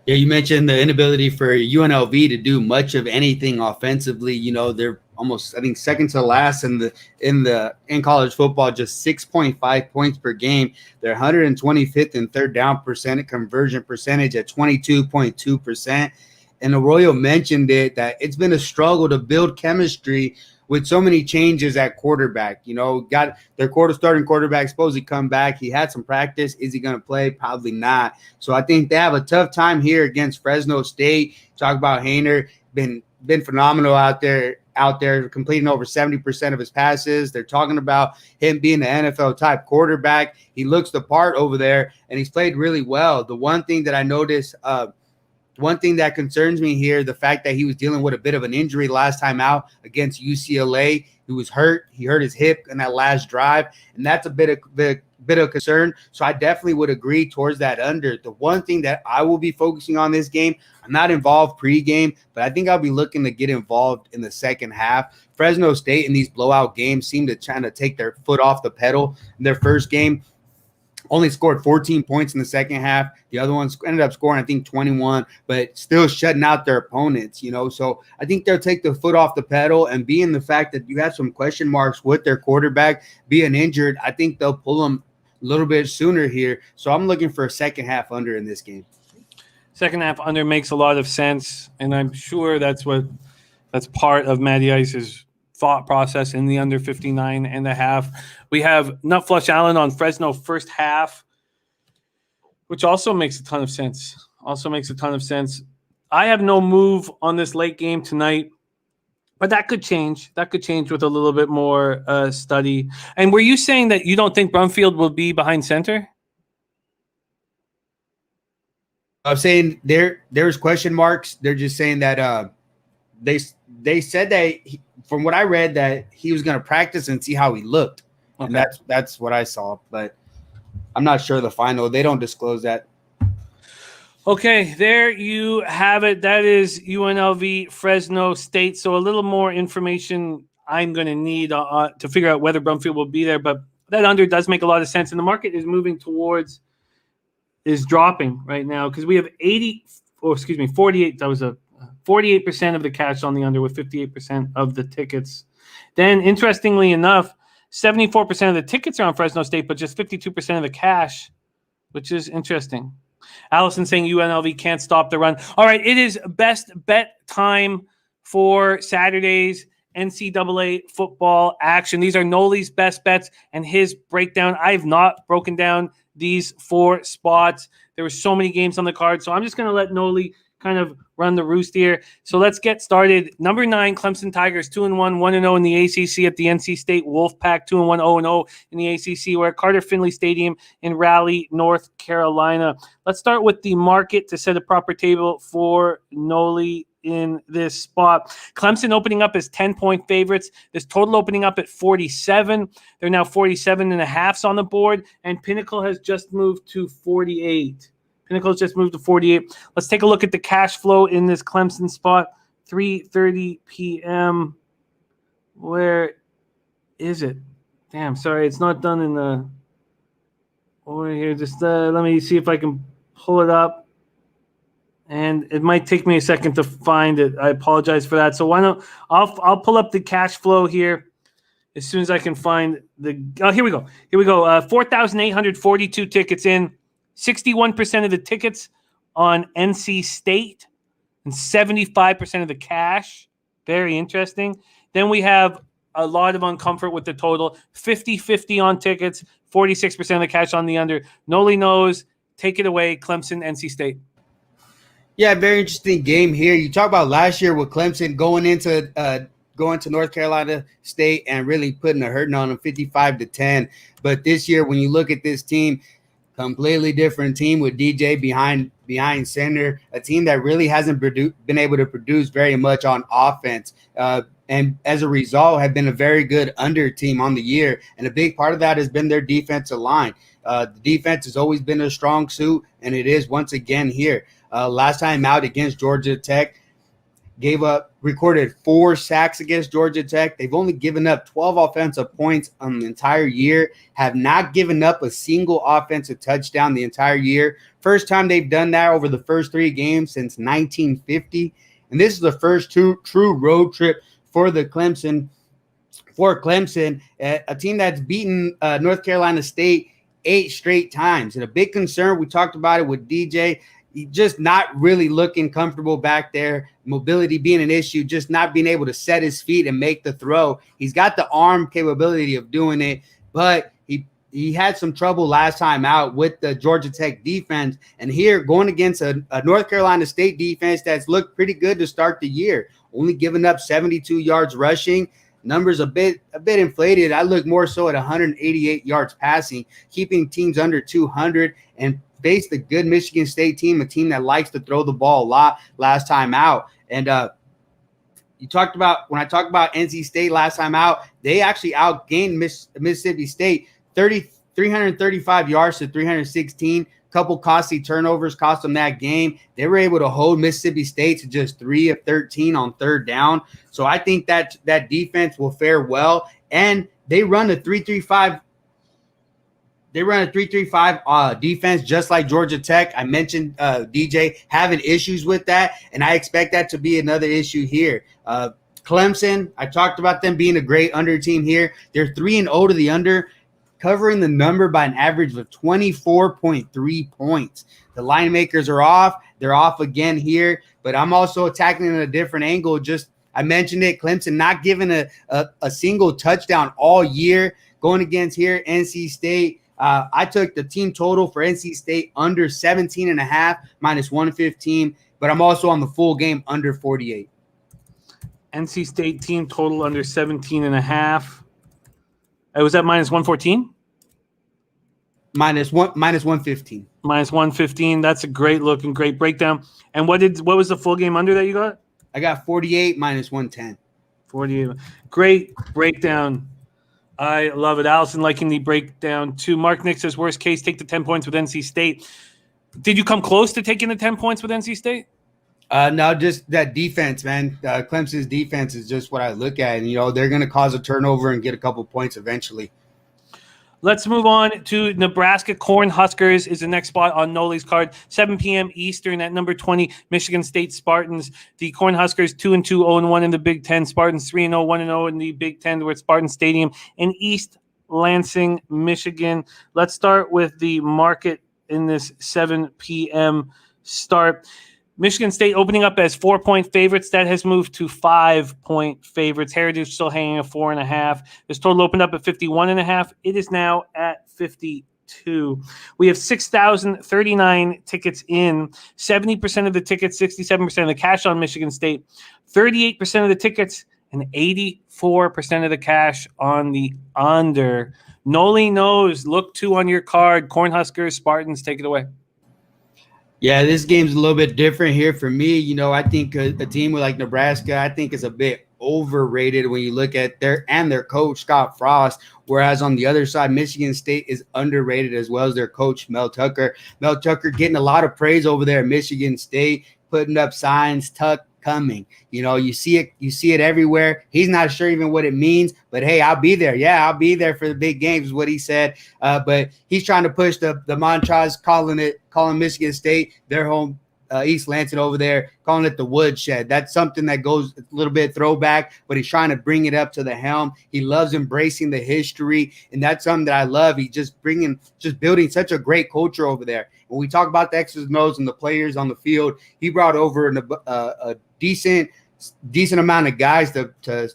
Yeah, you mentioned the inability for UNLV to do much of anything offensively. You know, they're almost, I think, second to last in college football, just 6.5 points per game. They're 125th in third down conversion percentage at 22.2%. And Arroyo mentioned it, that it's been a struggle to build chemistry with so many changes at quarterback. You know, got their starting quarterback supposed to come back. He had some practice. Is he going to play? Probably not. So I think they have a tough time here against Fresno State. Talk about Hainer, been phenomenal out there, completing over 70% of his passes. They're talking about him being an NFL type quarterback. He looks the part over there, and he's played really well. The one thing that I noticed, one thing that concerns me here, the fact that he was dealing with a bit of an injury last time out against UCLA. He was hurt. He hurt his hip in that last drive, and that's a bit of concern. So I definitely would agree towards that under. The one thing that I will be focusing on this game, I'm not involved pregame, but I think I'll be looking to get involved in the second half. Fresno State in these blowout games seem to try to take their foot off the pedal. In their first game, only scored 14 points in the second half. The other ones ended up scoring, I think, 21, but still shutting out their opponents, you know. So I think they'll take the foot off the pedal, and being the fact that you have some question marks with their quarterback being injured, I think they'll pull them a little bit sooner here. So I'm looking for a second half under in this game. Second half under makes a lot of sense, and I'm sure that's part of Matty Ice's thought process in the under 59.5. We have Nut Flush Allen on Fresno first half, which also makes a ton of sense. I have no move on this late game tonight, but that could change. With a little bit more study. And were you saying that you don't think Brumfield will be behind center? I'm saying there's question marks. They're just saying that they said that from what I read, that he was going to practice and see how he looked. Okay. And that's what I saw, but I'm not sure the final. They don't disclose that. Okay, there you have it. That is UNLV Fresno State. So a little more information I'm going to need to figure out whether Brumfield will be there, but that under does make a lot of sense. And the market is moving is dropping right now because we have 48. That was a 48% of the cash on the under with 58% of the tickets. Then, interestingly enough, 74% of the tickets are on Fresno State, but just 52% of the cash, which is interesting. Allison saying UNLV can't stop the run. All right, it is best bet time for Saturday's NCAA football action. These are Nolly's best bets and his breakdown. I have not broken down these 4 spots. There were so many games on the card, so I'm just going to let Nolly kind of run the roost here. So let's get started. Number 9, Clemson Tigers, 2-1, 1-0 in the ACC at the NC State Wolfpack, 2-1, 0-0 in the ACC. We're at Carter Finley Stadium in Raleigh, North Carolina. Let's start with the market to set a proper table for Nolly in this spot. Clemson opening up as 10-point favorites. This total opening up at 47. They're now 47.5 on the board, and Pinnacle has just moved to 48. Pinnacle's just moved to 48. Let's take a look at the cash flow in this Clemson spot. 3:30 p.m. Where is it? Damn, sorry, it's not done in the over here. Just let me see if I can pull it up. and it might take me a second to find it. I apologize for that. So why don't I'll pull up the cash flow here as soon as I can find the. Oh, here we go. 4,842 tickets in. 61% of the tickets on NC State and 75% of the cash. Very interesting. Then we have a lot of uncomfort with the total. 50-50 on tickets, 46% of the cash on the under. Nolly Knows. Take it away, Clemson NC State. Yeah, very interesting game here. You talk about last year with Clemson going to North Carolina State and really putting a hurting on them 55-10. But this year, when you look at this team, completely different team with DJ behind center, a team that really hasn't been able to produce very much on offense. And as a result, have been a very good under team on the year. And a big part of that has been their defensive line. The defense has always been a strong suit, and it is once again here. Last time out against Georgia Tech, recorded 4 sacks against Georgia Tech. They've only given up 12 offensive points on the entire year, have not given up a single offensive touchdown the entire year. First time they've done that over the first 3 games since 1950. And this is the first true road trip for Clemson, a team that's beaten North Carolina State 8 straight times. And a big concern, we talked about it with DJ, he's just not really looking comfortable back there. Mobility being an issue, just not being able to set his feet and make the throw. He's got the arm capability of doing it, but he had some trouble last time out with the Georgia Tech defense. And here, going against a North Carolina State defense that's looked pretty good to start the year, only giving up 72 yards rushing. Numbers a bit inflated. I look more so at 188 yards passing, keeping teams under 200, and faced a good Michigan State team, a team that likes to throw the ball a lot last time out. And when I talked about NC State last time out, they actually outgained Mississippi State 335 yards to 316. Couple costly turnovers cost them that game. They were able to hold Mississippi State to just 3 of 13 on third down. So I think that defense will fare well. And they run a 3-3-5. They run a 3-3-5 defense just like Georgia Tech. I mentioned DJ having issues with that, and I expect that to be another issue here. Clemson, I talked about them being a great under team here. They're 3-0 to the under, covering the number by an average of 24.3 points. The line makers are off. They're off again here, but I'm also attacking in a different angle. Just I mentioned it, Clemson not giving a single touchdown all year. Going against here, NC State. I took the team total for NC State under 17.5 minus 115, but I'm also on the full game under 48. NC State team total under 17.5. Was that minus 114? Minus 115. Minus 115. That's a great look and great breakdown. And what was the full game under that you got? I got 48 minus 110. 48. Great breakdown. I love it. Allison liking the breakdown too. Mark Nick says, worst case, take the 10 points with NC State. Did you come close to taking the 10 points with NC State? No, just that defense, man. Clemson's defense is just what I look at. And, they're going to cause a turnover and get a couple points eventually. Let's move on to Nebraska Cornhuskers is the next spot on Nolly's card. 7 p.m. Eastern at number 20, Michigan State Spartans. The Cornhuskers 2-2, 0-1 in the Big Ten. Spartans 3-0, 1-0 in the Big Ten. We're at Spartan Stadium in East Lansing, Michigan. Let's start with the market in this 7 p.m. start. Michigan State opening up as 4-point favorites. That has moved to 5-point favorites. Heritage still hanging at 4.5. This total opened up at 51.5. It is now at 52. We have 6,039 tickets in. 70% of the tickets, 67% of the cash on Michigan State. 38% of the tickets and 84% of the cash on the under. Nolly Knows. Look 2 on your card. Cornhuskers, Spartans, take it away. Yeah, this game's a little bit different here for me. I think a team like Nebraska, I think is a bit overrated when you look at their coach, Scott Frost, whereas on the other side, Michigan State is underrated as well as their coach, Mel Tucker. Mel Tucker getting a lot of praise over there at Michigan State, putting up signs, Tuck coming. You see it everywhere. He's not sure even what it means, but hey, I'll be there. Yeah, I'll be there for the big games is what he said. But he's trying to push the Montrose, calling Michigan State their home East Lansing over there, calling it the woodshed. That's something that goes a little bit throwback, but he's trying to bring it up to the helm. He loves embracing the history, and that's something that I love. He's just building such a great culture over there. When we talk about the X's and O's and the players on the field, he brought over a decent amount of guys to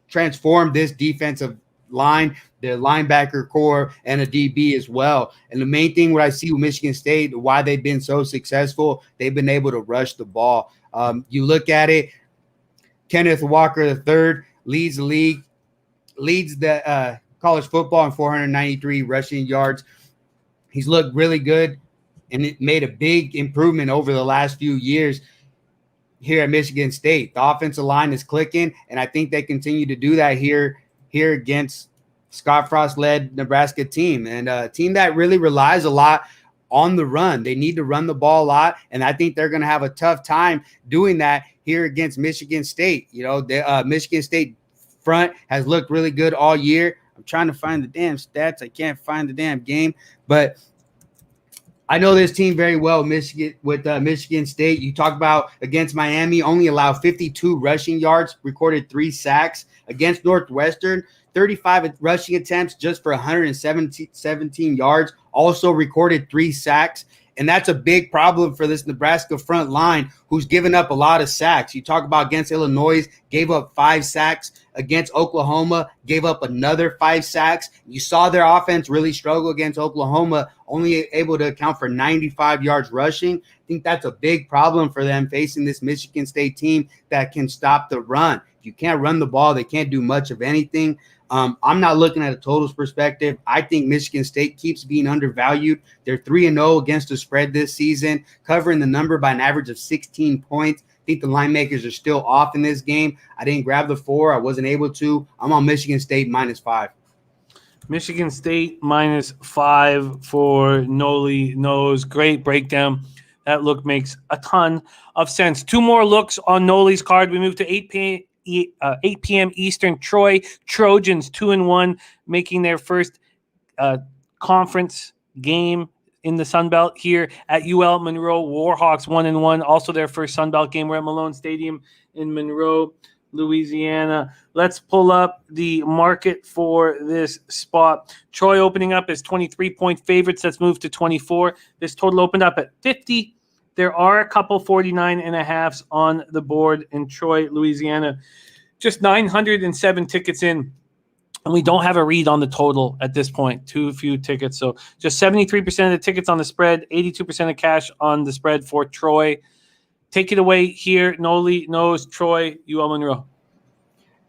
transform this defensive line, the linebacker core, and a DB as well. And the main thing what I see with Michigan State, why they've been so successful, they've been able to rush the ball. You look at it, Kenneth Walker III leads the league, leads the college football in 493 rushing yards. He's looked really good, and it made a big improvement over the last few years here at Michigan State. The offensive line is clicking, and I think they continue to do that here against Scott Frost-led Nebraska team, and a team that really relies a lot on the run. They need to run the ball a lot, and I think they're going to have a tough time doing that here against Michigan State. You know, the Michigan State front has looked really good all year. I'm trying to find the damn stats. I can't find the damn game, but I know this team very well, Michigan State. You talk about against Miami, only allowed 52 rushing yards, recorded 3 sacks. Against Northwestern, 35 rushing attempts just for 117 yards, also recorded 3 sacks. And that's a big problem for this Nebraska front line, who's given up a lot of sacks. You talk about against Illinois, gave up 5 sacks. Against Oklahoma, gave up another 5 sacks. You saw their offense really struggle against Oklahoma, only able to account for 95 yards rushing. I think that's a big problem for them facing this Michigan State team that can stop the run. If you can't run the ball, they can't do much of anything. I'm not looking at a totals perspective. I think Michigan State keeps being undervalued. They're 3-0 against the spread this season, covering the number by an average of 16 points. I think the line makers are still off in this game. I didn't grab the 4. I wasn't able to. I'm on Michigan State -5. Michigan State -5 for Nolly Knows. Great breakdown. That look makes a ton of sense. 2 more looks on Nolly's card. We move to 8 p.m. Eastern. Troy Trojans 2-1, making their first conference game in the Sun Belt here at UL Monroe. Warhawks 1-1, also their first Sun Belt game. We're at Malone Stadium in Monroe, Louisiana. Let's pull up the market for this spot. Troy opening up as 23-point favorites. Let's move to 24. This total opened up at 50. There are a couple 49.5s on the board in Troy, Louisiana. Just 907 tickets in, and we don't have a read on the total at this point. Too few tickets. So just 73% of the tickets on the spread, 82% of cash on the spread for Troy. Take it away here. Nolly Knows, Troy, UL Monroe.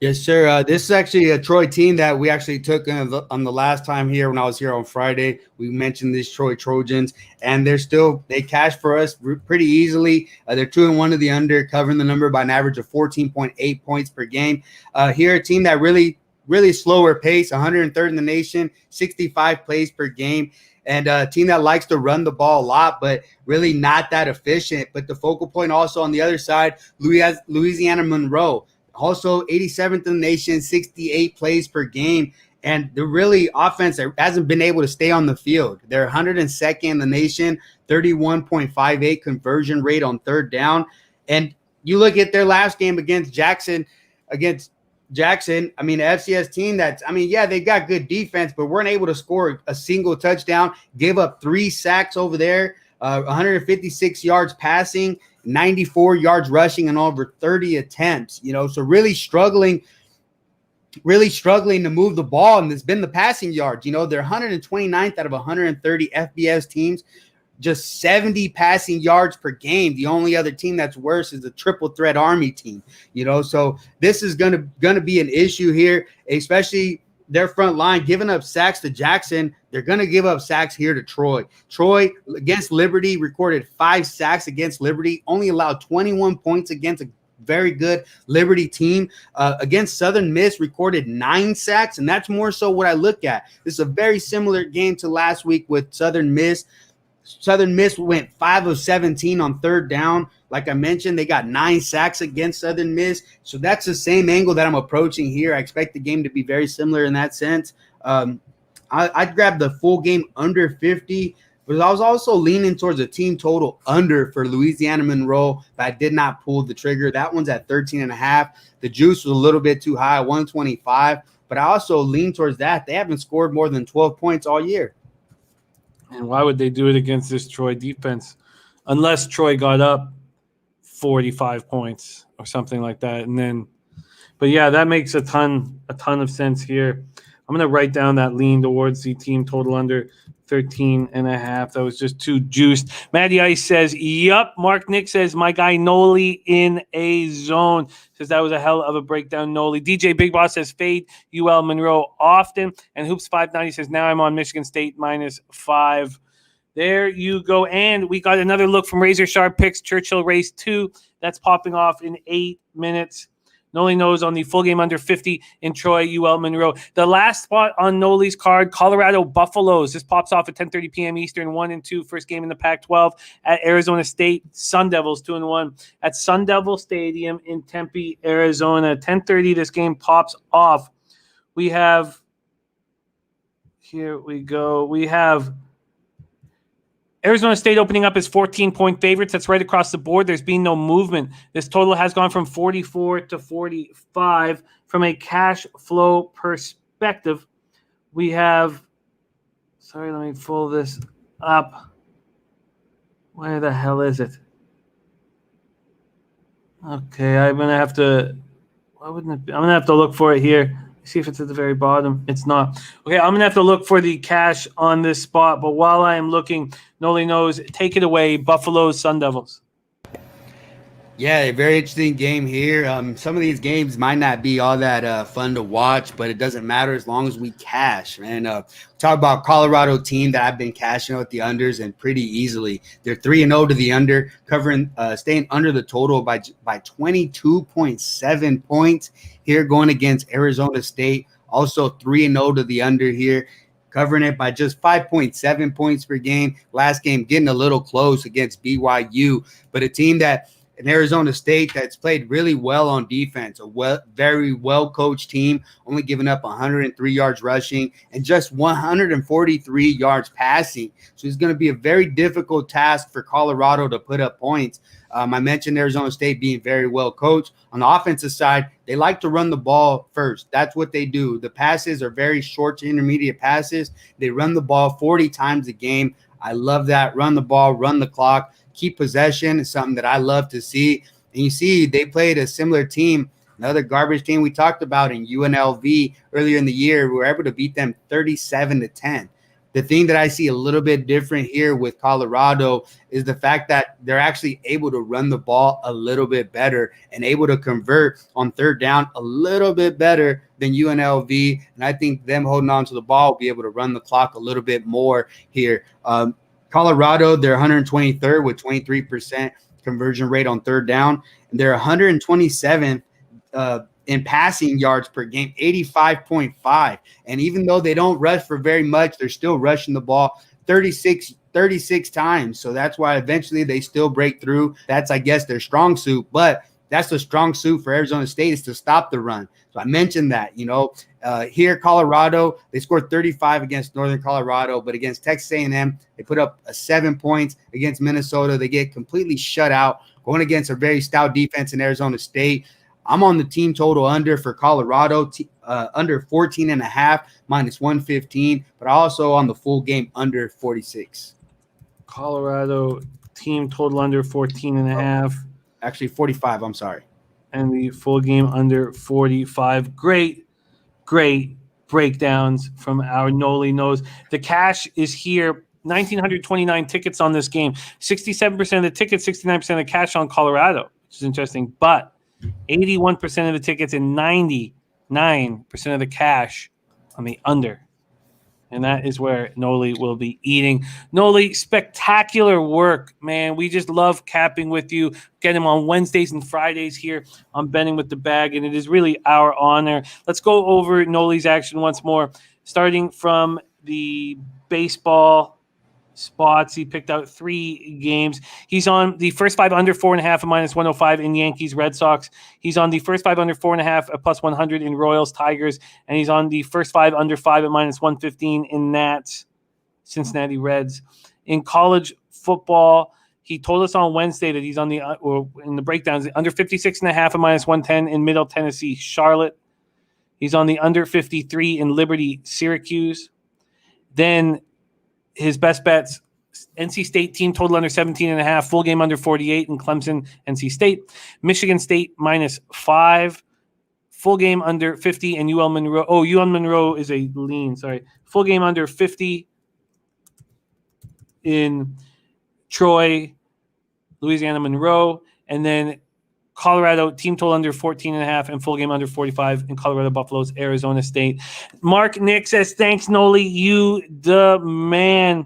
Yes, sir. This is actually a Troy team that we actually took on the last time here when I was here on Friday. We mentioned these Troy Trojans, and they cashed for us pretty easily. They're 2-1 to the under, covering the number by an average of 14.8 points per game. Here, a team that really slower pace, 103rd in the nation, 65 plays per game. And a team that likes to run the ball a lot, but really not that efficient. But the focal point also on the other side, Louisiana Monroe. Also 87th in the nation, 68 plays per game. And the really offense that hasn't been able to stay on the field. They're 102nd in the nation, 31.58 conversion rate on third down. And you look at their last game against Jackson, I mean, the FCS team they got good defense, but weren't able to score a single touchdown. Gave up 3 sacks over there, 156 yards passing, 94 yards rushing, and over 30 attempts. So really struggling to move the ball, and it's been the passing yards. They're 129th out of 130 FBS teams. Just 70 passing yards per game. The only other team that's worse is the triple threat Army team, so this is gonna be an issue here, especially their front line giving up sacks to Jackson. They're gonna give up sacks here to Troy. Troy against Liberty recorded 5 sacks against Liberty, only allowed 21 points against a very good Liberty team. Against Southern Miss recorded 9 sacks, and that's more so what I look at. This is a very similar game to last week with Southern Miss. Southern Miss went 5 of 17 on third down. Like I mentioned, they got 9 sacks against Southern Miss. So that's the same angle that I'm approaching here. I expect the game to be very similar in that sense. I'd grab the full game under 50. But I was also leaning towards a team total under for Louisiana Monroe, but I did not pull the trigger. That one's at 13.5. The juice was a little bit too high, 125. But I also lean towards that. They haven't scored more than 12 points all year. And why would they do it against this Troy defense? Unless Troy got up 45 points or something like that. And then, but yeah, that makes a ton of sense here. I'm going to write down that lean towards the team total under 13.5. That was just too juiced. Matty Ice says, yup. Mark Nick says, my guy Nolly in a zone. Says that was a hell of a breakdown, Nolly. DJ Big Boss says, fade UL Monroe often. And Hoops 590 says, now I'm on Michigan State -5. There you go. And we got another look from Razor Sharp Picks, Churchill Race 2. That's popping off in 8 minutes. Nolly Knows on the full game under 50 in Troy, UL Monroe. The last spot on Nolly's card, Colorado Buffaloes. This pops off at 10:30 p.m. Eastern, 1-2. First game in the Pac-12 at Arizona State. Sun Devils 2-1 at Sun Devil Stadium in Tempe, Arizona. 10:30. This game pops off. We have. Here we go. We have Arizona State opening up as 14-point favorites. That's right across the board. There's been no movement. This total has gone from 44 to 45. From a cash flow perspective, we have – sorry, let me pull this up. Where the hell is it? Okay, I'm going to have to – why wouldn't it be? I'm going to have to look for it here. See if it's at the very bottom. It's not. Okay, I'm going to have to look for the cash on this spot. But while I am looking, Nolly Knows, take it away. Buffaloes, Sun Devils. Yeah, a very interesting game here. Some of these games might not be all that fun to watch, but it doesn't matter as long as we cash. And talk about Colorado team that I've been cashing out with the unders and pretty easily. They're 3-0 to the under, covering, staying under the total by 22.7 points here, going against Arizona State. Also 3-0 to the under here, covering it by just 5.7 points per game. Last game getting a little close against BYU, but a team that in Arizona State that's played really well on defense, very well-coached team, only giving up 103 yards rushing and just 143 yards passing. So it's going to be a very difficult task for Colorado to put up points. I mentioned Arizona State being very well-coached. On the offensive side, they like to run the ball first. That's what they do. The passes are very short to intermediate passes. They run the ball 40 times a game. I love that. Run the ball, run the clock. Keep possession is something that I love to see. And you see, they played a similar team, another garbage team we talked about in UNLV earlier in the year. We were able to beat them 37-10. The thing that I see a little bit different here with Colorado is the fact that they're actually able to run the ball a little bit better and able to convert on third down a little bit better than UNLV. And I think them holding on to the ball will be able to run the clock a little bit more here. Colorado, they're 123rd with 23% conversion rate on third down. And they're 127th in passing yards per game, 85.5. And even though they don't rush for very much, they're still rushing the ball 36 times. So that's why eventually they still break through. That's, I guess, their strong suit. But that's the strong suit for Arizona State, is to stop the run. So I mentioned that, here, Colorado, they scored 35 against Northern Colorado, but against Texas A&M, they put up 7 points. Against Minnesota, they get completely shut out, going against a very stout defense in Arizona State. I'm on the team total under for Colorado, under 14.5, -115, but also on the full game under 46. Colorado team total under 14.5. Actually, 45, I'm sorry. And the full game under 45. Great breakdowns from our Nolly Knows. The cash is here. 1,929 tickets on this game. 67% of the tickets, 69% of the cash on Colorado, which is interesting. But 81% of the tickets and 99% of the cash on the under. And that is where Nolly will be eating. Nolly, spectacular work, man. We just love capping with you. Get him on Wednesdays and Fridays here on Betting with the Bag, and it is really our honor. Let's go over Nolly's action once more, starting from the baseball spots. He picked out 3 games. He's on the first 5 under 4.5 at -105 in Yankees Red Sox. He's on the first 5 under 4.5 at +100 in Royals Tigers, and he's on the first 5 under 5 at -115 in Nats Cincinnati Reds. in college football. He told us on Wednesday that he's on the or in the breakdowns under 56.5 at -110 in Middle Tennessee, Charlotte. He's on the under 53 in Liberty, Syracuse. Then his best bets: NC State team total under 17.5, full game under 48 in Clemson NC State. Michigan State -5, full game under 50 in UL Monroe. Oh, UL Monroe is a lean. Sorry, full game under 50 in Troy, Louisiana Monroe, and then Colorado team total under 14.5 and full game under 45 in Colorado Buffaloes, Arizona State. Mark Nick says, thanks, Nolly, you the man.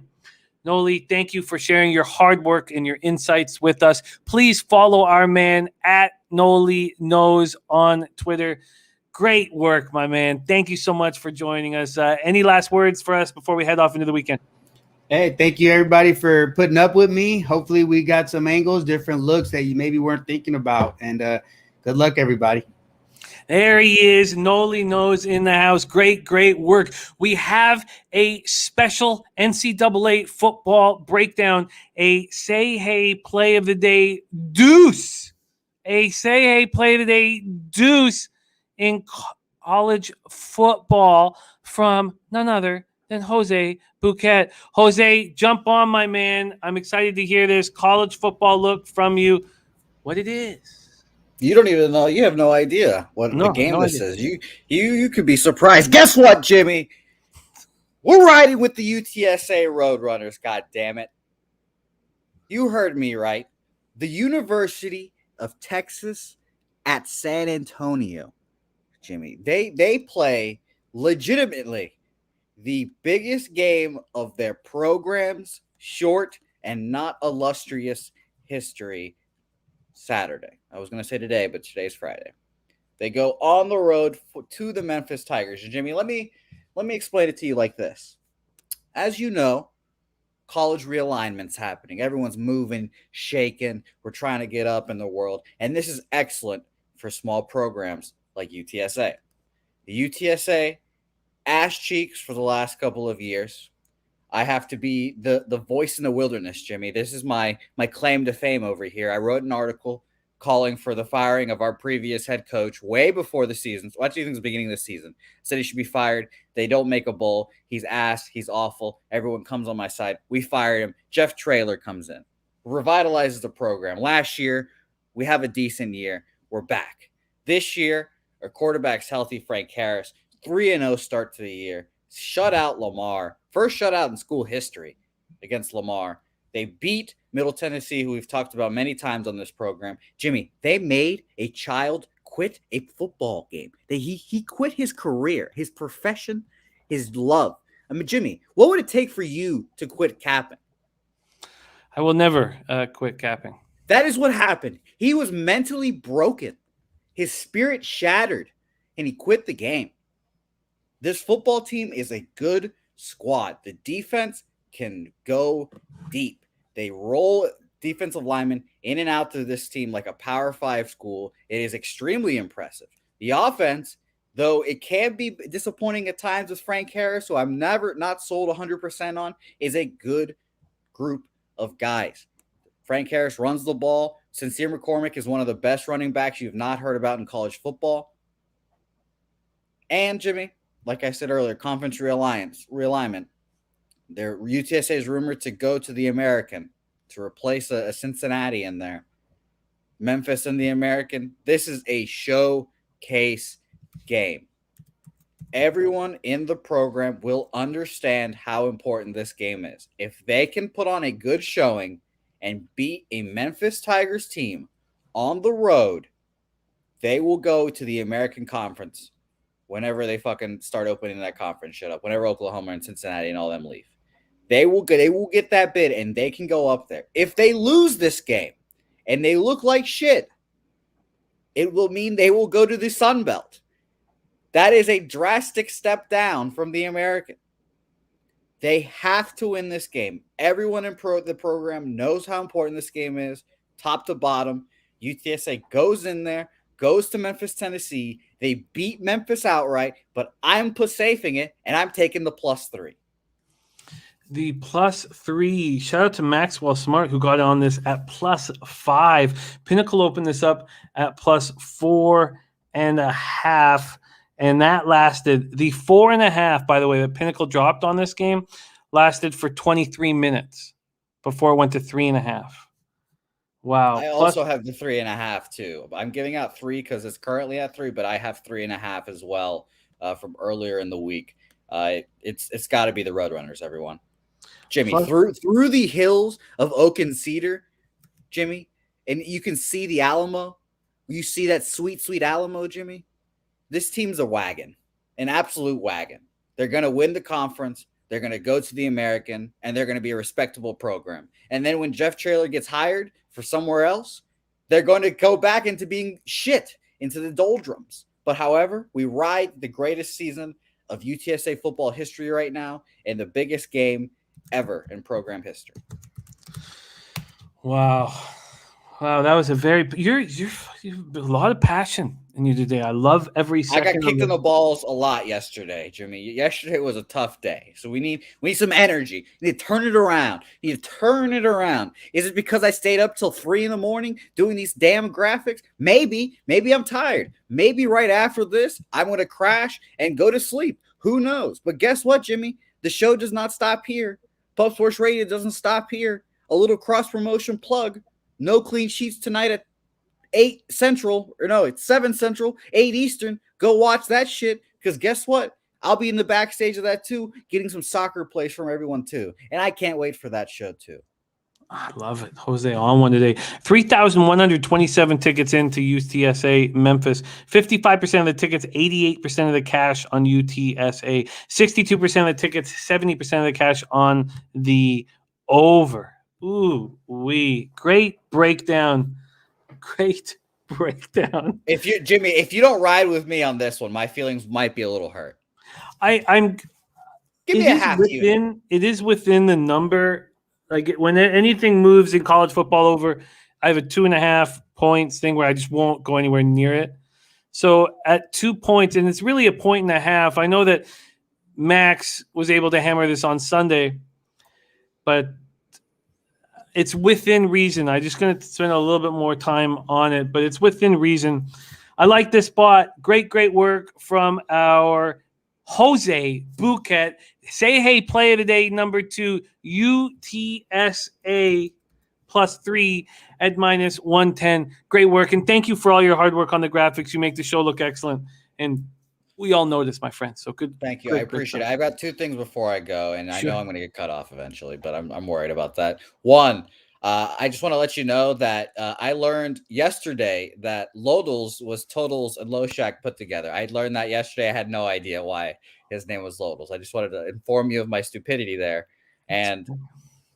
Nolly, thank you for sharing your hard work and your insights with us. Please follow our man at Nolly Knows on Twitter. Great work, my man. Thank you so much for joining us. Any last words for us before we head off into the weekend? Hey, thank you, everybody, for putting up with me. Hopefully we got some angles, different looks that you maybe weren't thinking about. And good luck, everybody. There he is. Nolly Knows in the house. Great work. We have a special NCAA football breakdown, a Say Hey Play of the Day deuce. A Say Hey Play of the Day deuce in college football from none other than Jose Bouquet. Jose, jump on, my man. I'm excited to hear this college football look from you. What it is. You don't even know. You have no idea what the game this is. You could be surprised. Guess what, Jimmy? We're riding with the UTSA Roadrunners, God damn it. You heard me right. The University of Texas at San Antonio, Jimmy. They play legitimately the biggest game of their program's short and not illustrious history Saturday. I was going to say today, but today's Friday. They go on the road to the Memphis Tigers. And Jimmy, let me explain it to you like this. As you know, college realignment's happening. Everyone's moving, shaking. We're trying to get up in the world. And this is excellent for small programs like UTSA. The UTSA ass cheeks for the last couple of years. I have to be the voice in the wilderness, Jimmy. This is my claim to fame over here. I wrote an article calling for the firing of our previous head coach way before the season. So actually, I think it was the beginning of the season. Said he should be fired. They don't make a bowl. He's ass. He's awful. Everyone comes on my side. We fired him. Jeff Traylor comes in. Revitalizes the program. Last year, we have a decent year. We're back. This year, our quarterback's healthy, Frank Harris. 3-0 start to the year. Shut out Lamar. First shutout in school history against Lamar. They beat Middle Tennessee, who we've talked about many times on this program. Jimmy, they made a child quit a football game. He quit his career, his profession, his love. I mean, Jimmy, what would it take for you to quit capping? I will never quit capping. That is what happened. He was mentally broken. His spirit shattered, and he quit the game. This football team is a good squad. The defense can go deep. They roll defensive linemen in and out to this team like a Power 5 school. It is extremely impressive. The offense, though it can be disappointing at times with Frank Harris, who I'm not sold 100% on, is a good group of guys. Frank Harris runs the ball. Sincere McCormick is one of the best running backs you've not heard about in college football. And, Jimmy, like I said earlier, conference realignment. Their UTSA is rumored to go to the American to replace a Cincinnati in there. Memphis in the American. This is a showcase game. Everyone in the program will understand how important this game is. If they can put on a good showing and beat a Memphis Tigers team on the road, they will go to the American Conference whenever they fucking start opening that conference shit up, whenever Oklahoma and Cincinnati and all them leave. They will get that bid, and they can go up there. If they lose this game and they look like shit, it will mean they will go to the Sun Belt. That is a drastic step down from the American. They have to win this game. Everyone in the program knows how important this game is, top to bottom. UTSA goes in there, goes to Memphis, Tennessee. They beat Memphis outright, but I'm safing it, and I'm taking the +3. the +3. Shout out to Maxwell Smart, who got on this at +5. Pinnacle opened this up at +4.5. And that lasted, the 4.5, by the way, that Pinnacle dropped on this game, lasted for 23 minutes before it went to 3.5. Wow. I also have the 3.5 too. I'm giving out 3 because it's currently at 3, but I have 3.5 as well from earlier in the week. It's got to be the Roadrunners, everyone. Jimmy, through the hills of Oak and Cedar, Jimmy, and you can see the Alamo. You see that sweet, sweet Alamo, Jimmy. This team's a wagon, an absolute wagon. They're going to win the conference. They're going to go to the American, and they're going to be a respectable program. And then when Jeff Traylor gets hired for somewhere else, they're going to go back into being shit, into the doldrums. But however, we ride the greatest season of UTSA football history right now and the biggest game ever in program history. Wow, that was a very you have a lot of passion in you today. I love every second. I got kicked in the balls a lot yesterday, Jimmy. Yesterday was a tough day, so we need some energy. We need to turn it around. We need to turn it around. Is it because I stayed up till 3 a.m. doing these damn graphics? Maybe I'm tired. Maybe right after this, I'm going to crash and go to sleep. Who knows? But guess what, Jimmy? The show does not stop here. Pub Sports Radio doesn't stop here. A little cross-promotion plug. No clean sheets tonight at 8 Central. Or no, it's 7 Central, 8 Eastern. Go watch that shit because guess what? I'll be in the backstage of that too, getting some soccer plays from everyone too. And I can't wait for that show too. I love it. Jose on one today. 3,127 tickets into UTSA Memphis. 55% of the tickets, 88% of the cash on UTSA. 62% of the tickets, 70% of the cash on the over. Ooh, great breakdown. Great breakdown. If you don't ride with me on this one, my feelings might be a little hurt. I'm give me a half unit. It is within the number. Like when anything moves in college football over, I have a 2.5 points thing where I just won't go anywhere near it. So at 2 points, and it's really a 1.5. I know that Max was able to hammer this on Sunday, but it's within reason. I'm just going to spend a little bit more time on it, but it's within reason. I like this spot. Great work from our Jose Bouquet. Say hey, play of the day, number 2, UTSA +3 at -110. Great work. And thank you for all your hard work on the graphics. You make the show look excellent. And we all know this, my friend. So good. Thank you. I appreciate it. I've got 2 things before I go, and I know I'm going to get cut off eventually, but I'm worried about that. One, I just want to let you know that I learned yesterday that Lodels was Totals and Loshak put together. I learned that yesterday. I had no idea why his name was Lodels. I just wanted to inform you of my stupidity there. And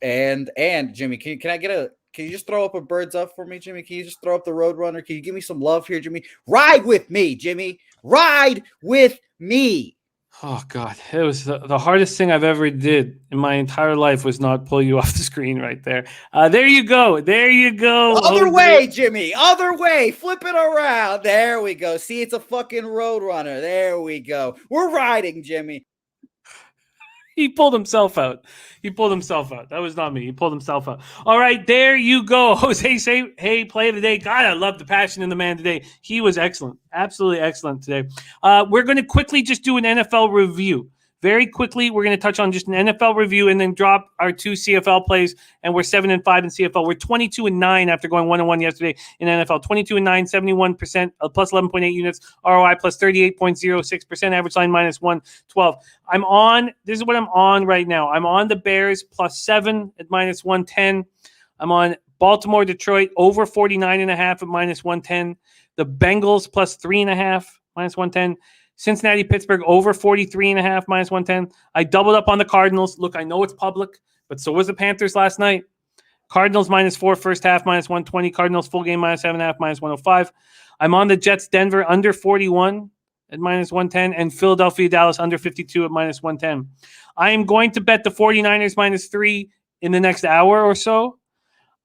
Jimmy, can you just throw up a birds up for me, Jimmy? Can you just throw up the Roadrunner? Can you give me some love here, Jimmy? Ride with me, Jimmy. Ride with me. Oh, God. It was the hardest thing I've ever did in my entire life was not pull you off the screen right there. There you go. Other way, Jimmy. Other way. Flip it around. There we go. See, it's a fucking Roadrunner. There we go. We're riding, Jimmy. He pulled himself out. That was not me. He pulled himself out. All right, there you go. Jose, say, hey, play of the day. God, I love the passion in the man today. He was excellent. Absolutely excellent today. We're going to quickly just do an NFL review. Very quickly, we're going to touch on just an NFL review and then drop our 2 CFL plays. And we're 7-5 in CFL. We're 22-9 after going 1-1 yesterday in NFL. 22-9, 71%, plus 11.8 units, ROI plus 38.06%, average line minus 112. This is what I'm on right now. I'm on the Bears plus 7 at minus 110. I'm on Baltimore, Detroit over 49.5 at minus 110. The Bengals plus 3.5 minus 110. Cincinnati, Pittsburgh over 43.5 minus 110. I doubled up on the Cardinals. Look, I know it's public, but so was the Panthers last night. Cardinals -4 first half minus 120. Cardinals full game -7.5 minus 105. I'm on the Jets, Denver under 41 at minus 110 and Philadelphia, Dallas under 52 at minus 110. I am going to bet the 49ers -3 in the next hour or so.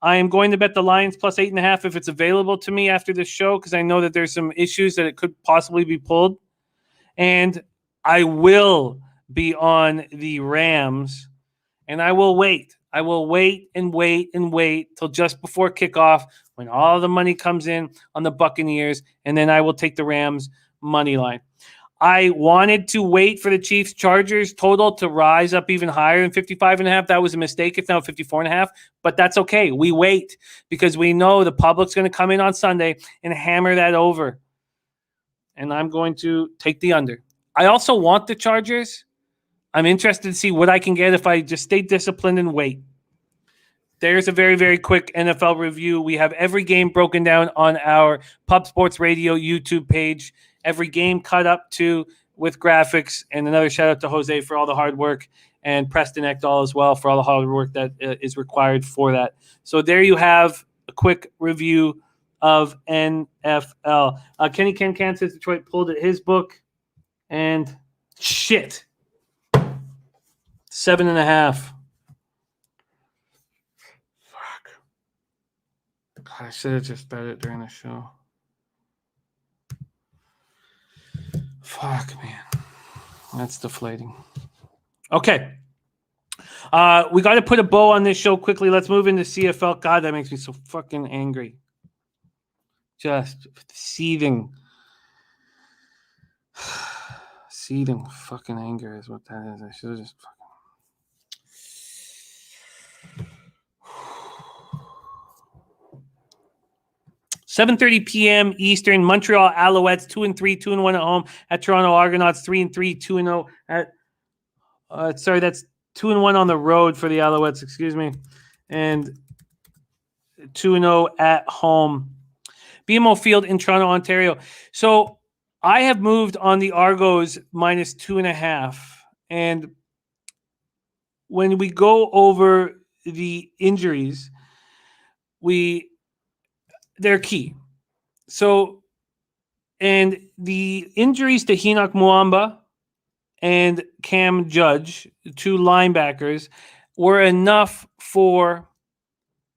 I am going to bet the Lions plus 8.5 if it's available to me after this show because I know that there's some issues that it could possibly be pulled. And I will be on the Rams And I will wait. I will wait and wait and wait till just before kickoff when all the money comes in on the Buccaneers, and then I will take the Rams money line. I wanted to wait for the Chiefs Chargers total to rise up even higher than 55.5. That was a mistake. It's now 54.5, but that's okay. We wait because we know the public's going to come in on Sunday and hammer that over. And I'm going to take the under. I also want the Chargers. I'm interested to see what I can get if I just stay disciplined and wait. There's a very, very quick NFL review. We have every game broken down on our Pub Sports Radio YouTube page. Every game cut up to with graphics. And another shout out to Jose for all the hard work, and Preston Ekdahl as well for all the hard work that is required for that. So there you have a quick review of NFL. Kenny Can says Detroit pulled at his book. And shit. 7.5. Fuck. God, I should have just bet it during the show. Fuck, man. That's deflating. Okay. We got to put a bow on this show quickly. Let's move into CFL. God, that makes me so fucking angry. Just seething. Seething fucking anger is what that is. I should have just fucking. 7:30 p.m. Eastern. Montreal Alouettes 2-3, 2-1 at home at Toronto Argonauts 3-3, 2-0 at. Sorry, that's 2-1 on the road for the Alouettes. Excuse me, and 2-0 at home. BMO Field in Toronto, Ontario. So I have moved on the Argos minus 2.5, and when we go over the injuries, they're key. So, and the injuries to Henoch Muamba and Cam Judge, two linebackers, were enough for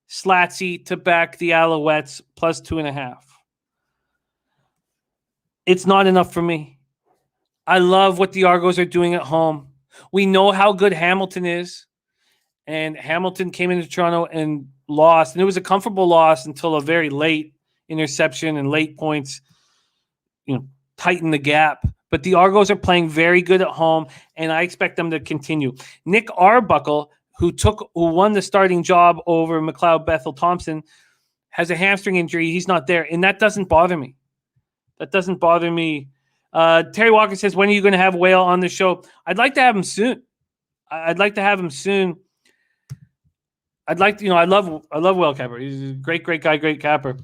Slatsy to back the Alouettes plus 2.5. It's not enough for me. I love what the Argos are doing at home. We know how good Hamilton is. And Hamilton came into Toronto and lost. And it was a comfortable loss until a very late interception and late points, tighten the gap. But the Argos are playing very good at home, and I expect them to continue. Nick Arbuckle, who won the starting job over McLeod Bethel Thompson, has a hamstring injury. He's not there, and that doesn't bother me. Terry Walker says, when are you going to have Whale on the show? I'd like to have him soon. I love Will Capper. He's a great guy, great capper.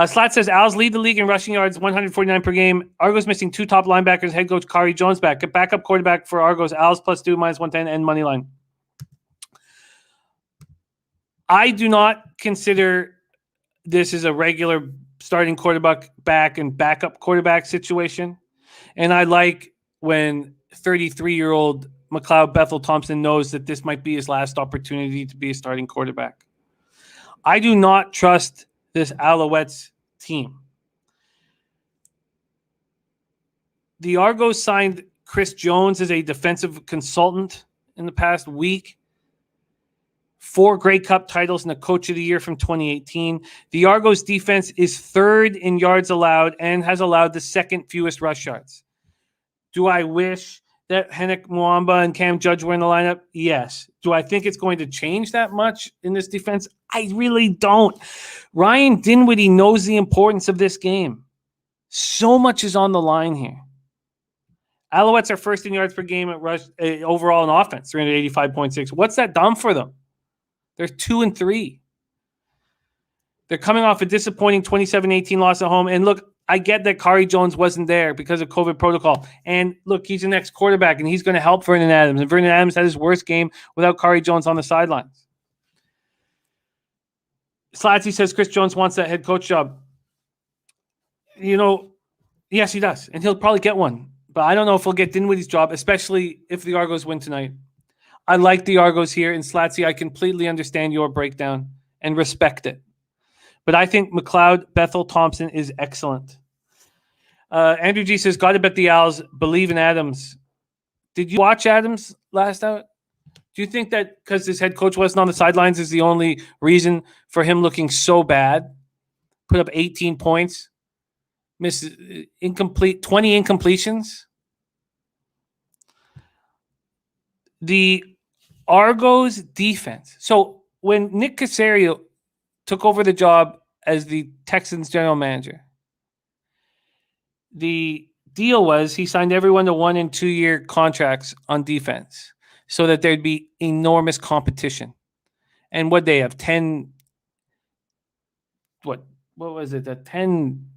Slat says, Owls lead the league in rushing yards, 149 per game. Argos missing two top linebackers, head coach Kari Jones back. Get backup quarterback for Argos, Owls plus 2, minus 110, and money line. I do not consider this is a regular starting quarterback back and backup quarterback situation. And I like when 33-year-old McLeod Bethel Thompson knows that this might be his last opportunity to be a starting quarterback. I do not trust this Alouettes team. The Argos signed Chris Jones as a defensive consultant in the past week. 4 Grey Cup titles and a Coach of the Year from 2018. The Argos defense is 3rd in yards allowed and has allowed the 2nd fewest rush yards. Do I wish that Henoch Muamba and Cam Judge were in the lineup? Yes. Do I think it's going to change that much in this defense? I really don't. Ryan Dinwiddie knows the importance of this game. So much is on the line here. Alouettes are 1st in yards per game at rush overall in offense, 385.6. What's that done for them? They're 2-3. They're coming off a disappointing 27-18 loss at home. And look, I get that Kari Jones wasn't there because of COVID protocol. And look, he's the next quarterback, and he's going to help Vernon Adams. And Vernon Adams had his worst game without Kari Jones on the sidelines. Slatsy says Chris Jones wants that head coach job. Yes, he does. And he'll probably get one. But I don't know if he'll get Dinwiddie's job, especially if the Argos win tonight. I like the Argos here. And Slatsy, I completely understand your breakdown and respect it. But I think McLeod Bethel Thompson is excellent. Andrew G says, got to bet the Owls. Believe in Adams. Did you watch Adams last out? Do you think that because his head coach wasn't on the sidelines is the only reason for him looking so bad? Put up 18 points, miss incomplete 20 incompletions. The Argos defense. So when Nick Caserio took over the job as the Texans general manager, the deal was he signed everyone to 1 and 2 year contracts on defense so that there'd be enormous competition. And what they have 10, what was it? 10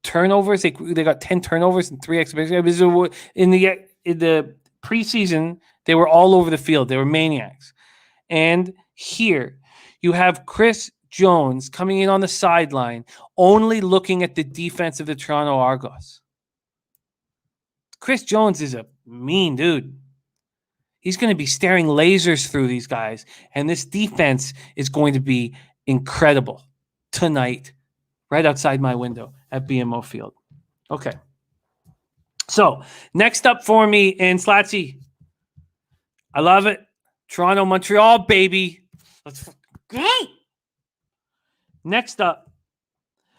turnovers. They got 10 turnovers in 3 exhibitions. In the preseason, they were all over the field. They were maniacs. And here you have Chris Jones coming in on the sideline, only looking at the defense of the Toronto Argos. Chris Jones is a mean dude. He's going to be staring lasers through these guys, and this defense is going to be incredible tonight, right outside my window at BMO Field. Okay. So next up for me, and Slatsy, I love it. Toronto, Montreal, baby. Let's go. Next up,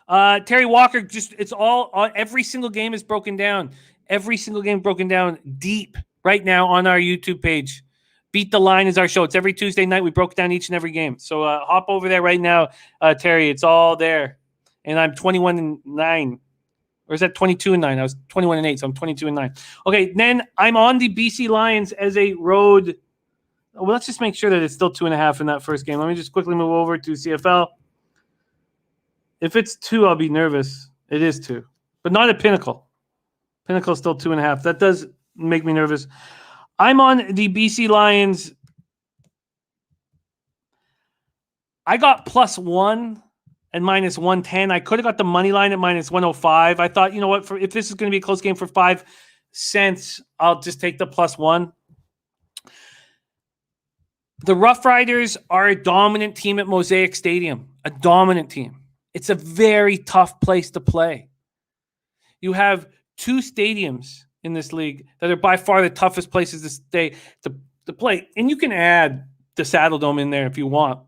Terry Walker. It's all every single game is broken down. Every single game broken down deep right now on our YouTube page. Beat the Line is our show. It's every Tuesday night. We broke down each and every game. So hop over there right now, Terry. It's all there. And I'm 21-9. Or is that 22-9? I was 21-8, so I'm 22-9. Okay, then I'm on the BC Lions as a road. Well, let's just make sure that it's still 2.5 in that first game. Let me just quickly move over to CFL. If it's 2, I'll be nervous. It is 2, but not at Pinnacle. Pinnacle is still 2.5. That does make me nervous. I'm on the BC Lions. I got +1 and -110. I could have got the money line at -105. I thought, you know what, if this is going to be a close game for 5 cents, I'll just take the +1. The Rough Riders are a dominant team at Mosaic Stadium. A dominant team. It's a very tough place to play. You have 2 stadiums in this league that are by far the toughest places to stay to play. And you can add the Saddle Dome in there if you want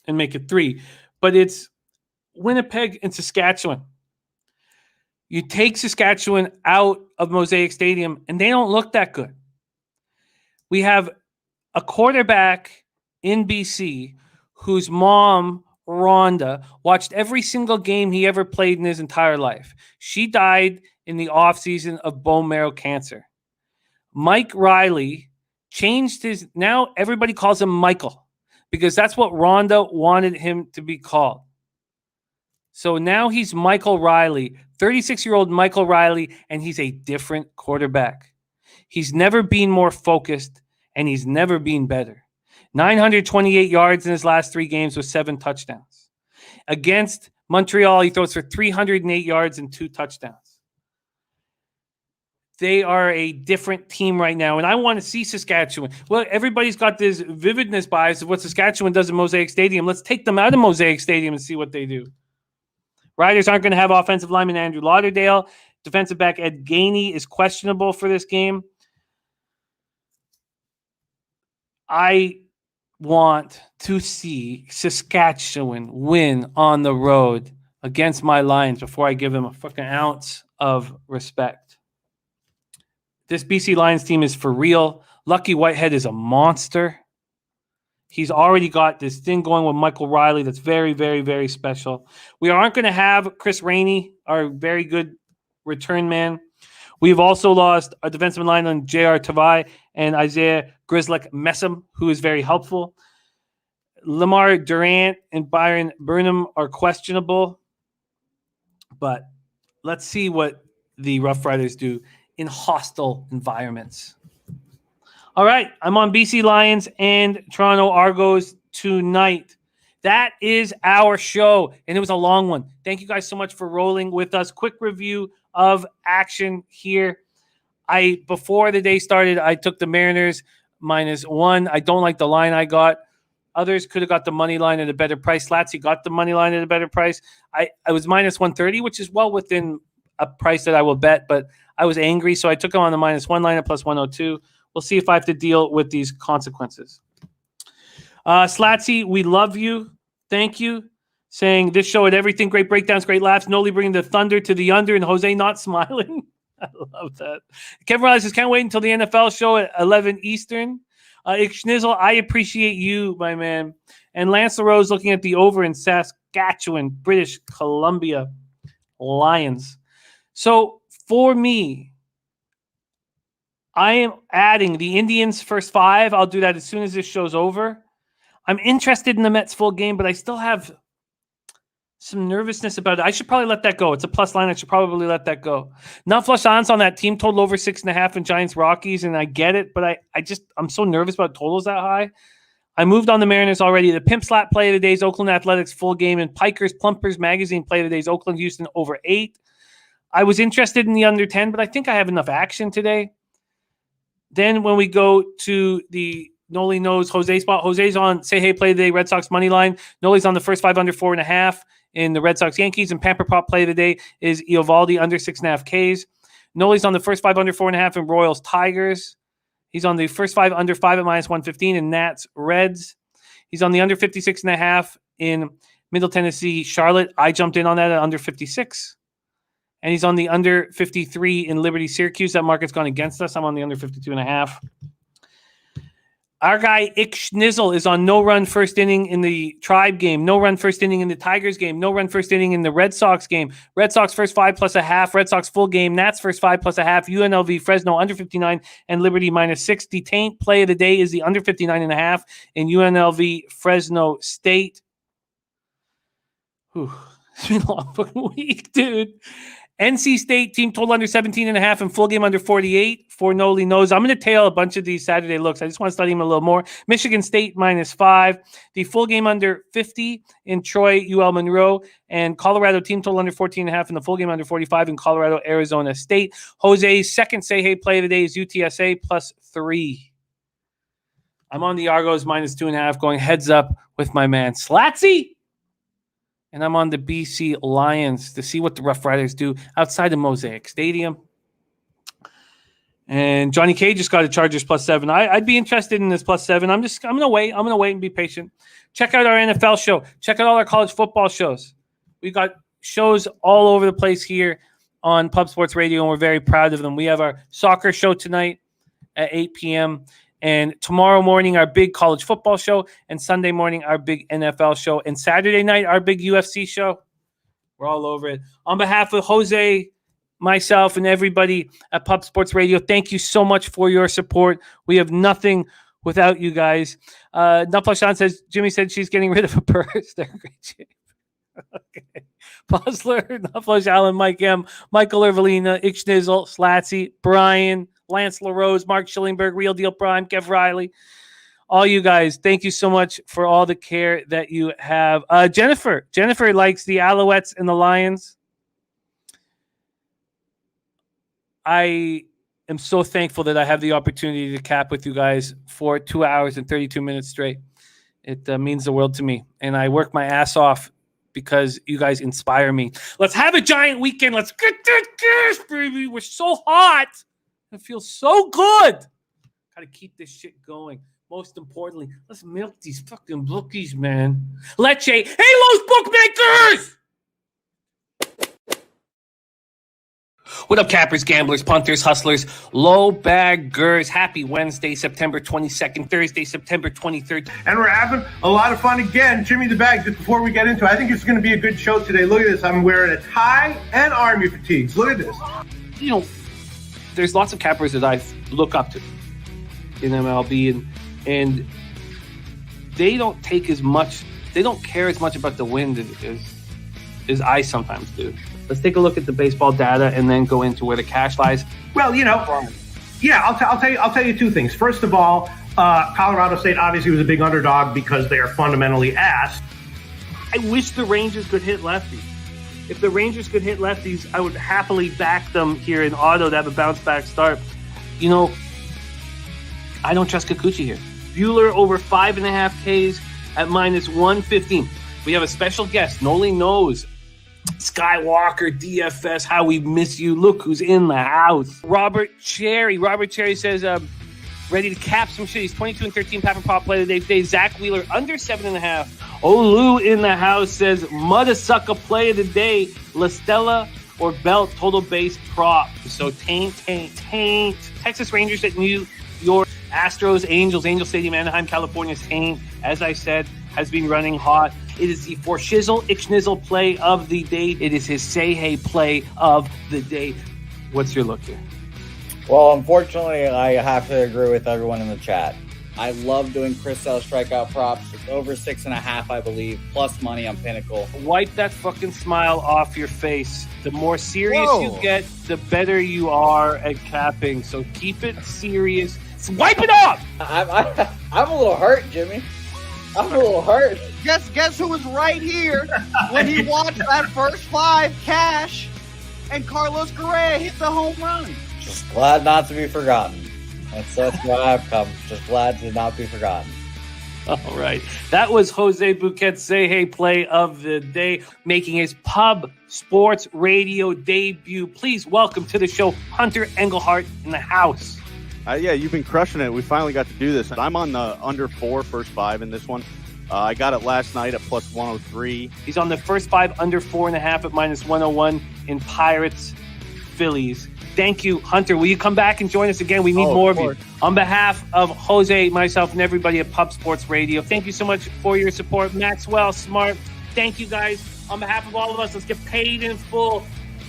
and make it 3. But it's Winnipeg and Saskatchewan. You take Saskatchewan out of Mosaic Stadium, and they don't look that good. We have a quarterback in BC whose mom, Rhonda, watched every single game he ever played in his entire life. She died in the offseason of bone marrow cancer. Mike Riley changed his, now everybody calls him Michael because that's what Rhonda wanted him to be called. So now he's Michael Riley, 36-year-old Michael Riley, and he's a different quarterback. He's never been more focused, and he's never been better. 928 yards in his last 3 games with 7 touchdowns. Against Montreal, he throws for 308 yards and 2 touchdowns. They are a different team right now, and I want to see Saskatchewan. Well, everybody's got this vividness bias of what Saskatchewan does in Mosaic Stadium. Let's take them out of Mosaic Stadium and see what they do. Riders aren't going to have offensive lineman Andrew Lauderdale. Defensive back Ed Gainey is questionable for this game. I want to see Saskatchewan win on the road against my Lions before I give them a fucking ounce of respect. This BC Lions team is for real. Lucky Whitehead is a monster. He's already got this thing going with Michael Riley that's very, very, very special. We aren't going to have Chris Rainey, our very good return man. We've also lost our defensive lineman J.R. Tavai and Isaiah Grizzlick-Messam, who is very helpful. Lamar Durant and Byron Burnham are questionable. But let's see what the Rough Riders do in hostile environments. All right, I'm on BC Lions and Toronto Argos tonight. That is our show, and it was a long one. Thank you guys so much for rolling with us. Quick review of action here. Before the day started, I took the Mariners -1. I don't like the line I got. Others could have got the money line at a better price. Slatsy got the money line at a better price. I was -130, which is well within a price that I will bet, but I was angry, so I took him on the -1 line at +102. we'll see if I have to deal with these consequences. Slatsy, we love you. Thank you. Saying this show had everything. Great breakdowns, great laughs. Nolly bringing the thunder to the under and Jose not smiling. I love that. Kevin Riley says, can't wait until the NFL show at 11 Eastern. Schnizzle, I appreciate you, my man. And Lance LaRose looking at the over in Saskatchewan, British Columbia Lions. So for me, I am adding the Indians first 5. I'll do that as soon as this show's over. I'm interested in the Mets full game, but I still have some nervousness about it. I should probably let that go. It's a plus line. I should probably let that go. Not flush odds on that team total over 6.5 in Giants Rockies, and I get it, but I'm so nervous about totals that high. I moved on the Mariners already. The Pimp Slap play of the day is Oakland Athletics full game, and Pikers Plumpers Magazine play of the day is Oakland Houston over 8. I was interested in the under 10, but I think I have enough action today. Then when we go to the Nolly Knows Jose spot, Jose's on Say Hey play of the day, Red Sox money line. Nolly's on the first 5 under 4.5 in the Red Sox Yankees, and Pamper Pop play of the day is Eovaldi under 6.5 Ks. Nolly's on the first 5 under 4.5 in Royals Tigers. He's on the first 5 under 5 at -115 in Nats Reds. He's on the under 56.5 in Middle Tennessee Charlotte. I jumped in on that at under 56. And he's on the under 53 in Liberty Syracuse. That market's gone against us. I'm on the under 52.5. Our guy, Ick Schnizzle, is on no run first inning in the Tribe game, no run first inning in the Tigers game, no run first inning in the Red Sox game, Red Sox first 5 plus a half, Red Sox full game, Nats first 5 plus a half, UNLV, Fresno under 59, and Liberty -6. Detained play of the day is the under 59.5 in UNLV, Fresno State. Whew. It's been a long fucking week, dude. NC State team total under 17.5 and full game under 48 for Nolly Knows. I'm going to tail a bunch of these Saturday looks. I just want to study them a little more. Michigan State -5. The full game under 50 in Troy, UL Monroe. And Colorado team total under 14.5 and the full game under 45 in Colorado, Arizona State. Jose's second Say Hey play of the day is UTSA +3. I'm on the Argos -2.5 going heads up with my man Slatsy. And I'm on the BC Lions to see what the Rough Riders do outside of Mosaic Stadium. And Johnny K just got a Chargers +7. I'd be interested in this +7. I'm going to wait. I'm going to wait and be patient. Check out our NFL show. Check out all our college football shows. We've got shows all over the place here on Pub Sports Radio, and we're very proud of them. We have our soccer show tonight at 8 p.m., and tomorrow morning, our big college football show. And Sunday morning, our big NFL show. And Saturday night, our big UFC show. We're all over it. On behalf of Jose, myself, and everybody at Pub Sports Radio, thank you so much for your support. We have nothing without you guys. Nuplashan says, Jimmy said she's getting rid of a purse. They're in great shape. Okay. Puzzler, Nuplash Allen, Mike M, Michael Ervelina, Ixnizzle, Slatsy, Brian, Lance LaRose, Mark Schillingberg, Real Deal Prime, Kev Riley, all you guys, thank you so much for all the care that you have. Jennifer likes the Alouettes and the Lions. I am so thankful that I have the opportunity to cap with you guys for 2 hours and 32 minutes straight. It means the world to me, and I work my ass off because you guys inspire me. Let's have a giant weekend. Let's get that gas, baby. We're so hot. It feels so good. Got to keep this shit going. Most importantly, let's milk these fucking bookies, man. Leche. Hey, Los Bookmakers! What up, cappers, gamblers, punters, hustlers, low baggers? Happy Wednesday, September 22nd, Thursday, September 23rd. And we're having a lot of fun again. Jimmy the Bag, just before we get into it, I think it's going to be a good show today. Look at this. I'm wearing a tie and Army fatigues. Look at this. You know, there's lots of cappers that I look up to in MLB, and they don't take as much, they don't care as much about the wind as I sometimes do. Let's take a look at the baseball data and then go into where the cash lies. Well, you know, yeah, I'll tell you two things. First of all, Colorado State obviously was a big underdog because they are fundamentally ass. I wish the Rangers could hit lefties. If the Rangers could hit lefties, I would happily back them here in auto to have a bounce back start. You know, I don't trust Kikuchi here. Buehler over 5.5 Ks at -115. We have a special guest, Nolly Knows. Skywalker, DFS, how we miss you. Look who's in the house. Robert Cherry. Robert Cherry says, ready to cap some shit. He's 22-13 Papa Pop play today. Zach Wheeler under 7.5. Olu in the house says Mudasucka play of the day. La Stella or Belt total base prop. So taint. Texas Rangers at New York. Astros, Angels Stadium, Anaheim, California. Taint, as I said, has been running hot. It is the For Shizzle Ixnizzle play of the day. It is his Say Hey play of the day. What's your look here? Well, unfortunately, I have to agree with everyone in the chat. I love doing Chris Sale strikeout props. It's over 6.5, I believe, plus money on Pinnacle. Wipe that fucking smile off your face. The more serious you get, the better you are at capping. So keep it serious. Wipe it off! I'm a little hurt, Jimmy. I'm a little hurt. Guess who was right here when he watched that first 5 cash and Carlos Correa hit the home run. Just glad not to be forgotten. That's where I've come. Just glad to not be forgotten. All right. That was Jose Bouquet's Say Hey play of the day, making his pub sports radio debut. Please welcome to the show Hunter Engelhardt in the house. Yeah, you've been crushing it. We finally got to do this. I'm on the under 4 first 5 in this one. I got it last night at plus 103. He's on the first 5 under 4.5 at minus 101 in Pirates Phillies. Thank you, Hunter. Will you come back and join us again? We need more of you. On behalf of Jose, myself, and everybody at Pub Sports Radio, thank you so much for your support. Maxwell, Smart, thank you guys. On behalf of all of us, let's get paid in full.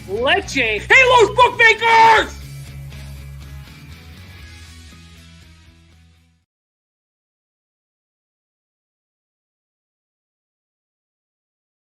Leche. Hey, Los Bookmakers!